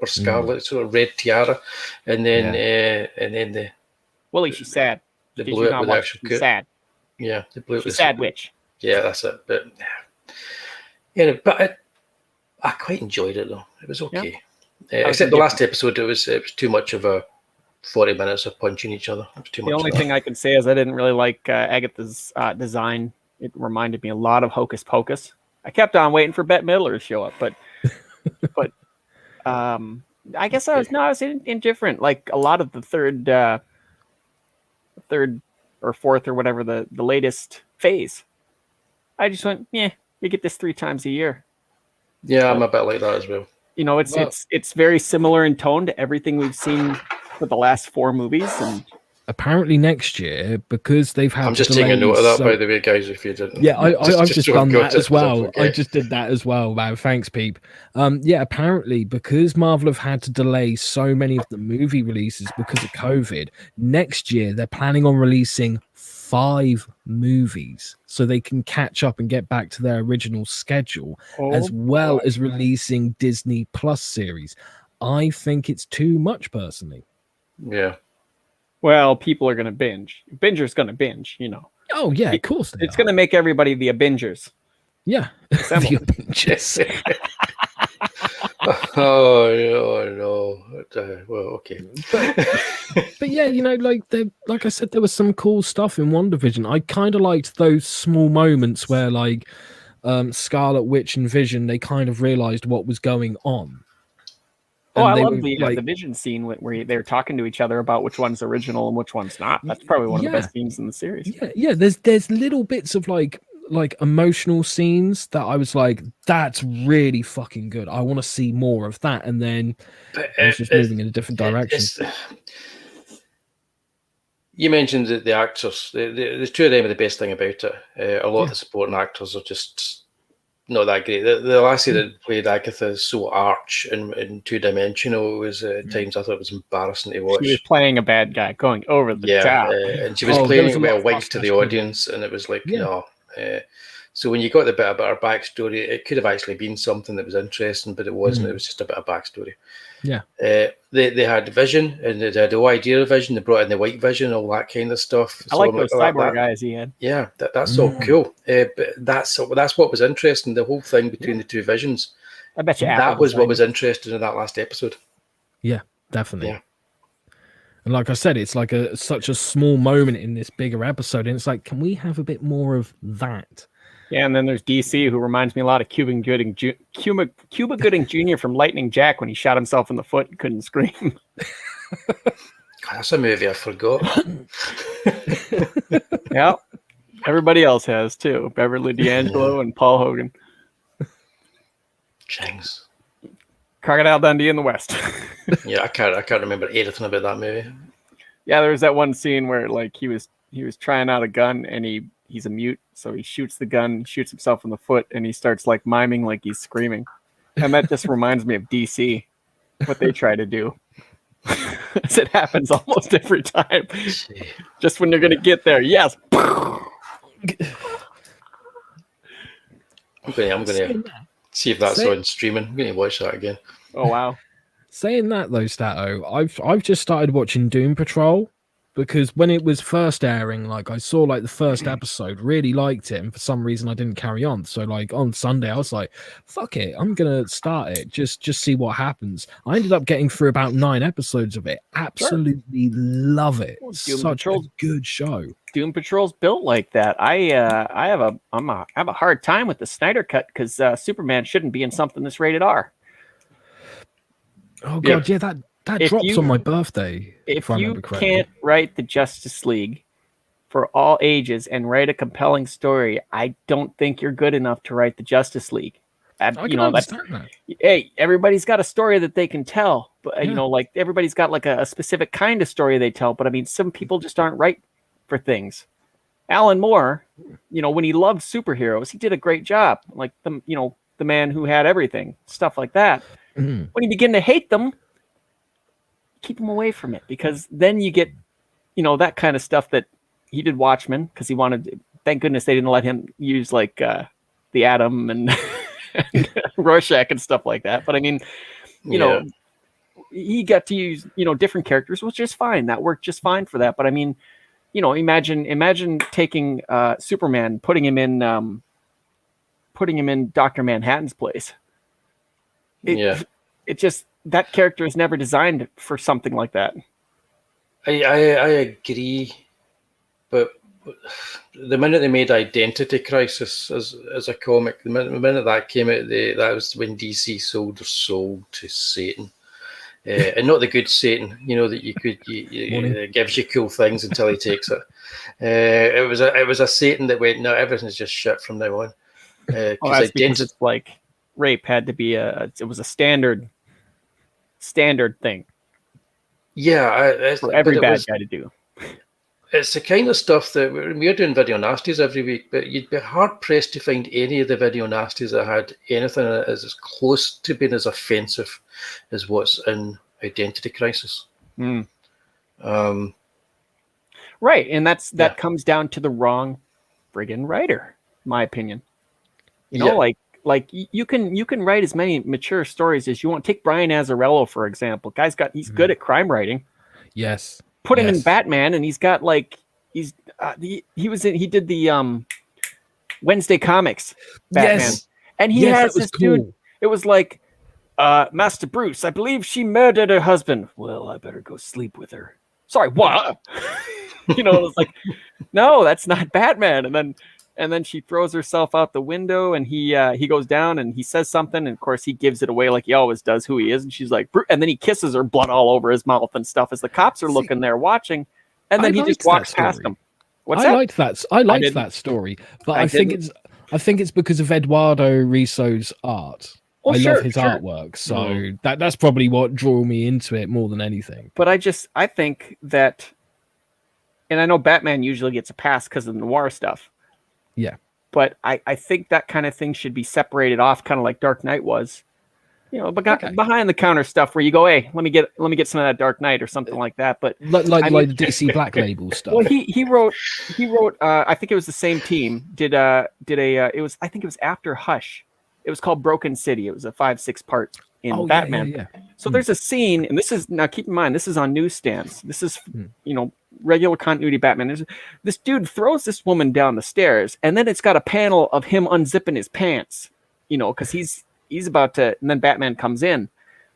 Scarlet, sort of red tiara, and then the Wullie, she's sad. they Did blew you it not with the watch? actual She's cut. sad. Yeah, they blew it She's with sad witch. Yeah, that's it. But yeah, but I quite enjoyed it though. It was okay. Except the last episode, it was too much of a 40 minutes of punching each other. It was too much. The only thing I can say is I didn't really like Agatha's design. It reminded me a lot of Hocus Pocus. I kept on waiting for Bette Midler to show up, but I guess I was indifferent. Like a lot of the third or fourth or whatever the latest phase. I just went, yeah, you get this 3 times a year. Yeah, I'm a bit like that as well. You know, it's very similar in tone to everything we've seen for the last 4 movies. And apparently next year, because they've had. I'm just taking a note of that, by the way, guys. If you didn't, yeah, I've just done that as well. Okay. I just did that as well, man. Thanks, Peep. Yeah, apparently because Marvel have had to delay so many of the movie releases because of COVID, next year they're planning on releasing 5 movies so they can catch up and get back to their original schedule, as well as releasing Disney Plus series. I think it's too much, personally. Yeah. Well, people are going to binge. Binger's going to binge, you know. Oh, yeah, of course. It's going to make everybody the Bingers. Yeah. The Bingers. Oh no. Well, okay. But yeah, you know, like I said, there was some cool stuff in WandaVision. I kind of liked those small moments where, like, Scarlet Witch and Vision, they kind of realized what was going on. Oh, I love the Vision scene where they're talking to each other about which one's original and which one's not. That's probably one of the best scenes in the series. Yeah. There's little bits of like emotional scenes that I was like, that's really fucking good. I want to see more of that. And then it's just moving in a different direction. You mentioned that the actors, the 2 of them are the best thing about it. A lot of the supporting actors are just not that great. The lassie that played Agatha is so arch and 2-dimensional. It was at times I thought it was embarrassing to watch. She was playing a bad guy, going over the top. And she was playing it with a wink to the audience, and it was like, no. So when you got the bit about her backstory, it could have actually been something that was interesting, but it wasn't. It was just a bit of backstory. Yeah. They had Vision, and they had the idea of Vision. They brought in the White Vision, all that kind of stuff. I like those cyborg guys he had. Yeah, that's all cool. But that's what was interesting. The whole thing between the 2 visions. I bet you that was what was interesting in that last episode. Yeah, definitely. Yeah. And like I said, it's like such a small moment in this bigger episode, and it's like, can we have a bit more of that? Yeah, and then there's DC, who reminds me a lot of Cuba Gooding Jr. from Lightning Jack when he shot himself in the foot and couldn't scream. God, that's a movie I forgot. Yeah, everybody else has too. Beverly D'Angelo and Paul Hogan. Jinx. Crocodile Dundee in the West. Yeah, I can't remember anything about that movie. Yeah, there was that one scene where like he was trying out a gun and he's a mute, so he shoots the gun, shoots himself in the foot, and he starts like miming like he's screaming. And that just reminds me of DC, what they try to do. As it happens almost every time. Just when you're gonna get there, yes. I'm gonna see if that's on streaming. I'm gonna watch that again. Oh wow. Saying that though, Stato, I've just started watching Doom Patrol, because when it was first airing, like I saw like the first episode, really liked it, and for some reason I didn't carry on. So like on Sunday I was like, fuck it, I'm gonna start it, just see what happens. I ended up getting through about 9 episodes of it. Absolutely love it. Such a good show. Doom Patrol's built like that. I have a hard time with the Snyder cut because Superman shouldn't be in something that's rated R. Oh god, yeah, that drops on my birthday. If you can't write the Justice League for all ages and write a compelling story, I don't think you're good enough to write the Justice League. I can understand that. Hey, everybody's got a story that they can tell, but you know, like everybody's got like a specific kind of story they tell. But I mean, some people just aren't right for things. Alan Moore, when he loved superheroes, he did a great job. Like the man who had everything, stuff like that. Mhm. When you begin to hate them, keep them away from it, because then you get, that kind of stuff that he did Watchmen because he wanted. Thank goodness they didn't let him use like the Atom and, and Rorschach and stuff like that. But I mean, he got to use different characters, which is fine. That worked just fine for that. But I mean, imagine taking Superman, putting him in Dr. Manhattan's place. It just, that character is never designed for something like that. I agree, but the minute they made Identity Crisis as a comic, the minute that came out, that was when DC sold their soul to Satan. And not the good Satan, that you gives you cool things until he takes it. It was a Satan that went, no, everything's just shit from now on. That's because it's like rape had to be it was a standard thing. Yeah, for every bad guy to do. It's the kind of stuff that we're doing video nasties every week, but you'd be hard pressed to find any of the video nasties that had anything as close to being as offensive as what's in Identity Crisis. Right, and that comes down to the wrong friggin' writer, in my opinion. Like you can write as many mature stories as you want. Take Brian Azzarello, for example. He's good at crime writing. Yes. Put him in Batman, and he's got like he did the Wednesday Comics Batman, and he has this dude. It was like, Master Bruce, I believe she murdered her husband. Well, I better go sleep with her. Sorry, what? It's like, no, that's not Batman. And then she throws herself out the window, and he goes down and he says something, and of course he gives it away like he always does who he is, and she's like, and then he kisses her, blood all over his mouth and stuff as the cops are looking there watching, and then he just walks past them. I liked that story, but I think it's because of Eduardo Risso's art. Well, I love his artwork, so that's probably what drew me into it more than anything. But I think that, and I know Batman usually gets a pass because of the noir stuff. Yeah. But I think that kind of thing should be separated off, kind of like Dark Knight was. Behind the counter stuff where you go, hey, let me get some of that Dark Knight or something like that. But like the DC Black Label stuff. Well, he wrote. I think it was the same team. I think it was after Hush. It was called Broken City. It was a 5-6 part in Batman. Yeah. So there's a scene, and this is, now keep in mind, this is on newsstands. This is regular continuity Batman. This dude throws this woman down the stairs, and then it's got a panel of him unzipping his pants, because he's about to, and then Batman comes in.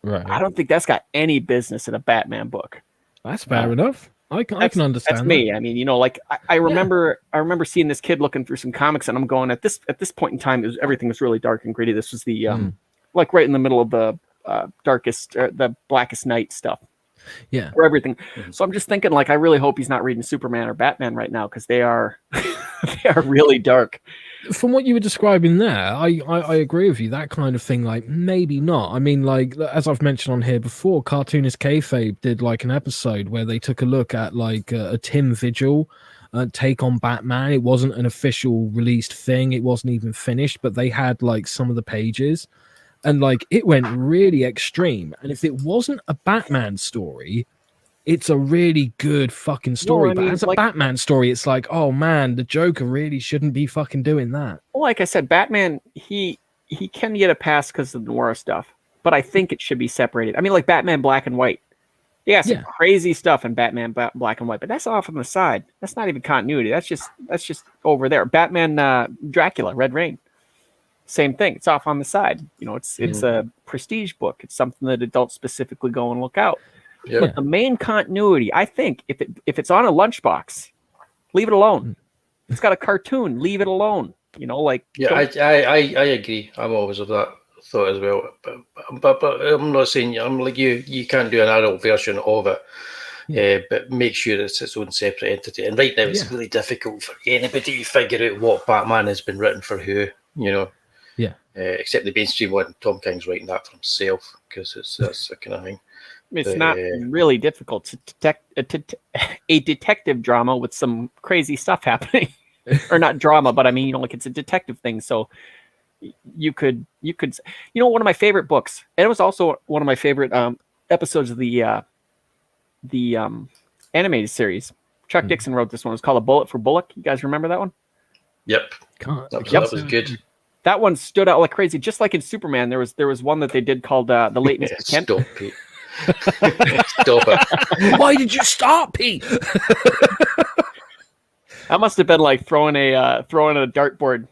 Right. I don't think that's got any business in a Batman book. That's fair enough. I can understand. That's that. me. I mean, I remember seeing this kid looking through some comics, and I'm going, at this point in time, everything was really dark and gritty. This was the like right in the middle of the the Blackest Night stuff. Yeah. For everything. So I'm just thinking, like, I really hope he's not reading Superman or Batman right now, because they are really dark. From what you were describing there, I agree with you. That kind of thing, like, maybe not. I mean, like, as I've mentioned on here before, Cartoonist Kayfabe did like an episode where they took a look at like a Tim Vigil take on Batman. It wasn't an official released thing. It wasn't even finished, but they had like some of the pages. And like it went really extreme. And if it wasn't a Batman story, it's a really good fucking story. But as a Batman story, it's like, oh man, the Joker really shouldn't be fucking doing that. Well, like I said, Batman, he can get a pass because of the noir stuff, but I think it should be separated. I mean, like Batman Black and White. Yeah, some crazy stuff in Batman Black and White, but that's off on the side. That's not even continuity. That's just over there. Batman Dracula, Red Rain. Same thing. It's off on the side. It's a prestige book. It's something that adults specifically go and look out. Yeah. But the main continuity, I think, if it's on a lunchbox, leave it alone. It's got a cartoon, leave it alone. I agree. I'm always of that thought as well. But I'm not saying I'm like you can't do an adult version of it. But make sure it's its own separate entity. And right now, it's really difficult for anybody to figure out what Batman has been written for who. Yeah. Except the mainstream one, Tom King's writing that for himself because that's the kind of thing. It's not really difficult to detect a detective drama with some crazy stuff happening. or not drama, but I mean, like it's a detective thing. So you could, one of my favorite books, and it was also one of my favorite episodes of the animated series. Chuck Dixon wrote this one. It was called A Bullet for Bullock. You guys remember that one? Yep. That was good. That one stood out like crazy. Just like in Superman, there was one that they did called The Late Mr. Kent. Stop, Pete. Stop it. Why did you stop, Pete? That must have been like throwing a dartboard.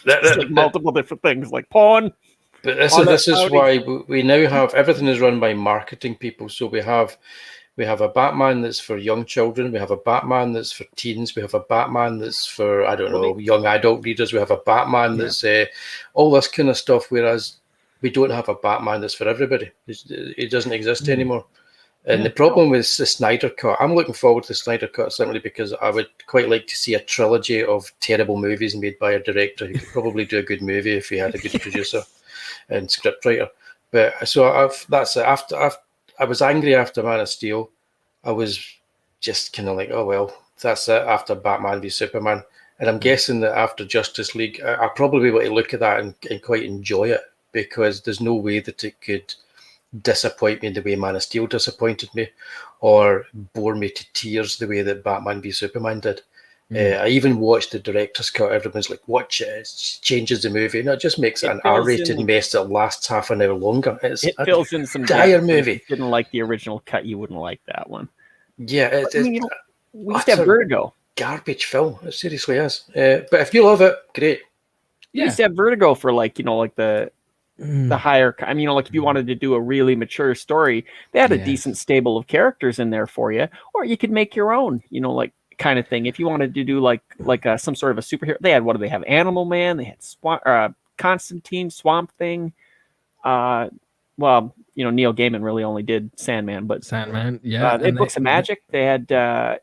Like multiple different things, like pawn. But this is why we now have everything is run by marketing people. So we have a Batman that's for young children. We have a Batman that's for teens. We have a Batman that's for, I don't know, young adult readers. We have a Batman that's all this kind of stuff. Whereas we don't have a Batman that's for everybody. It doesn't exist anymore. And the problem with the Snyder Cut, I'm looking forward to the Snyder Cut simply because I would quite like to see a trilogy of terrible movies made by a director who could probably do a good movie if he had a good producer and scriptwriter. But so that's it. After I was angry after Man of Steel. I was just kind of like, oh well, that's it. After Batman v Superman, and I'm guessing that after Justice League, I'll probably be able to look at that and quite enjoy it because there's no way that it could disappoint me the way Man of Steel disappointed me, or bore me to tears the way that Batman v Superman did. I even watched the director's cut. Everyone's like, watch it. It changes the movie. No, it just makes it an R-rated mess that lasts half an hour longer. It fills in some dire movie. If you didn't like the original cut, you wouldn't like that one. Yeah, we used to have Vertigo. Garbage film. It seriously is. But if you love it, great. We used to have Vertigo for like the higher. I mean, like if you wanted to do a really mature story, they had a decent stable of characters in there for you, or you could make your own. Like. Kind of thing. If you wanted to do like some sort of a superhero, they had, what do they have? Animal Man. They had Constantine, Swamp Thing. Neil Gaiman really only did Sandman, but Sandman, they had Books of Magic. They had they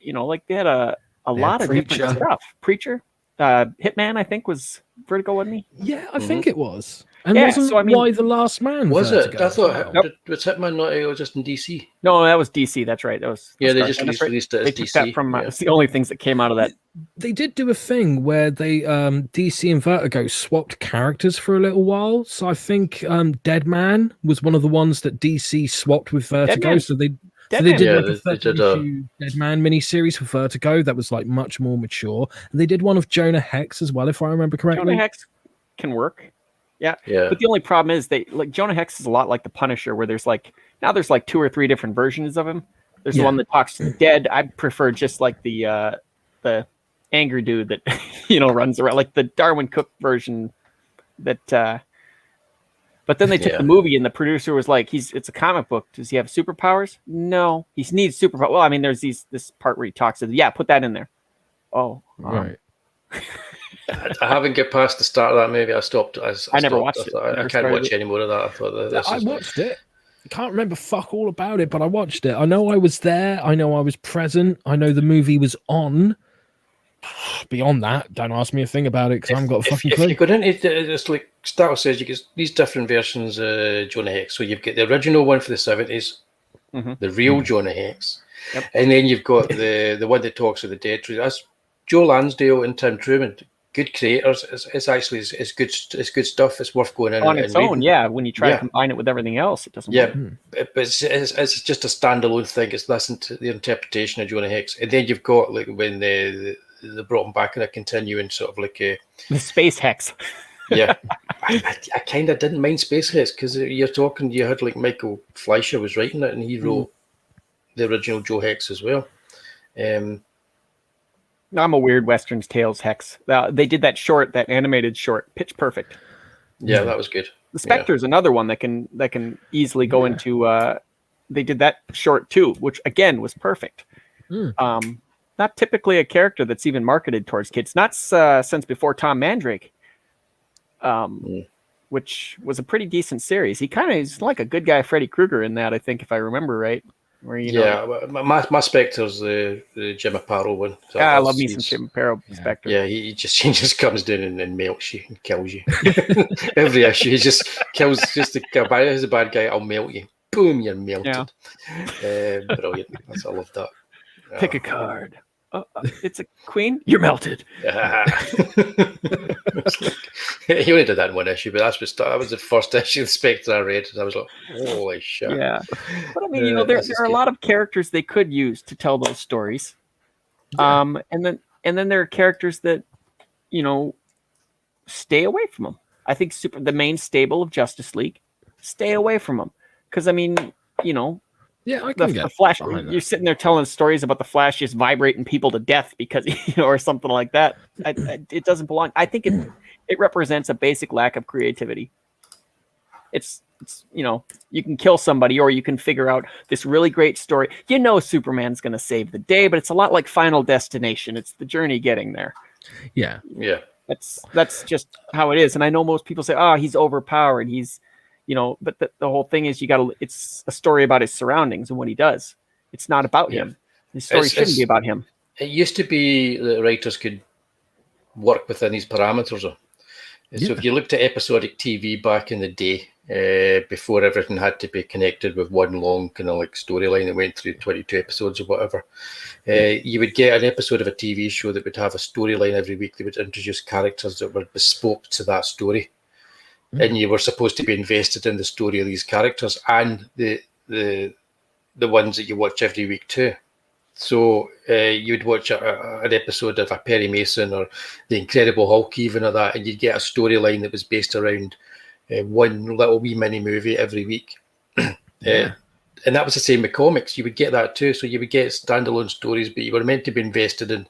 had a lot of different stuff. Preacher, Hitman, I think was Vertigo, wasn't he? Yeah, I think it was. And wasn't Why the Last Man? Was Vertigo? it? I thought was Hitman not just in DC? No, that was DC. That's right. That was they just released it as DC. That from it's the only things that came out of that. They did do a thing where they DC and Vertigo swapped characters for a little while. So I think Dead Man was one of the ones that DC swapped with Vertigo. So they did like a 30-issue Dead Man miniseries for Vertigo that was like much more mature. And they did one of Jonah Hex as well, if I remember correctly. Jonah Hex can work. Yeah. But the only problem is Jonah Hex is a lot like the Punisher, where there's like 2 or 3 different versions of him. There's the one that talks to the dead. I prefer just like the angry dude that runs around, like the Darwin Cook version. That. But then they took the movie, and the producer was like, "It's a comic book. Does he have superpowers? No, he needs superpowers." Well, I mean, there's this part where he talks to put that in there. Oh, right. I haven't get past the start of that movie. I stopped. I never watched it. I can't watch any more of that. I thought I watched it. I can't remember fuck all about it, but I watched it. I know I was there. I know I was present. I know the movie was on. Beyond that, don't ask me a thing about it because I haven't got a fucking clue. If you go into it's like Startle says, you get these different versions of Jonah Hex. So you've got the original one for the 70s, the real Jonah Hex, and then you've got the one that talks with the dead. That's Joe Lansdale and Tim Truman. Good creators. It's actually it's good stuff. It's worth going in on its own. Yeah, when you try to combine it with everything else, it doesn't work. But it's just a standalone thing. It's listen to the interpretation of Jonah Hex, and then you've got like when they brought him back in a continuing sort of like a the Space Hex. I kind of didn't mind Space Hex because you had like Michael Fleischer was writing it, and he wrote the original Joe Hex as well. I'm a Weird Westerns Tales Hex. They did that animated short, Pitch Perfect. Yeah, that was good. The Spectre is another one that can easily go into. They did that short too, which again was perfect. Not typically a character that's even marketed towards kids. Not since before Tom Mandrake, which was a pretty decent series. He kind of is like a good guy, Freddy Krueger in that. I think if I remember right. Where my Spectre's the Jim Aparo one. So I love me some Jim Aparo Spectre. Yeah, he just comes down and melts you and kills you. Every issue, he just kills. Just as a bad guy, I'll melt you. Boom, you're melted. Brilliant. I love that. Pick a card. It's a queen. You're melted. He only did that in one issue, but that was the first issue of Spectre I read. And I was like, holy shit. Yeah. But I mean, there are a lot of characters they could use to tell those stories. Yeah. And then there are characters that, stay away from them. I think the main stable of Justice League, stay away from them. Because, I mean, Yeah, I can get the Flash, behind that. you're sitting there telling stories about the Flash just vibrating people to death because, or something like that. It doesn't belong. I think it represents a basic lack of creativity. It's you can kill somebody or you can figure out this really great story. Superman's going to save the day, but it's a lot like Final Destination. It's the journey getting there. Yeah. Yeah. That's just how it is. And I know most people say, oh, he's overpowered. He's, but the whole thing is it's a story about his surroundings and what he does. It's not about him. The story shouldn't be about him. It used to be that writers could work within these parameters. So if you looked at episodic TV back in the day, before everything had to be connected with one long kind of like storyline that went through 22 episodes or whatever, you would get an episode of a TV show that would have a storyline every week that would introduce characters that were bespoke to that story. And you were supposed to be invested in the story of these characters and the ones that you watch every week too. So you'd watch an episode of a Perry Mason or the Incredible Hulk, even or that, and you'd get a storyline that was based around one little wee mini movie every week. And that was the same with comics. You would get that too. So you would get standalone stories, but you were meant to be invested in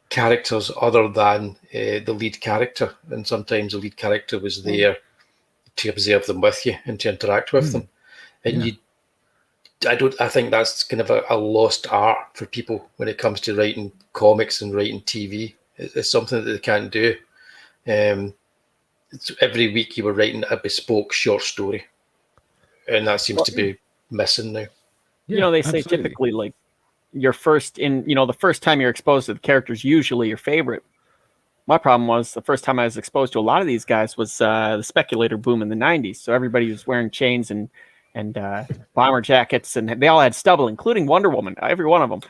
characters other than the lead character. And sometimes the lead character was there to observe them with you and to interact with them. And I think that's kind of a lost art for people when it comes to writing comics and writing TV. It's something that they can't do. Every week you were writing a bespoke short story, and that seems to be missing now. They say typically like the first time you're exposed to the characters, usually your favorite. My problem was the first time I was exposed to a lot of these guys was the speculator boom in the 90s. So everybody was wearing chains and bomber jackets, and they all had stubble, including Wonder Woman, every one of them.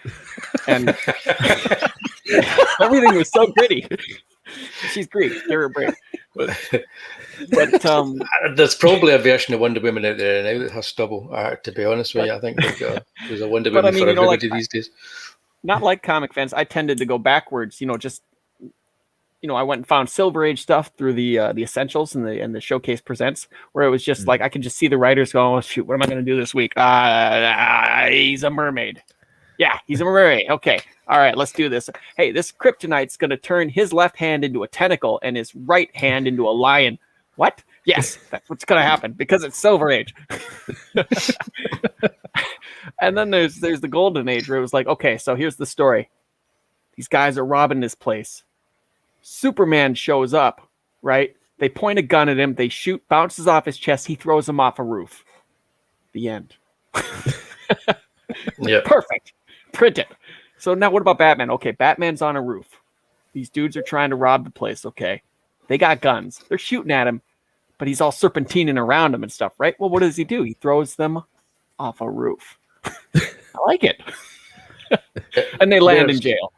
And everything was so gritty. She's great. Give her a break. But there's probably a version of Wonder Woman out there now that has stubble. To be honest with you, I think there's a Wonder Woman for everybody these days. Not like comic fans. I tended to go backwards. I went and found Silver Age stuff through the Essentials and the Showcase Presents, where it was just like I could just see the writers go, "Oh shoot, what am I going to do this week? He's a mermaid. Yeah, he's a mermaid. Okay, all right, let's do this. Hey, this kryptonite's going to turn his left hand into a tentacle and his right hand into a lion. What? Yes, that's what's going to happen because it's Silver Age." And then there's the Golden Age where it was like, okay, so here's the story. These guys are robbing this place. Superman shows up, right? They point a gun at him. They shoot, bounces off his chest. He throws him off a roof. The end. Yeah. Perfect. Print it. So now what about Batman? Okay, Batman's on a roof. These dudes are trying to rob the place, okay? They got guns. They're shooting at him, but he's all serpentining around him and stuff, right? Well, what does he do? He throws them off a roof. I like it. And they land in jail.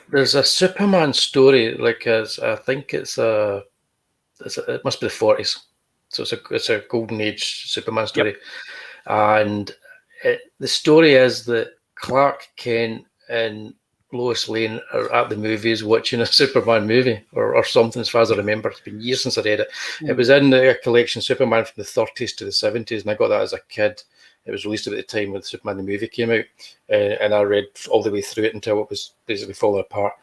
There's a Superman story, I think it must be the 40s. So it's a Golden Age Superman story. Yep. And the story is that Clark Kent and Lois Lane are at the movies watching a Superman movie or something, as far as I remember. It's been years since I read it. It was in the collection Superman from the 30s to the 70s, and I got that as a kid. It was released at the time when Superman the movie came out, and I read all the way through it until it was basically falling apart.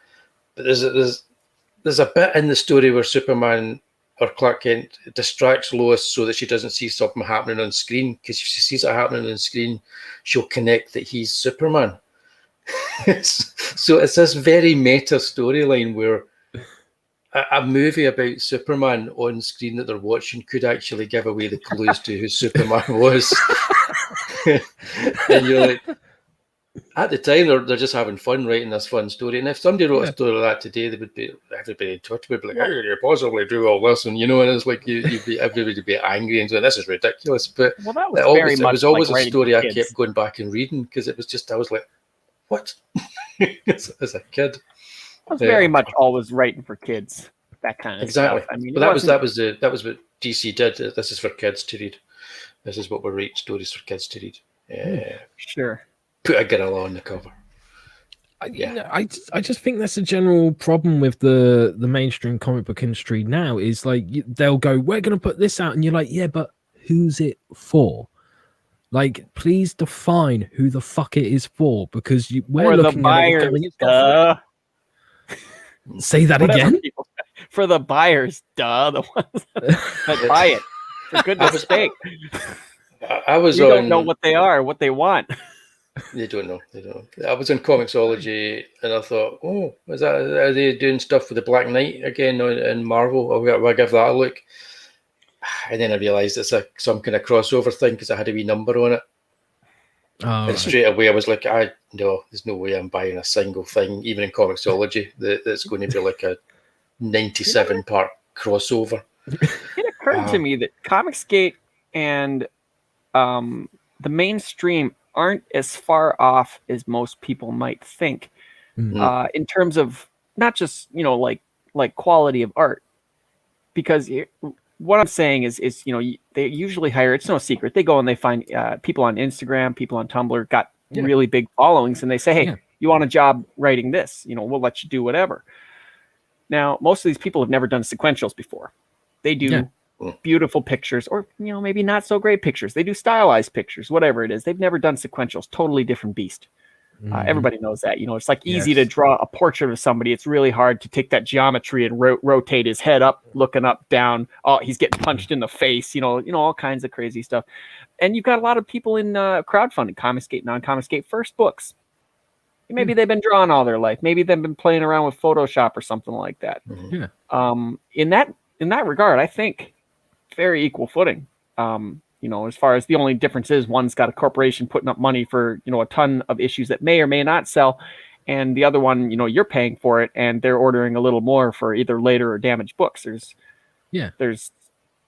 But there's a bit in the story where Superman or Clark Kent distracts Lois so that she doesn't see something happening on screen, because if she sees it happening on screen, she'll connect that he's Superman. So it's this very meta storyline where a movie about Superman on screen that they're watching could actually give away the clues to who Superman was. And you're like, at the time, they're just having fun writing this fun story. And if somebody wrote a story like that today, everybody on Twitter would be like, how could you possibly do all this? And and it's like everybody would be angry and saying, this is ridiculous. But that was it was always like a story I kids. kept going back and reading, because it was just, I was like, What? as a kid. I was Yeah. very much always writing for kids. That kind of Exactly. stuff. I mean, But that was what DC did. This is for kids to read. This is what we're writing stories for kids to read. Sure. Put a gorilla on the cover. I just think that's a general problem with the mainstream comic book industry now. Is like they'll go, "We're going to put this out," and you're like, "Yeah, but who's it for?" Like, please define who the fuck it is for, because we're For the looking at it buyers, going, "It's duh. not for-" Say that Whatever, again. people. For the buyers, duh. The ones that buy it. For goodness sake. I was We on. don't know what they are, what they want. They don't know. They don't. I was on Comixology, and I thought, "Oh, are they doing stuff with the Black Knight again in Marvel? I'll give that a look." And then I realised it's some kind of crossover thing because I had a wee number on it. Oh, And straight away I was like, no, there's no way I'm buying a single thing, even in Comixology, that's going to be like a 97-part crossover. It occurred to me that Comicsgate and the mainstream aren't as far off as most people might think, in terms of not just like quality of art, because what I'm saying is they usually hire. It's no secret. They go and they find people on Instagram, people on Tumblr, got really big followings, and they say, "Hey, you want a job writing this? We'll let you do whatever." Now, most of these people have never done sequentials before. They do beautiful pictures, or maybe not so great pictures. They do stylized pictures, whatever it is. They've never done sequentials. Totally different beast. Everybody knows that. It's like easy to draw a portrait of somebody. It's really hard to take that geometry and rotate his head up, looking up, down. Oh, he's getting punched in the face. All kinds of crazy stuff. And you've got a lot of people in crowdfunding, Comicsgate, non-Comicsgate, first books. Maybe they've been drawing all their life. Maybe they've been playing around with Photoshop or something like that. Yeah. In that regard, I think very equal footing. As far as the only difference is one's got a corporation putting up money for, a ton of issues that may or may not sell. And the other one, you're paying for it and they're ordering a little more for either later or damaged books.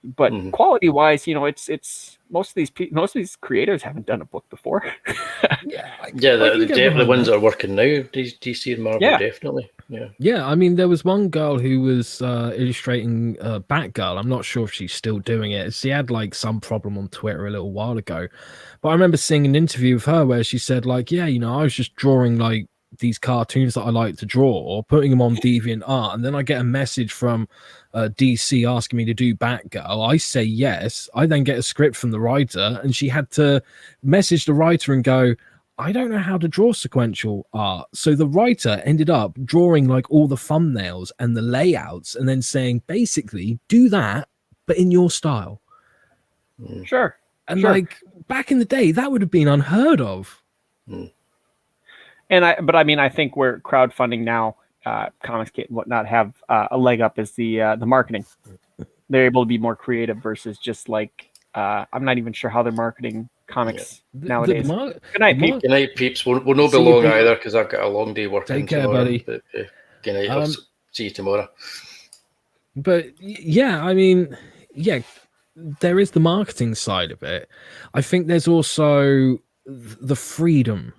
But quality wise, it's most of these creators haven't done a book before. The ones that are working now, DC and Marvel, definitely. Yeah, I mean, there was one girl who was illustrating Batgirl. I'm not sure if she's still doing it. She had like some problem on Twitter a little while ago, but I remember seeing an interview with her where she said like, I was just drawing like these cartoons that I like to draw or putting them on DeviantArt, and then I get a message from DC asking me to do Batgirl. I say yes. I then get a script from the writer, and she had to message the writer and go, I don't know how to draw sequential art. So the writer ended up drawing like all the thumbnails and the layouts and then saying, basically, do that, but in your style. Sure. And like back in the day, that would have been unheard of. I think where crowdfunding now, Comicsgate and whatnot have a leg up is the marketing. They're able to be more creative versus just like, I'm not even sure how they're marketing comics nowadays. Good night, peeps. Good night, peeps. We'll not be long either because I've got a long day working. Take care, buddy. But, good night. I'll see you tomorrow. But I mean, there is the marketing side of it. I think there's also the freedom,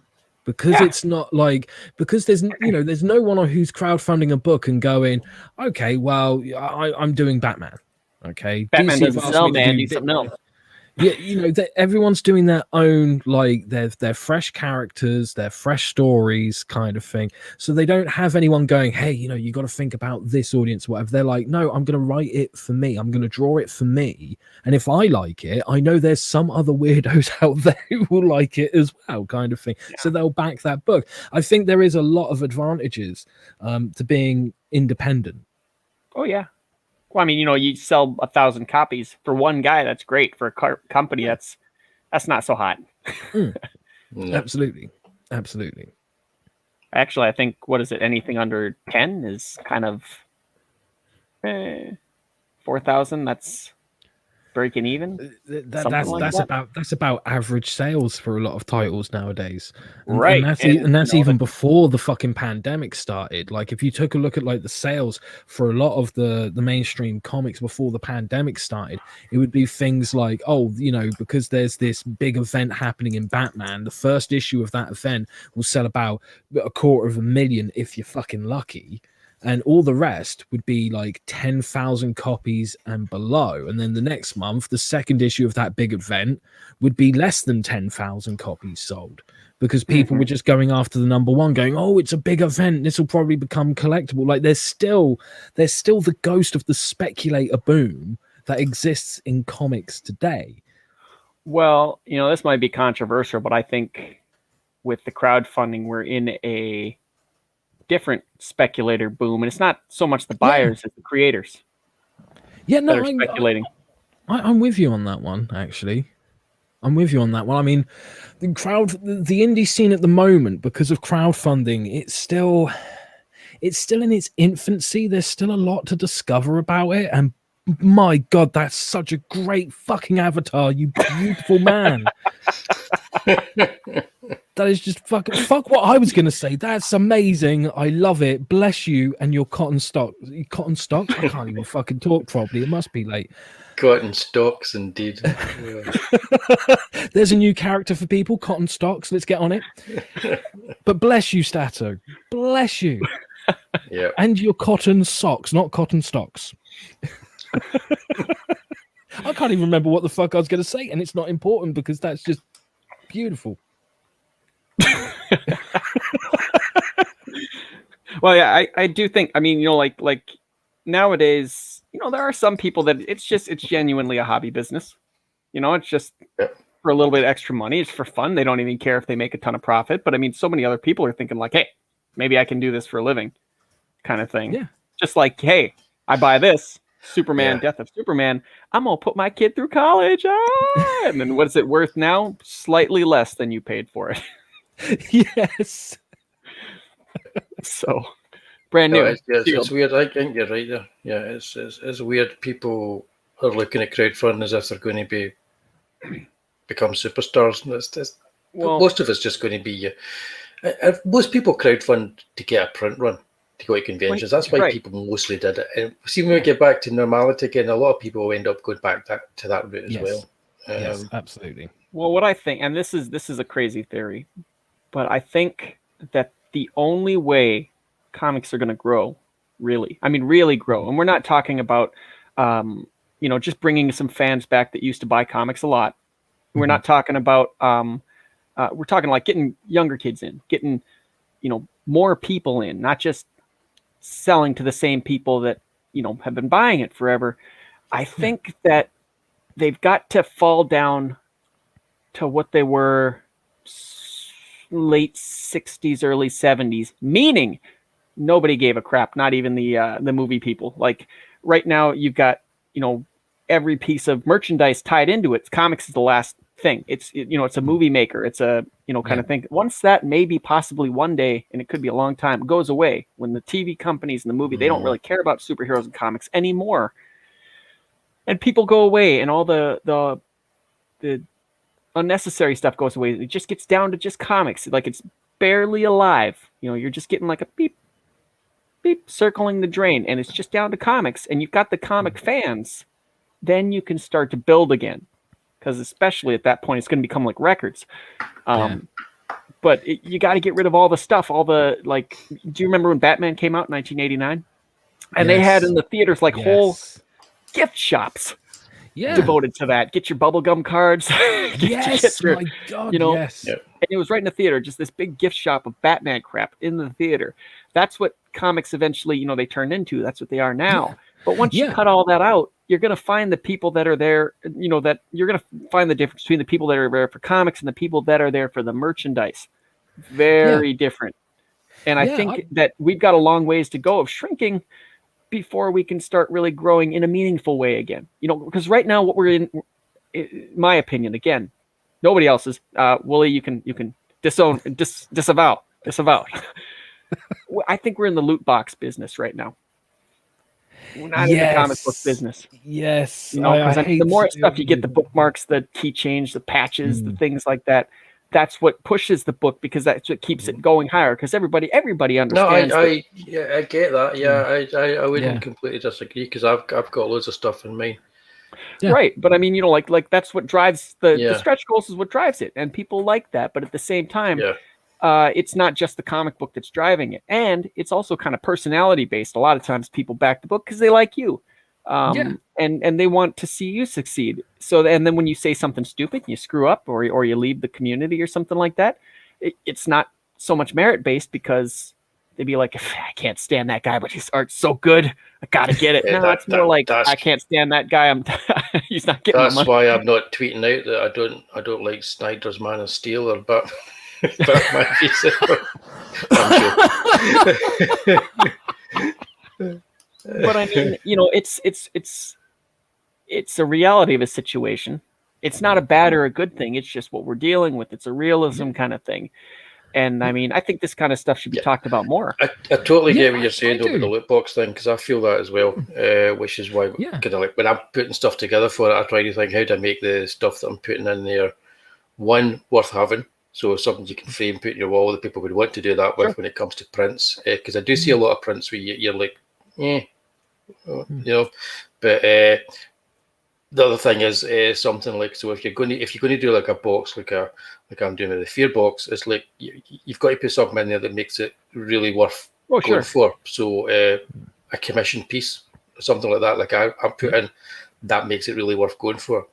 because it's not like, because there's there's no one who's crowdfunding a book and going, okay, well, I'm doing Batman. Okay, Batman doesn't sell, man. Need something else. Yeah, everyone's doing their own, like their fresh characters, their fresh stories kind of thing. So they don't have anyone going, hey, you got to think about this audience, whatever. They're like, no, I'm going to write it for me. I'm going to draw it for me. And if I like it, I know there's some other weirdos out there who will like it as well, kind of thing. Yeah. So they'll back that book. I think there is a lot of advantages to being independent. Oh, yeah. Well, I mean, you sell 1,000 copies for one guy. That's great. For a company, that's not so hot. Absolutely. Actually, I think, what is it? Anything under 10 is kind of 4,000. But breaking even. That's about average sales for a lot of titles nowadays, and, Right. and that's even before the fucking pandemic started. Like, if you took a look at like the sales for a lot of the mainstream comics before the pandemic started, it would be things like, oh, you know, because there's this big event happening in Batman, the first issue of that event will sell about 250,000 if you're fucking lucky. And all the rest would be like 10,000 copies and below. And then the next month, the second issue of that big event would be less than 10,000 copies sold, because people were just going after the number one, going, oh, it's a big event, this will probably become collectible. Like, there's still the ghost of the speculator boom that exists in comics today. Well, you know, this might be controversial, but I think with the crowdfunding, we're in a different speculator boom, and it's not so much the buyers as the creators. Yeah, no, that are speculating. I'm with you on that one. Actually, I'm with you on that one. I mean, the indie scene at the moment, because of crowdfunding, it's still in its infancy. There's still a lot to discover about it, and my God, that's such a great fucking avatar, you beautiful man. That is just fuck what I was gonna say. That's amazing. I love it. Bless you and your cotton stocks. Cotton stocks? I can't even fucking talk properly. It must be late. Cotton stocks, indeed. Yeah. There's a new character for people. Cotton stocks. Let's get on it. But bless you, Stato. Bless you. Yeah. And your cotton socks, not cotton stocks. I can't even remember what the fuck I was going to say, and it's not important because that's just beautiful. Well, yeah, I do think, I mean, you know, like nowadays, you know, there are some people that it's genuinely a hobby business. You know, it's just for a little bit of extra money. It's for fun. They don't even care if they make a ton of profit. But I mean, so many other people are thinking like, hey, maybe I can do this for a living kind of thing. Yeah. Just like, hey, I buy this Superman, Death of Superman. I'm going to put my kid through college. And then what's it worth now? Slightly less than you paid for it. Yes. So brand new. No, it's weird. I think you're right there. Yeah, it's weird. People are looking at crowdfunding as if they're going to become superstars. Well, most of it's just going to be. Most people crowdfund to get a print run, to go to conventions. That's why people mostly did it. And see, when we get back to normality again, a lot of people end up going back to that route as well. Yes, absolutely. Well, what I think, and this is a crazy theory, but I think that the only way comics are going to grow, really grow, and we're not talking about, you know, just bringing some fans back that used to buy comics a lot. We're not talking about, we're talking like getting younger kids in, getting, you know, more people in, not just selling to the same people that, you know, have been buying it forever. I think that they've got to fall down to what they were late 60s, early 70s, meaning nobody gave a crap, not even the movie people. Like right now you've got, you know, every piece of merchandise tied into it. Comics is the last thing. It's a movie maker. It's a, you know, kind of thing. Once that maybe possibly one day, and it could be a long time, goes away, when the TV companies and the movie, they don't really care about superheroes and comics anymore. And people go away and all the unnecessary stuff goes away. It just gets down to just comics. Like it's barely alive. You know, you're just getting like a beep, beep circling the drain, and it's just down to comics. And you've got the comic fans. Then you can start to build again, because especially at that point, it's going to become like records. But you got to get rid of all the stuff. All the, like, do you remember when Batman came out in 1989? And they had in the theaters like whole gift shops. Devoted to that. Get your bubblegum cards. Get your, my God, you know, yes. And it was right in the theater, just this big gift shop of Batman crap in the theater. That's what comics eventually, you know, they turned into. That's what they are now. But once you cut all that out, you're going to find the people that are there, you know, that you're going to find the difference between the people that are there for comics and the people that are there for the merchandise. Very different. And I think that we've got a long ways to go of shrinking before we can start really growing in a meaningful way again. You know, because right now what we're in my opinion, again, nobody else's, Wullie, you can disavow. I think we're in the loot box business right now. not in the comic book business. Yes, You know, I because hate the more to stuff you get, the bookmarks, the keychains, the patches, the things like that. That's what pushes the book, because that's what keeps it going higher. Because everybody No, understands. I get that. Yeah, I wouldn't Yeah. completely disagree, because I've got loads of stuff in mine. Yeah. Right, but I mean, you know, like that's what drives the Yeah. stretch goals is what drives it, and people like that. But at the same time, Yeah. it's not just the comic book that's driving it, and it's also kind of personality based. A lot of times, people back the book because they like you, and they want to see you succeed. So, and then when you say something stupid, you screw up, or you leave the community or something like that, it's not so much merit based, because they'd be like, I can't stand that guy, but his art's so good, I gotta get it. Yeah, No, it's more like, that's I can't stand that guy. He's not getting my that's money. why I'm not tweeting out that I don't like Snyder's Man of Steel or Batman v Superman. But I mean, you know, it's a reality of a situation. It's not a bad or a good thing. It's just what we're dealing with. It's a realism kind of thing. And I mean, I think this kind of stuff should be talked about more. I totally get what Yeah, you're saying I over do. the loot box thing, because I feel that as well, which is why Yeah. kind of like when I'm putting stuff together for it, I try to think, how do I make the stuff that I'm putting in there, one, worth having, so something you can frame, put in your wall that people would want to do that with when it comes to prints, because I do see a lot of prints where you're like, you know, but the other thing is something like, so if you're going to do like a box like I'm doing with the Fear box, it's like you've got to put something in there that makes it really worth going for. So a commission piece or something like that, like I'm putting, that makes it really worth going for.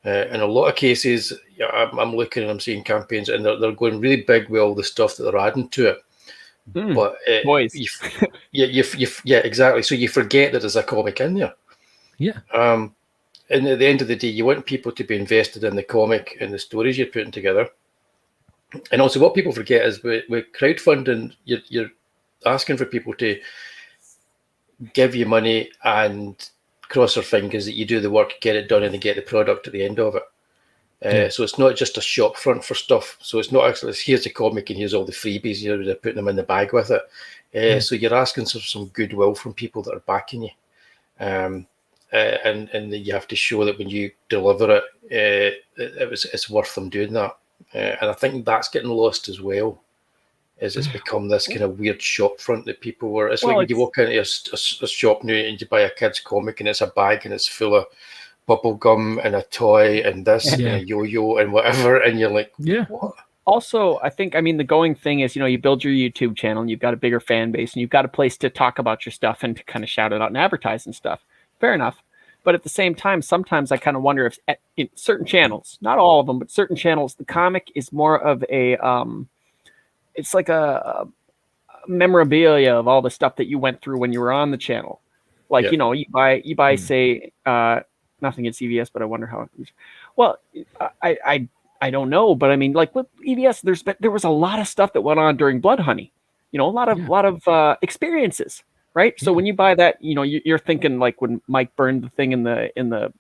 In a lot of cases, I'm looking and I'm seeing campaigns, and they're going really big with all the stuff that they're adding to it. But Boys. yeah, exactly. So you forget that there's a comic in there. Yeah. And at the end of the day, you want people to be invested in the comic and the stories you're putting together. And also, what people forget is with crowdfunding, you're asking for people to give you money and cross their fingers that you do the work, get it done, and they get the product at the end of it. So it's not just a shop front for stuff. So it's not actually, here's the comic and here's all the freebies, they're putting them in the bag with it. So you're asking for some goodwill from people that are backing you. And you have to show that when you deliver it, it's worth them doing that. And I think that's getting lost as well, as it's become this kind of weird shop front that people were. It's like when you walk into a shop now and you buy a kid's comic and it's a bag and it's full of bubble gum and a toy and this and a yo-yo and whatever, and you're like, what? Also, I think, I mean, the going thing is, you build your YouTube channel and you've got a bigger fan base and you've got a place to talk about your stuff and to kind of shout it out and advertise and stuff. Fair enough. But at the same time, sometimes I kind of wonder if in certain channels, not all of them, but certain channels, the comic is more of a, it's like a memorabilia of all the stuff that you went through when you were on the channel. Like, you buy, say, nothing against EVS, but I wonder how. Well, I don't know, but I mean, like with EVS, there was a lot of stuff that went on during Blood Honey. A lot of experiences. Right. So when you buy that, you're thinking like when Mike burned the thing in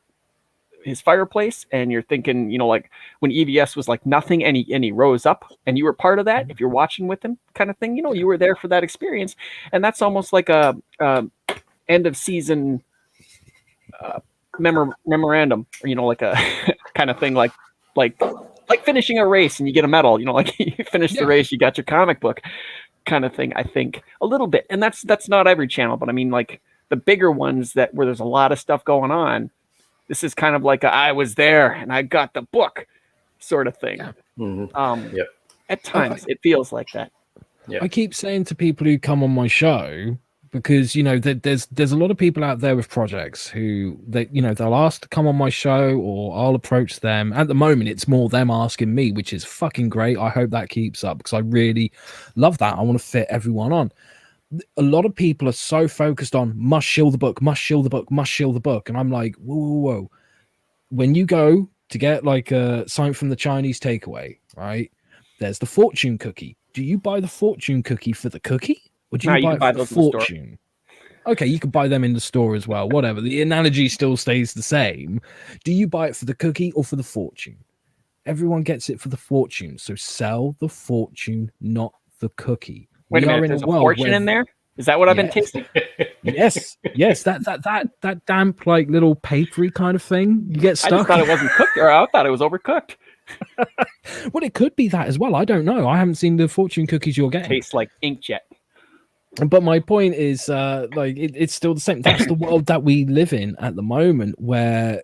his fireplace, and you're thinking, like when EVS was like nothing and he rose up and you were part of that. If you're watching with him kind of thing, you were there for that experience. And that's almost like a end of season memorandum, or, like a kind of thing, like finishing a race and you get a medal, like you finish the race, you got your comic book. Kind of thing, I think a little bit, and that's not every channel, but I mean, like the bigger ones where there's a lot of stuff going on, this is kind of like I was there and I got the book sort of thing. At times it feels like that. I keep saying to people who come on my show, because there's a lot of people out there with projects who they'll ask to come on my show, or I'll approach them. At the moment it's more them asking me, which is fucking great. I hope that keeps up, because I really love that. I want to fit everyone on. A lot of people are so focused on must shill the book, and I'm like, whoa. When you go to get like something from the Chinese takeaway, right, there's the fortune cookie. Do you buy the fortune cookie for the cookie? Or do you buy it for the fortune? Okay, you can buy them in the store as well. Whatever. The analogy still stays the same. Do you buy it for the cookie or for the fortune? Everyone gets it for the fortune. So sell the fortune, not the cookie. Wait a minute. There's a fortune in there? Is that what I've been tasting? Yes, that damp, like little papery kind of thing. You get I stuck. just thought it wasn't cooked, or I thought it was overcooked. Well, it could be that as well. I don't know. I haven't seen the fortune cookies you're getting. Tastes like inkjet. But my point is, like, it's still the same. That's the world that we live in at the moment, where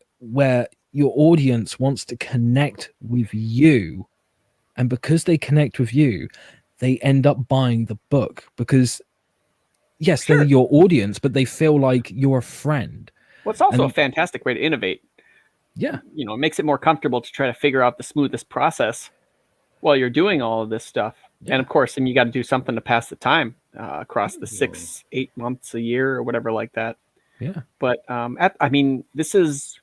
your audience wants to connect with you, and because they connect with you, they end up buying the book because, yes, they're your audience, but they feel like you're a friend. Well, it's also a fantastic way to innovate. Yeah, You know, it makes it more comfortable to try to figure out the smoothest process while you're doing all of this stuff. Yeah. And of course, you got to do something to pass the time across the 6-8 months a year or whatever like that. yeah. But I mean, this is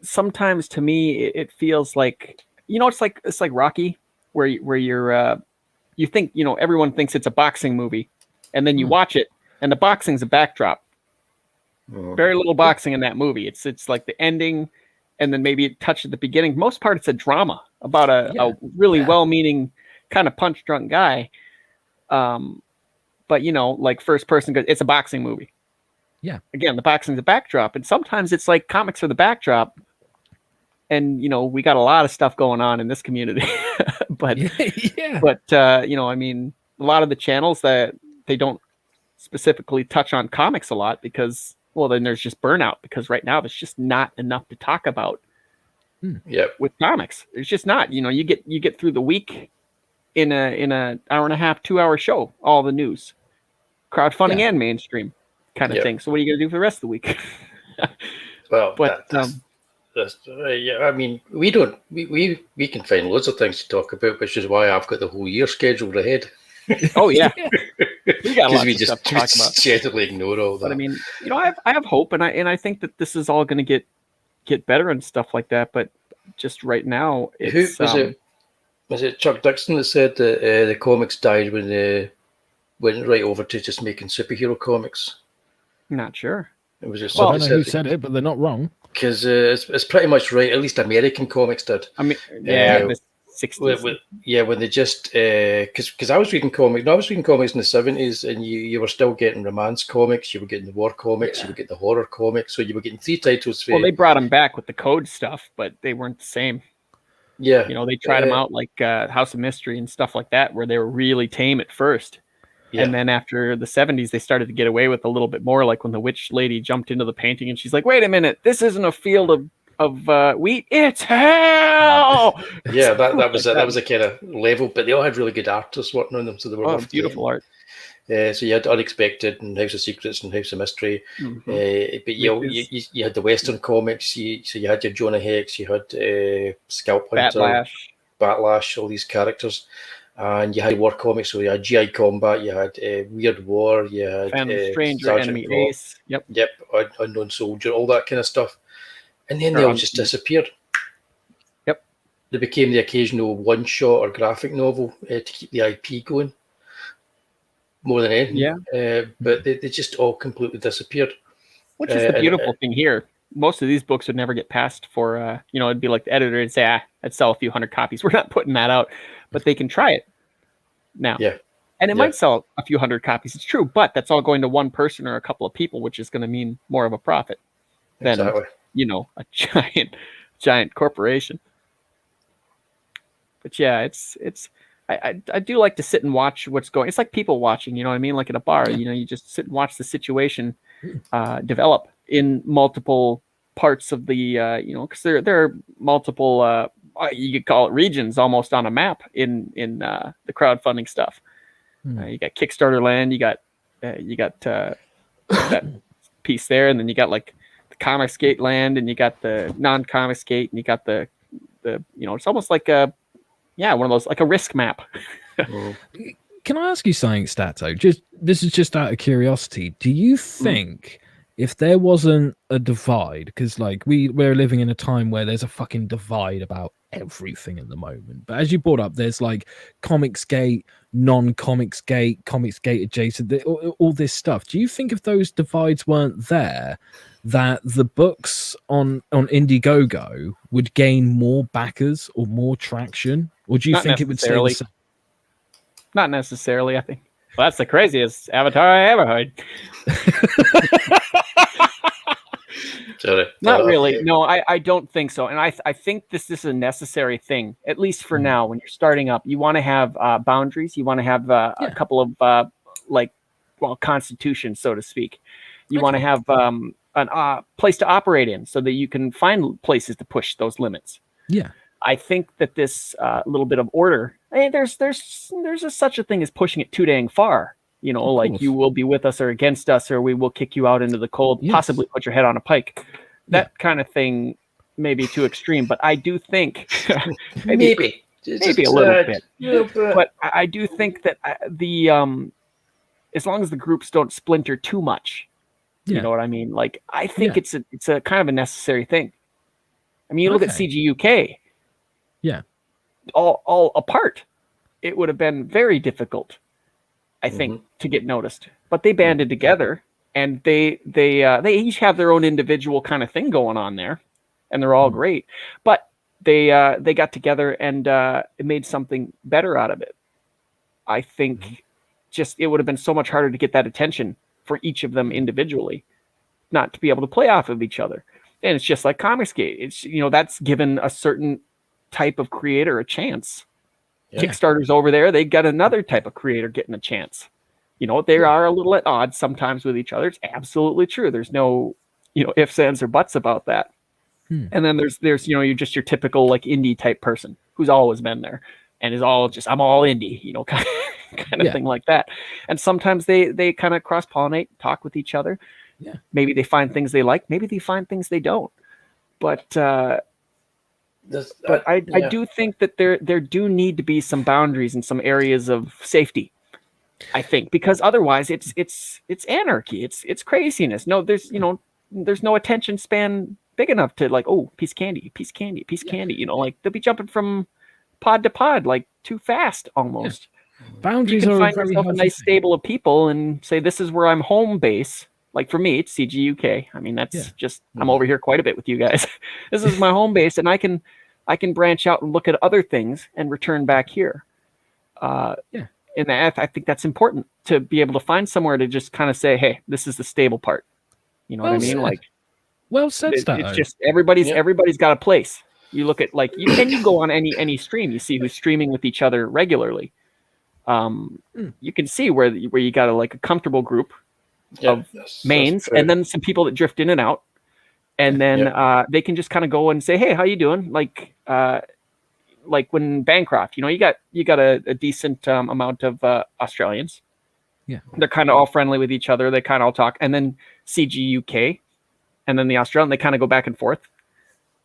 sometimes to me it feels like, you know, it's like Rocky, where you're you think, you know, everyone thinks it's a boxing movie, and then you watch it, and the boxing's a backdrop. Very little boxing in that movie. It's like the ending, and then maybe a touch at the beginning. Most part, it's a drama about a really well-meaning kind of punch-drunk guy. But you know, like first person, it's a boxing movie. Yeah. Again, the boxing's a backdrop, and sometimes it's like comics are the backdrop. And you know, we got a lot of stuff going on in this community, but you know, I mean, a lot of the channels that they don't specifically touch on comics a lot because, well, then there's just burnout because right now there's just not enough to talk about. With comics, there's just not. You know, you get through the week in a hour and a half, 2-hour show, all the news, crowdfunding and mainstream kind of thing. So what are you gonna do for the rest of the week? Well, but I mean, we can find loads of things to talk about, which is why I've got the whole year scheduled ahead. Oh yeah, we got lots of just stuff to talk about. Steadily ignore all that. But I mean, you know, I have hope, and I think that this is all going to get better and stuff like that. But just right now, it's was it Chuck Dixon that said that the comics died when they went right over to just making superhero comics? Not sure. It was just I don't know who said it, but they're not wrong. Because it's pretty much right. At least American comics did. I mean, the 60s. When they just because I was reading comics. No, I was reading comics in the 70s, and you were still getting romance comics. You were getting the war comics. You were getting the horror comics. So you were getting 3 titles. Well, they brought them back with the code stuff, but they weren't the same. Yeah, you know, they tried them out like House of Mystery and stuff like that, where they were really tame at first. Yeah. And then after the 70s, they started to get away with a little bit more, like when the witch lady jumped into the painting and she's like, wait a minute, this isn't a field of wheat, it's hell. Yeah, that was a kind of level, but they all had really good artists working on them, so they were beautiful art. So you had Unexpected and House of Secrets and House of Mystery, but you had the Western comics. So you had your Jonah Hex, you had Scalp Hunter, Batlash, all these characters. And you had war comics, so you had GI Combat, you had Weird War, you had Stranger, Sergeant Enemy Rock, Ace, Unknown Soldier, all that kind of stuff. And then they all just disappeared. Yep. They became the occasional one-shot or graphic novel to keep the IP going, more than anything. Yeah. But they just all completely disappeared. Which is the beautiful thing here. Most of these books would never get passed for, it'd be like the editor would say, I'd sell a few hundred copies. We're not putting that out. But they can try it now. Yeah. And it might sell a few hundred copies. It's true, but that's all going to one person or a couple of people, which is going to mean more of a profit than, a giant corporation. But yeah, I do like to sit and watch what's going. It's like people watching, you know what I mean? Like at a bar, you just sit and watch the situation develop in multiple parts of the, because there are multiple, you could call it regions almost on a map in the crowdfunding stuff. You got Kickstarter land, you got that piece there, and then you got like the Comicsgate land, and you got the non-Comicsgate, and you got the it's almost like one of those, like a risk map. Can I ask you something, Stato? This is just out of curiosity. Do you think if there wasn't a divide, because like we're living in a time where there's a fucking divide about everything at the moment, but as you brought up, there's like Comicsgate, non-Comicsgate, Comicsgate adjacent, all this stuff. Do you think if those divides weren't there, that the books on Indiegogo would gain more backers or more traction, or do you think it would stay the same? Not necessarily, I think. that's the craziest avatar I ever heard. Sorry. Not really. No, I don't think so. And I think this is a necessary thing, at least for now. When you're starting up, you want to have boundaries. You want to have a couple of constitutions, so to speak. You want to have a place to operate in, so that you can find places to push those limits. Yeah. I think that this little bit of order, there's such a thing as pushing it too dang far. You know, like you will be with us or against us, or we will kick you out into the cold, possibly put your head on a pike. That kind of thing may be too extreme, but I do think maybe a little bit. But I do think that as long as the groups don't splinter too much, you know what I mean? Like, I think it's a kind of a necessary thing. I mean, you look at CGUK. Yeah. All apart, it would have been very difficult, I think, to get noticed. But they banded together, and they each have their own individual kind of thing going on there, and they're all great. But they got together and it made something better out of it. I think just it would have been so much harder to get that attention for each of them individually, not to be able to play off of each other. And it's just like Comicsgate. It's, you know, that's given a certain type of creator a chance. Kickstarter's over there. They got another type of creator getting a chance. You know, they are a little at odds sometimes with each other. It's absolutely true. There's no, ifs, ands, or buts about that. And then there's, you're just your typical like indie type person who's always been there and is all just, I'm all indie, kind of thing like that. And sometimes they kind of cross pollinate, talk with each other. Yeah. Maybe they find things they like. Maybe they find things they don't. But I do think that there do need to be some boundaries and some areas of safety. I think, because otherwise it's anarchy. It's craziness. No, there's no attention span big enough to like, oh, piece of candy. Like they'll be jumping from pod to pod like too fast almost. Boundaries you can are find very yourself a nice stable of people and say, this is where I'm home base. Like for me, it's CGUK. I mean, that's just, I'm over here quite a bit with you guys. This is my home base, and I can branch out and look at other things and return back here. And I think that's important, to be able to find somewhere to just kind of say, hey, this is the stable part. You know what I mean? Like, well said, it's just everybody's got a place. You look at like you go on any stream, you see who's streaming with each other regularly. You can see where you got a comfortable group of mains, and then some people that drift in and out, and then they can just kind of go and say, hey, how you doing? Like when Bancroft, you got a decent amount of Australians. Yeah, they're kind of all friendly with each other. They kind of all talk, and then CGUK, and then the Australian, they kind of go back and forth,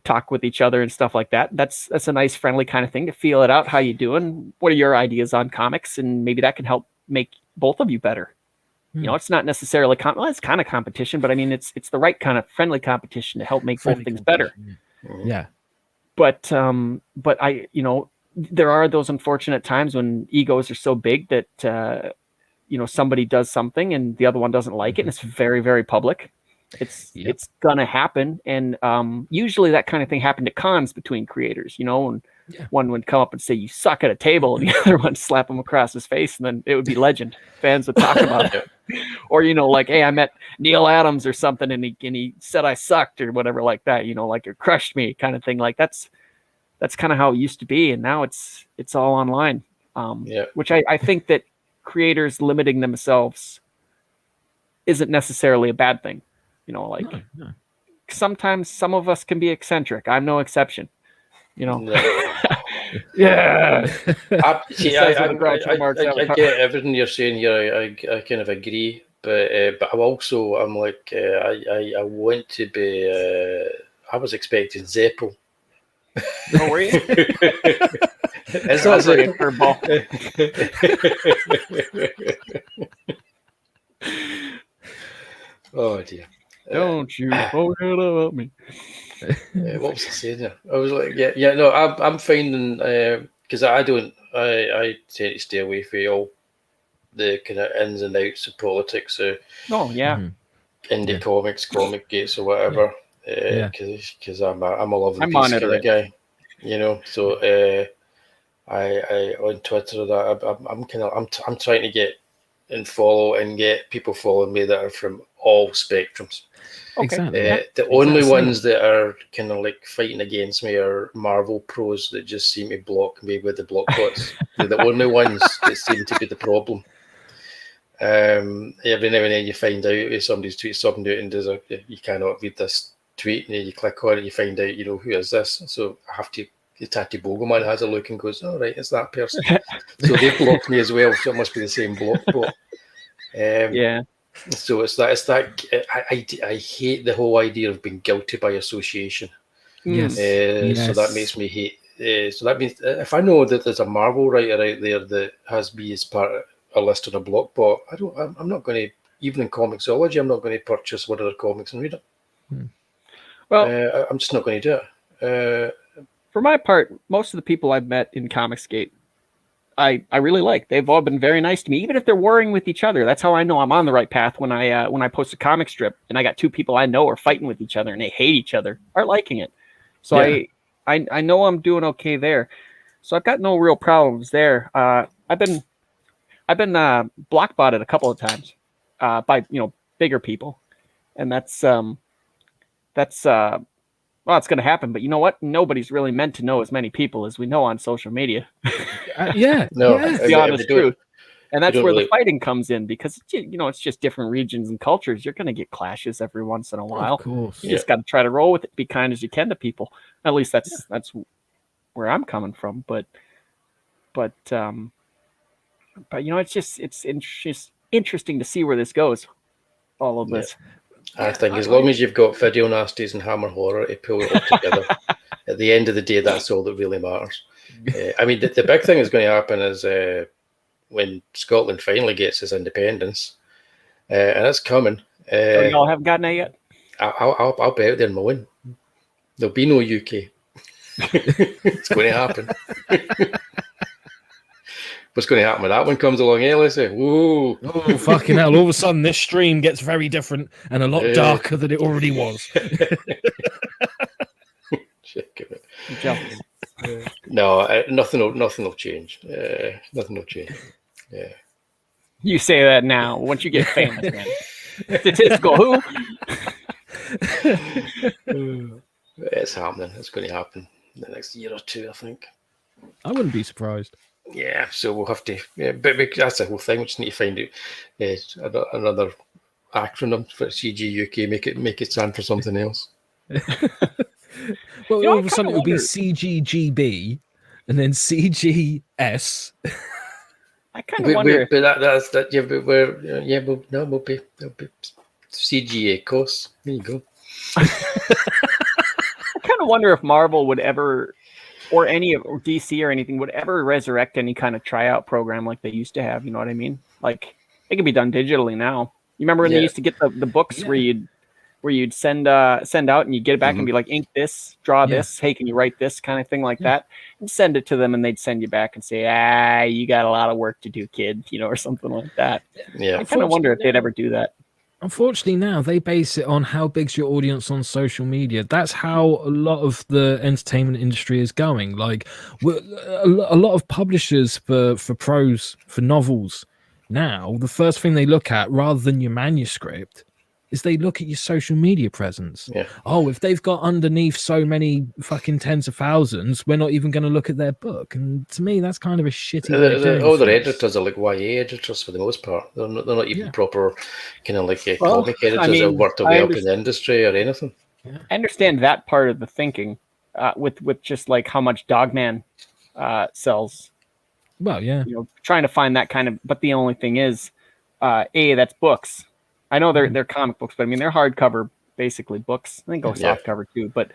talk with each other and stuff like that. That's a nice friendly kind of thing to feel it out. How you doing? What are your ideas on comics? And maybe that can help make both of you better. It's not necessarily it's kind of competition, but I mean it's the right kind of friendly competition to help make both things better. Yeah. But I there are those unfortunate times when egos are so big that somebody does something and the other one doesn't like it, and it's very, very public. It's gonna happen, and usually that kind of thing happened at cons between creators, and one would come up and say, you suck at a table, and the other one slap him across his face, and then it would be legend. Fans would talk about it. Or like, hey, I met Neil Adams or something, and he said I sucked or whatever like that, like it crushed me kind of thing. Like that's kind of how it used to be, and now it's all online. Which I think that creators limiting themselves isn't necessarily a bad thing. No. Sometimes some of us can be eccentric. I'm no exception. I get everything you're saying here. I kind of agree, but I'm also I'm like I want to be. I was expecting Zeppel. Oh, were you? It's not like a curveball. Oh dear. Don't you forget about me. What was I saying there? I was like, no, I'm finding because I tend to stay away from all the kind of ins and outs of politics. Indie comics, comic gates, or whatever. Because I'm a lovely piece kind of guy, So I on Twitter that I'm trying to get and follow and get people following me that are from all spectrums. Okay. Exactly. The only Exactly. ones that are kind of like fighting against me are Marvel pros that just seem to block me with the block bots. They're the only ones that seem to be the problem. Every now and then you find out if somebody's tweeted something out and there's you cannot read this tweet, and then you click on it, you find out, who is this? So I have to. The Tatty Bogoman has a look and goes, "Oh right, it's that person." So they blocked me as well. So it must be the same block bot. Yeah. So it's that. I hate the whole idea of being guilty by association. Yes. So that makes me hate. So that means if I know that there's a Marvel writer out there that has me as part of a list on a block bot, I'm not going to, even in Comixology, I'm not going to purchase one of their comics and read it. Well, I'm just not going to do it. For my part, most of the people I've met in Comicsgate, I really like. They've all been very nice to me, even if they're warring with each other. That's how I know I'm on the right path when I post a comic strip and I got two people I know are fighting with each other and they hate each other, aren't liking it. So Yeah. I know I'm doing okay there. So I've got no real problems there. I've been blockbotted a couple of times by bigger people, and that's well, it's going to happen. But you know what? Nobody's really meant to know as many people as we know on social media. Yeah. No, yeah. That's the honest truth. And that's don't where really- the fighting comes in, because it's just different regions and cultures. You're going to get clashes every once in a while. Of course. You just got to try to roll with it. Be kind as you can to people. At least that's where I'm coming from. But it's interesting to see where this goes. All of this. I think as long as you've got video nasties and hammer horror to pull it all together, at the end of the day, that's all that really matters. I mean, the big thing that's going to happen is when Scotland finally gets its independence, and it's coming. Y'all haven't gotten that yet? I'll be out there and win. There'll be no UK. It's going to happen. What's going to happen when that one comes along, Listen? Whoa. Oh, fucking hell. All of a sudden, this stream gets very different and a lot darker than it already was. No, nothing will change. Nothing will change. Yeah. You say that now. Once you get famous, man. Statistical who? It's happening. It's going to happen in the next year or two, I think. I wouldn't be surprised. Yeah, so we'll have to. Yeah, but that's the whole thing. We just need to find out another acronym for CG UK. Make it stand for something else. Well, all of a sudden kinda it would be wonder- CGGB and then CGS. I kind of wonder. But that's that. Yeah, but we'll be CGA course. There you go. I kind of wonder if Marvel would ever, or DC or anything, would ever resurrect any kind of tryout program like they used to have. You know what I mean? Like it can be done digitally now. You remember when they used to get the books where you'd send out and you'd get it back and be like, ink this, draw this, hey, can you write this kind of thing like that? And send it to them and they'd send you back and say, you got a lot of work to do, kid, or something like that. Yeah. I kind of wonder if they'd ever do that. Unfortunately, now they base it on how big's your audience on social media. That's how a lot of the entertainment industry is going. Like a lot of publishers for prose, for novels, now the first thing they look at, rather than your manuscript, is they look at your social media presence. Yeah. Oh, if they've got underneath so many fucking tens of thousands, we're not even going to look at their book. And to me, that's kind of a shitty way of doing All their things. editors are like YA editors for the most part. They're not even proper kind of like comic editors I mean, that worked their way up in the industry or anything. I understand that part of the thinking with just like how much Dogman sells. Well, yeah. Trying to find that kind of, but the only thing is, that's books. I know they're comic books, but I mean they're hardcover, basically books. I think soft cover too. But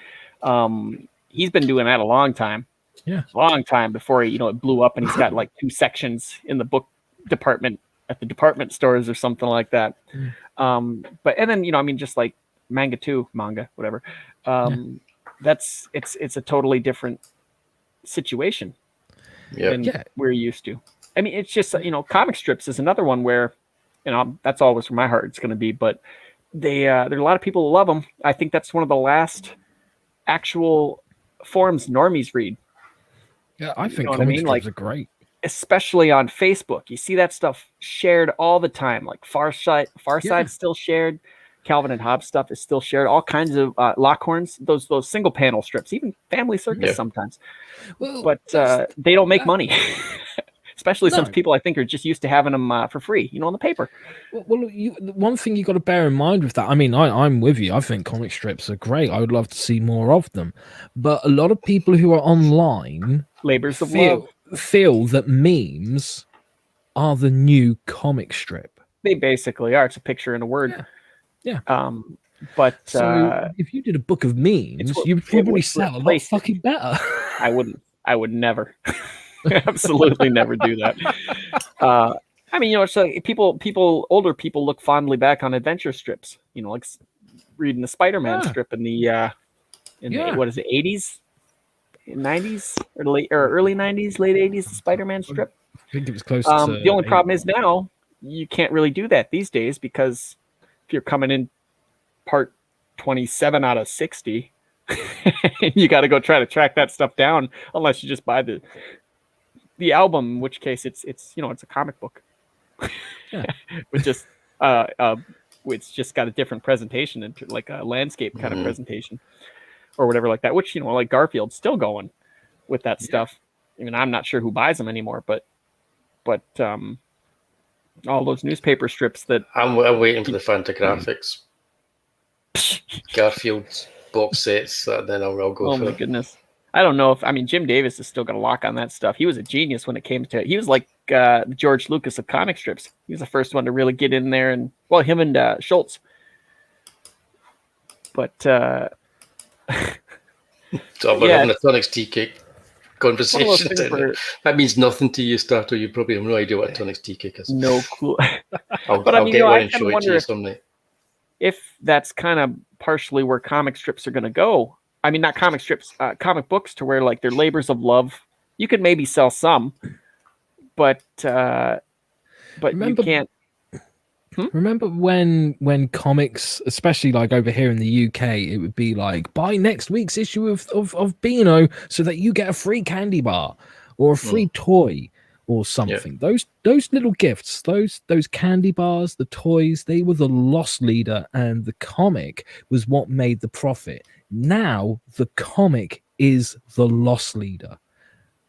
he's been doing that a long time. Yeah, long time before it blew up, and he's got like 2 sections in the book department at the department stores or something like that. But and then I mean just like manga, whatever. It's a totally different situation than we're used to. I mean, it's just comic strips is another one where. That's always where my heart's going to be. But there are a lot of people who love them. I think that's one of the last actual forms normies read. Yeah, I think what comic I mean? strips are great. especially on Facebook. You see that stuff shared all the time. Like Far Side's still shared. Calvin and Hobbes stuff is still shared. All kinds of Lockhorns, those single panel strips, even Family Circus sometimes. Well, but they don't make money. Especially since people, I think, are just used to having them for free, on the paper. Well, one thing you got to bear in mind with that, I mean, I'm with you. I think comic strips are great. I would love to see more of them. But a lot of people who are online labors of love feel that memes are the new comic strip. They basically are. It's a picture and a word. Yeah. But so if you did a book of memes, you'd probably sell a lot fucking better. I wouldn't. I would never. Absolutely never do that. I mean, it's like older people look fondly back on adventure strips. Like reading the Spider-Man strip in the what is it, 80s, 90s, or early 90s, late 80s, the Spider-Man strip. I think it was close to. The only problem is now you can't really do that these days, because if you're coming in part 27 out of 60, you got to go try to track that stuff down, unless you just buy the album, in which case it's a comic book. With just it's just got a different presentation, into like a landscape kind of presentation or whatever like that, which like Garfield's still going with that stuff. I mean, I'm not sure who buys them anymore, but all those newspaper strips that I'm waiting for the Fantagraphics Garfield's box sets, then I'll go for it. Oh my goodness. I don't know Jim Davis has still got a lock on that stuff. He was a genius when it came to it. He was like George Lucas of comic strips. He was the first one to really get in there, and him and Schultz. But so we're having a Tonics tea cake conversation. That means nothing to you, Stato. You probably have no idea what a Tonics tea cake is. No clue. I'll get one and show it to you someday. If that's kind of partially where comic strips are going to go. I mean, not comic strips, comic books, to where like they're labors of love. You could maybe sell some, but remember, you can't. Remember when comics, especially like over here in the UK, it would be like, buy next week's issue of Beano so that you get a free candy bar or a free toy or something. Those little gifts, those candy bars, the toys, they were the loss leader, and the comic was what made the profit. Now the comic is the loss leader.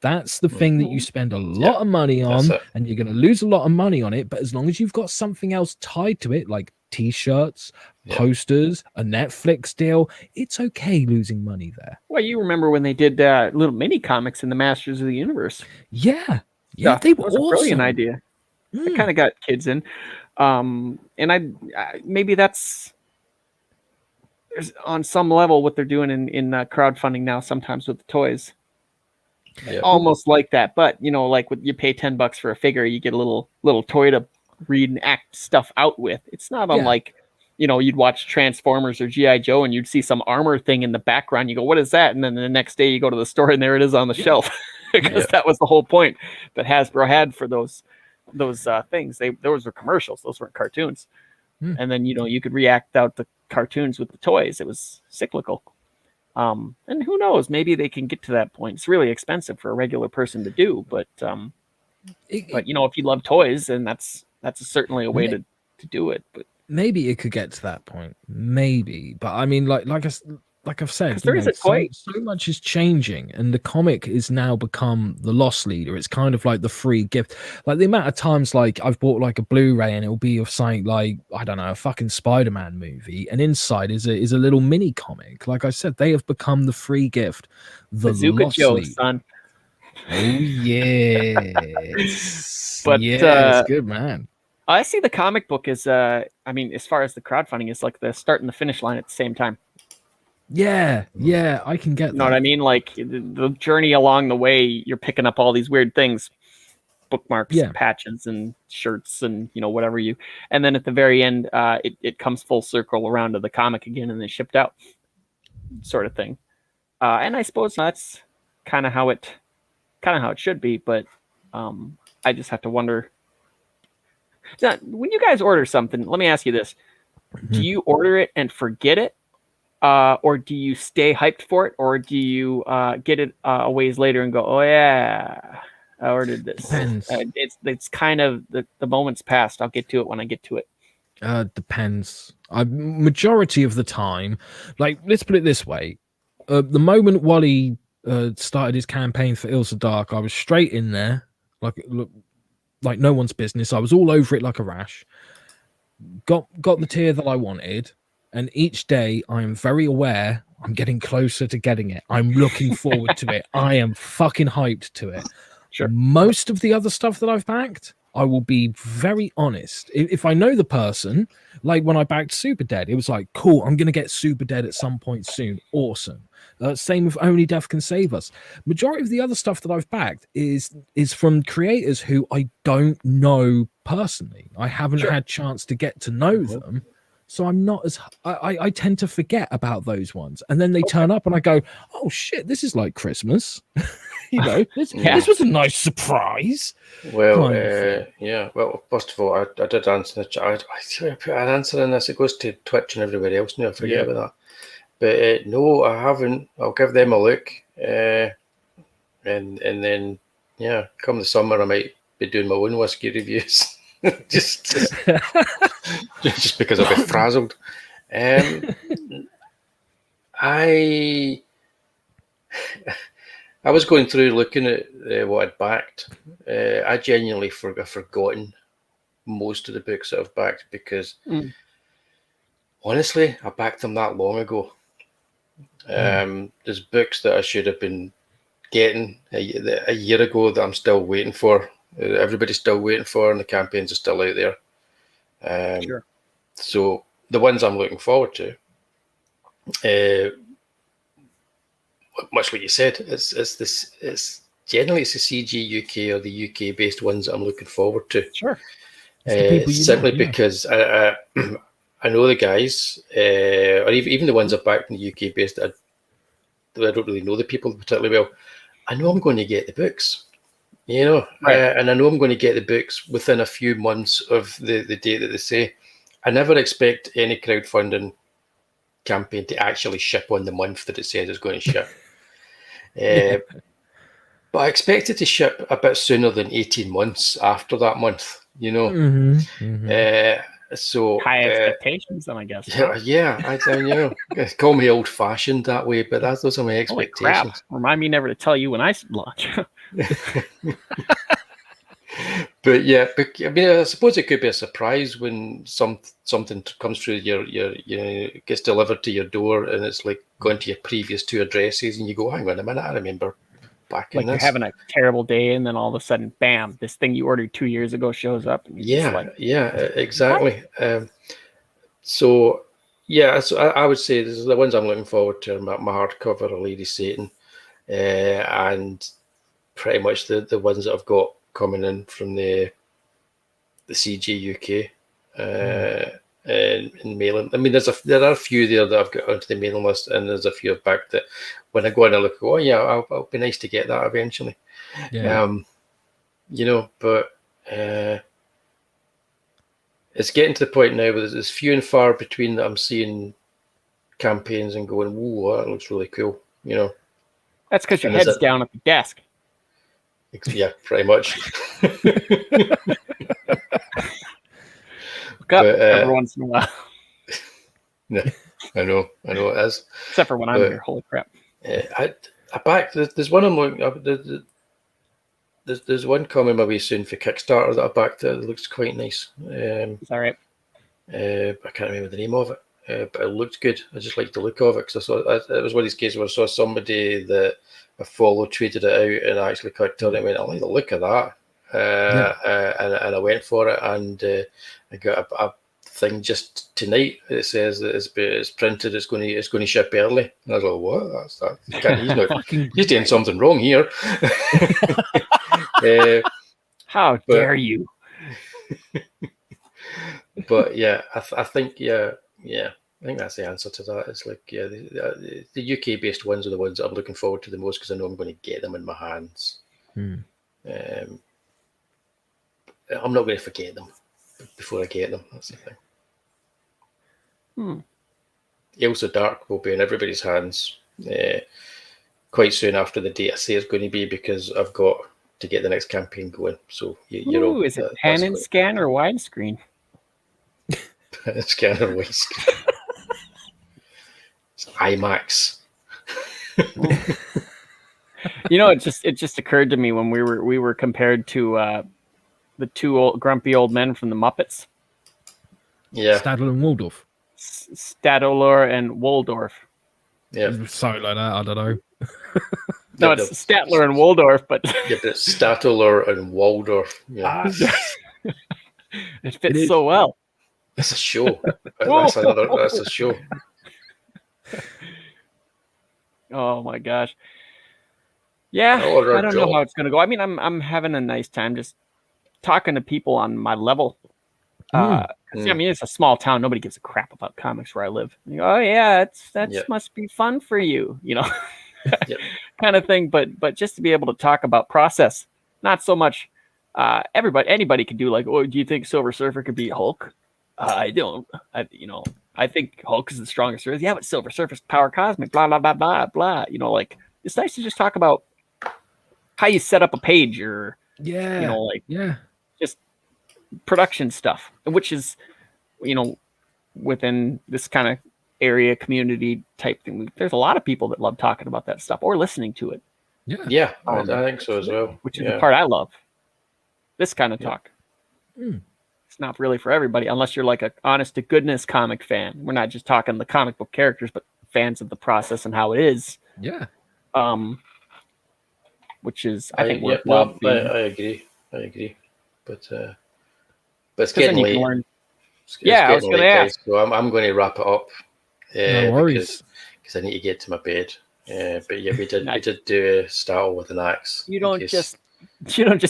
That's the thing that you spend a lot of money on, and you're going to lose a lot of money on it. But as long as you've got something else tied to it, like T-shirts, posters, a Netflix deal, it's okay losing money there. Well, you remember when they did little mini comics in the Masters of the Universe? Yeah, they were awesome. A brilliant idea. It kind of got kids in, and I maybe that's on some level what they're doing in crowdfunding now. Sometimes with the toys. Almost like that, but like you pay $10 for a figure, you get a little toy to read and act stuff out with. It's not unlike you'd watch Transformers or G.I. Joe and you'd see some armor thing in the background. You go, what is that? And then the next day you go to the store and there it is on the shelf, because that was the whole point that Hasbro had for those things. Those were commercials, those weren't cartoons. And then you could react out the cartoons with the toys. It was cyclical. And who knows, maybe they can get to that point. It's really expensive for a regular person to do, but if you love toys, then that's certainly a way to do it. But maybe it could get to that point, maybe. But I mean, like I've said, there is a toy. So much is changing, and the comic is now become the loss leader. It's kind of like the free gift. Like the amount of times, like I've bought like a Blu-ray, and it'll be of something like, I don't know, a fucking Spider-Man movie, and inside is a little mini comic. Like I said, they have become the free gift. The Bazooka loss Joe, leader. son. Oh yes, but it's good, man. I see the comic book as as far as the crowdfunding, is like the start and the finish line at the same time. Yeah, I can get that. You know what I mean? Like the journey along the way, you're picking up all these weird things, bookmarks, and patches, and shirts, and whatever and then at the very end, it comes full circle around to the comic again, and then shipped out, sort of thing. And I suppose that's kind of how it should be. But I just have to wonder. Now, when you guys order something, let me ask you this: do you order it and forget it? Or do you stay hyped for it, or do you get it a ways later and go, oh yeah, I ordered this. Depends. It's kind of the moment's passed. I'll get to it when I get to it. Depends. Majority of the time, like, let's put it this way: the moment Wullie started his campaign for Ilsa Dark, I was straight in there, like no one's business. I was all over it like a rash. Got the tier that I wanted, and each day I am very aware I'm getting closer to getting it. I'm looking forward to it. I am fucking hyped to it. Sure. Most of the other stuff that I've backed, I will be very honest. If I know the person, like when I backed Super Dead, it was like, cool, I'm going to get Super Dead at some point soon. Awesome. Same with Only Death Can Save Us. Majority of the other stuff that I've backed is from creators who I don't know personally. I haven't had chance to get to know them. So I'm not as I tend to forget about those ones, and then they turn up, and I go, "Oh shit, this is like Christmas." This was a nice surprise. Well, yeah. Well, first of all, I did answer the chat. I put an answer in this. It goes to Twitch and everybody else now. I forget about that. But no, I haven't. I'll give them a look, and then come the summer, I might be doing my own whiskey reviews. just because I'll be frazzled. I was going through looking at what I'd backed. I genuinely forgotten most of the books that I've backed because honestly, I backed them that long ago. There's books that I should have been getting a year ago that I'm still waiting for. Everybody's still waiting for, and the campaigns are still out there. Sure. So the ones I'm looking forward to, much what you said, it's generally it's the CG UK or the UK based ones that I'm looking forward to. Sure. Simply because I know the guys, or even the ones I've backed in the UK based. I don't really know the people particularly well. I know I'm going to get the books. And I know I'm going to get the books within a few months of the date that they say. I never expect any crowdfunding campaign to actually ship on the month that it says it's going to ship. But I expect it to ship a bit sooner than 18 months after that month, So high expectations, then I guess. I call me old-fashioned that way, but those are my expectations. Holy crap. Remind me never to tell you when I launch. But I mean, I suppose it could be a surprise when something comes through your gets delivered to your door, and it's like going to your previous two addresses, and you go, hang on a minute, I remember back in like this. You're having a terrible day, and then all of a sudden, bam, this thing you ordered 2 years ago shows up. And Exactly. So I would say this is the ones I'm looking forward to. My hardcover, A Lady Satan, and pretty much the ones that I've got coming in from the CG UK and mailing. I mean, there are a few there that I've got onto the mailing list, and there's a few I've backed that when I go in, I look, I'll be nice to get that eventually. But it's getting to the point now where there's few and far between that I'm seeing campaigns and going, whoa, that looks really cool. That's because your head's down at the desk. Yeah, pretty much. Look up every once in a while. No, I know it is. Except for when I'm here. Holy crap! I backed. There's one I'm looking. There's one coming my way soon for Kickstarter that I backed. That looks quite nice. Is that right? I can't remember the name of it, but it looked good. I just liked the look of it because I saw it was one of these cases where I saw somebody that I followed tweeted it out, and I actually clicked on it and went, I like the look of that. And I went for it, and I got a thing just tonight. It says that it's printed. It's going to ship early. And I was like, what? That's that. He's doing something wrong here. How dare you? But I think I think that's the answer to that. It's like the UK based ones are the ones that I'm looking forward to the most because I know I'm going to get them in my hands. I'm not going to forget them before I get them. That's the thing. Ilsa Dark will be in everybody's hands quite soon after the date I say it's going to be, because I've got to get the next campaign going. So you're all, Is it pan and scan or widescreen? scanner widescreen. It's IMAX. It just occurred to me when we were compared to the two grumpy old men from the Muppets. Yeah. Stadler and Waldorf. Stadler and Waldorf. Yeah. Something like that. I don't know. No, it's Statler and Waldorf, but yeah, but it's Statler and Waldorf. Yeah. It fits so well. That's a show. That's a show. Oh my gosh. Yeah, I don't know how it's gonna go. I mean, I'm having a nice time just talking to people on my level. I mean, it's a small town. Nobody gives a crap about comics where I live. You go, oh yeah, must be fun for you, kind of thing. But just to be able to talk about process, not so much. Anybody could do like, oh, do you think Silver Surfer could beat Hulk? I don't. I think Hulk is the strongest. Yeah, but Silver Surfer's power cosmic. Blah blah blah blah blah. It's nice to just talk about how you set up a page or just production stuff, which is within this kind of area community type thing. There's a lot of people that love talking about that stuff or listening to it. Yeah, I think so as well. Which is the part I love. This kind of talk. It's not really for everybody unless you're like a honest to goodness comic fan. We're not just talking the comic book characters, but fans of the process and how it is. Yeah. Which is I think worthwhile. I agree. But it's getting late. I was going to ask. So I'm going to wrap it up. No worries. Because I need to get to my bed. But yeah, we did do a startle with an axe. You don't just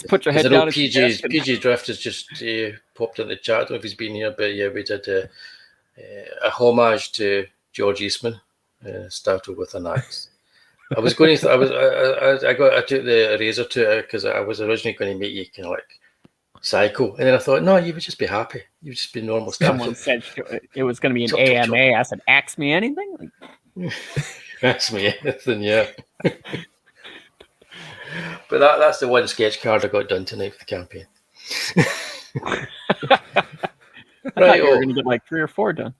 put your head down. PG Drift has just popped in the chat. I don't know if he's been here, but yeah, we did a homage to George Eastman, startle with an axe. I was going to. I took the eraser to it because I was originally going to make you kind of like psycho, and then I thought, no, you would just be happy. You would just be normal. Someone said it was going to be an AMA. I said, ask me anything. Ask me anything, yeah. But that's the one sketch card I got done tonight for the campaign. I thought you were going to get like 3 or 4 done.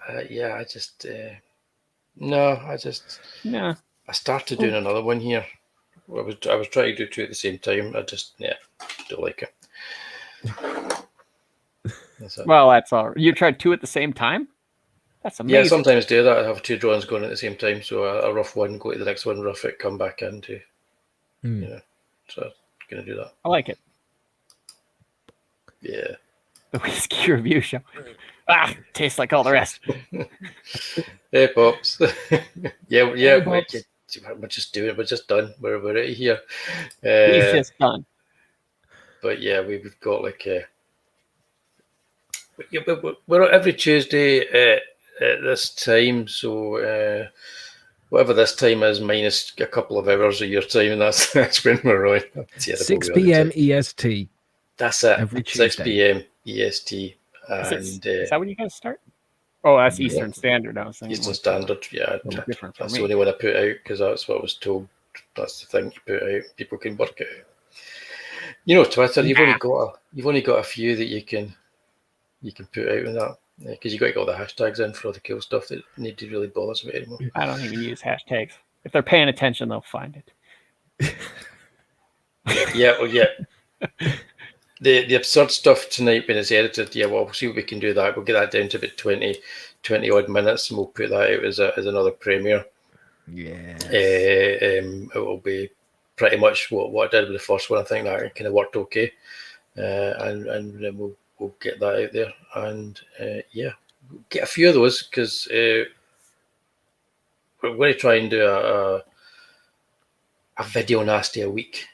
I started doing another one here. I was trying to do 2 at the same time. I just don't like it. Well, that's all. You tried 2 at the same time? That's amazing. Yeah, sometimes do that. I have 2 drawings going at the same time. So a rough one, go to the next one, rough it, come back into. So I'm going to do that. I like it. Yeah. The whiskey review show. Tastes like all the rest. Hey, Pops. yeah. Hey, Pops. We're just doing it. We're just done. We're out of here. He's just done. But yeah, we've got like we're every Tuesday at this time. So whatever this time is, minus a couple of hours of your time, and that's when we're on. 6 p.m. EST. That's it. Every Tuesday. 6 p.m. EST. And is that when you guys start? Oh, that's Eastern Standard. I was thinking Eastern Standard. Yeah, different. That's the only one I put out because that's what I was told. That's the thing you put out. People can work it out. Twitter. You've only got a few that you can put out in that because you got to get all the hashtags in for all the cool stuff that need to really bother me anymore. I don't even use hashtags. If they're paying attention, they'll find it. Yeah. Well, yeah. The absurd stuff tonight when it's edited, we'll see what we can do that. We'll get that down to about 20 odd minutes and we'll put that out as another premiere. Yeah. It will be pretty much what I did with the first one. I think that kind of worked okay. And then we'll get that out there. And get a few of those because we're going to try and do a video nasty a week.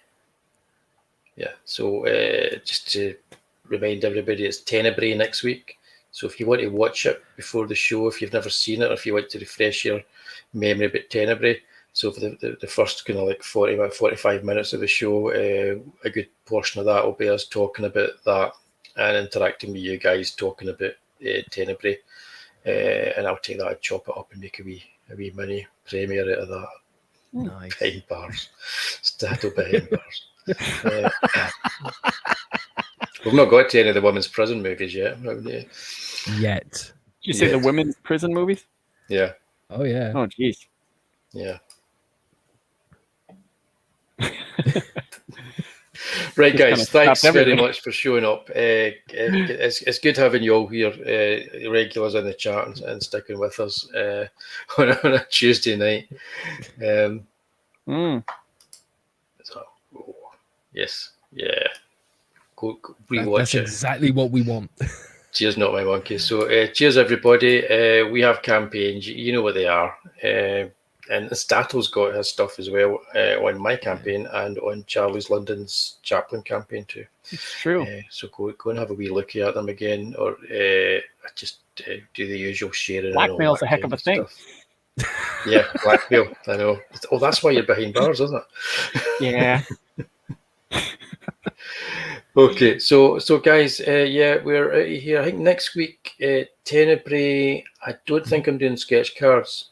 Yeah, so just to remind everybody, it's Tenebrae next week. So if you want to watch it before the show, if you've never seen it, or if you want to refresh your memory about Tenebrae, so for the first kind of like 45 minutes of the show, a good portion of that will be us talking about that and interacting with you guys talking about Tenebrae. And I'll take that and chop it up and make a wee mini premiere out of that. Nice. Behind bars. Stato behind bars. We've not got to any of the women's prison movies yet, have we? Yet. Did you say the women's prison movies? Yeah, Oh yeah. Oh, geez. yeah. Right, Just guys, kinda thanks stopped very everything. much for showing up. It's good having you all here, regulars in the chat and sticking with us on a Tuesday night. So, yes, yeah. Go rewatch That's it. exactly what we want. Cheers, not my monkey. So, cheers, everybody. We have campaigns. You know what they are. And Stato's got his stuff as well on my campaign and on Charlie's London's Chaplain campaign too. It's true. So go and have a wee look at them again, or just do the usual sharing. Blackmail's and all a that heck kind of a thing. stuff. Yeah, blackmail. I know. Oh, that's why you're behind bars, isn't it? Yeah. Okay, so guys, we're out here. I think next week, Tenebrae. I don't think I'm doing sketch cards.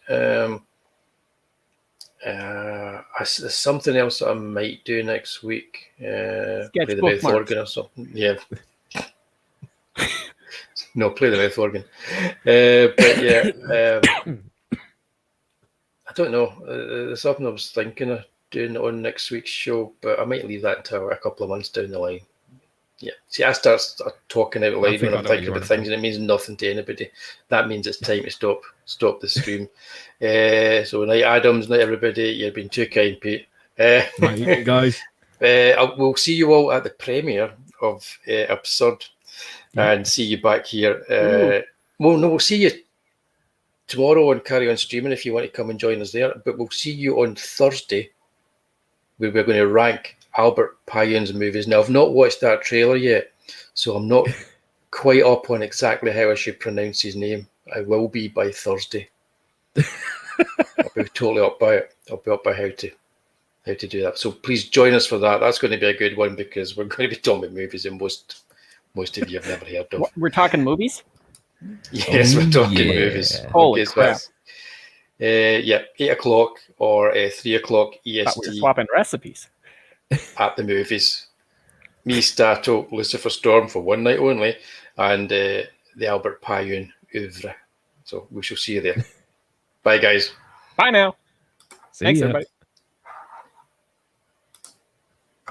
There's something else that I might do next week. Play the mouth bookmarks. organ or something. Yeah. No, play the mouth organ. But yeah, I don't know. There's something I was thinking of doing on next week's show, but I might leave that until a couple of months down the line. Yeah. See, I start talking out loud when I'm thinking about things, and it means nothing to anybody. That means it's time to stop the stream. So night, Adams, night, everybody. You've been too kind, Pete. Night, guys. We'll see you all at the premiere of Absurd, and see you back here. We'll see you tomorrow and carry on streaming if you want to come and join us there. But we'll see you on Thursday, where we're going to rank Albert Pyun's movies. Now, I've not watched that trailer yet, so I'm not quite up on exactly how I should pronounce his name. I will be by Thursday. I'll be totally up by it. I'll be up by how to do that. So please join us for that. That's going to be a good one because we're going to be talking about movies that most of you have never heard of. We're talking movies? Yes, we're talking movies. Holy crap. 8 o'clock or 3 o'clock Thought we were EST swapping recipes. at the movies. Me, Stato, Lucifer Storm for one night only, and the Albert Pyun oeuvre. So we shall see you there. Bye, guys. Bye now. See Thanks, ya. everybody.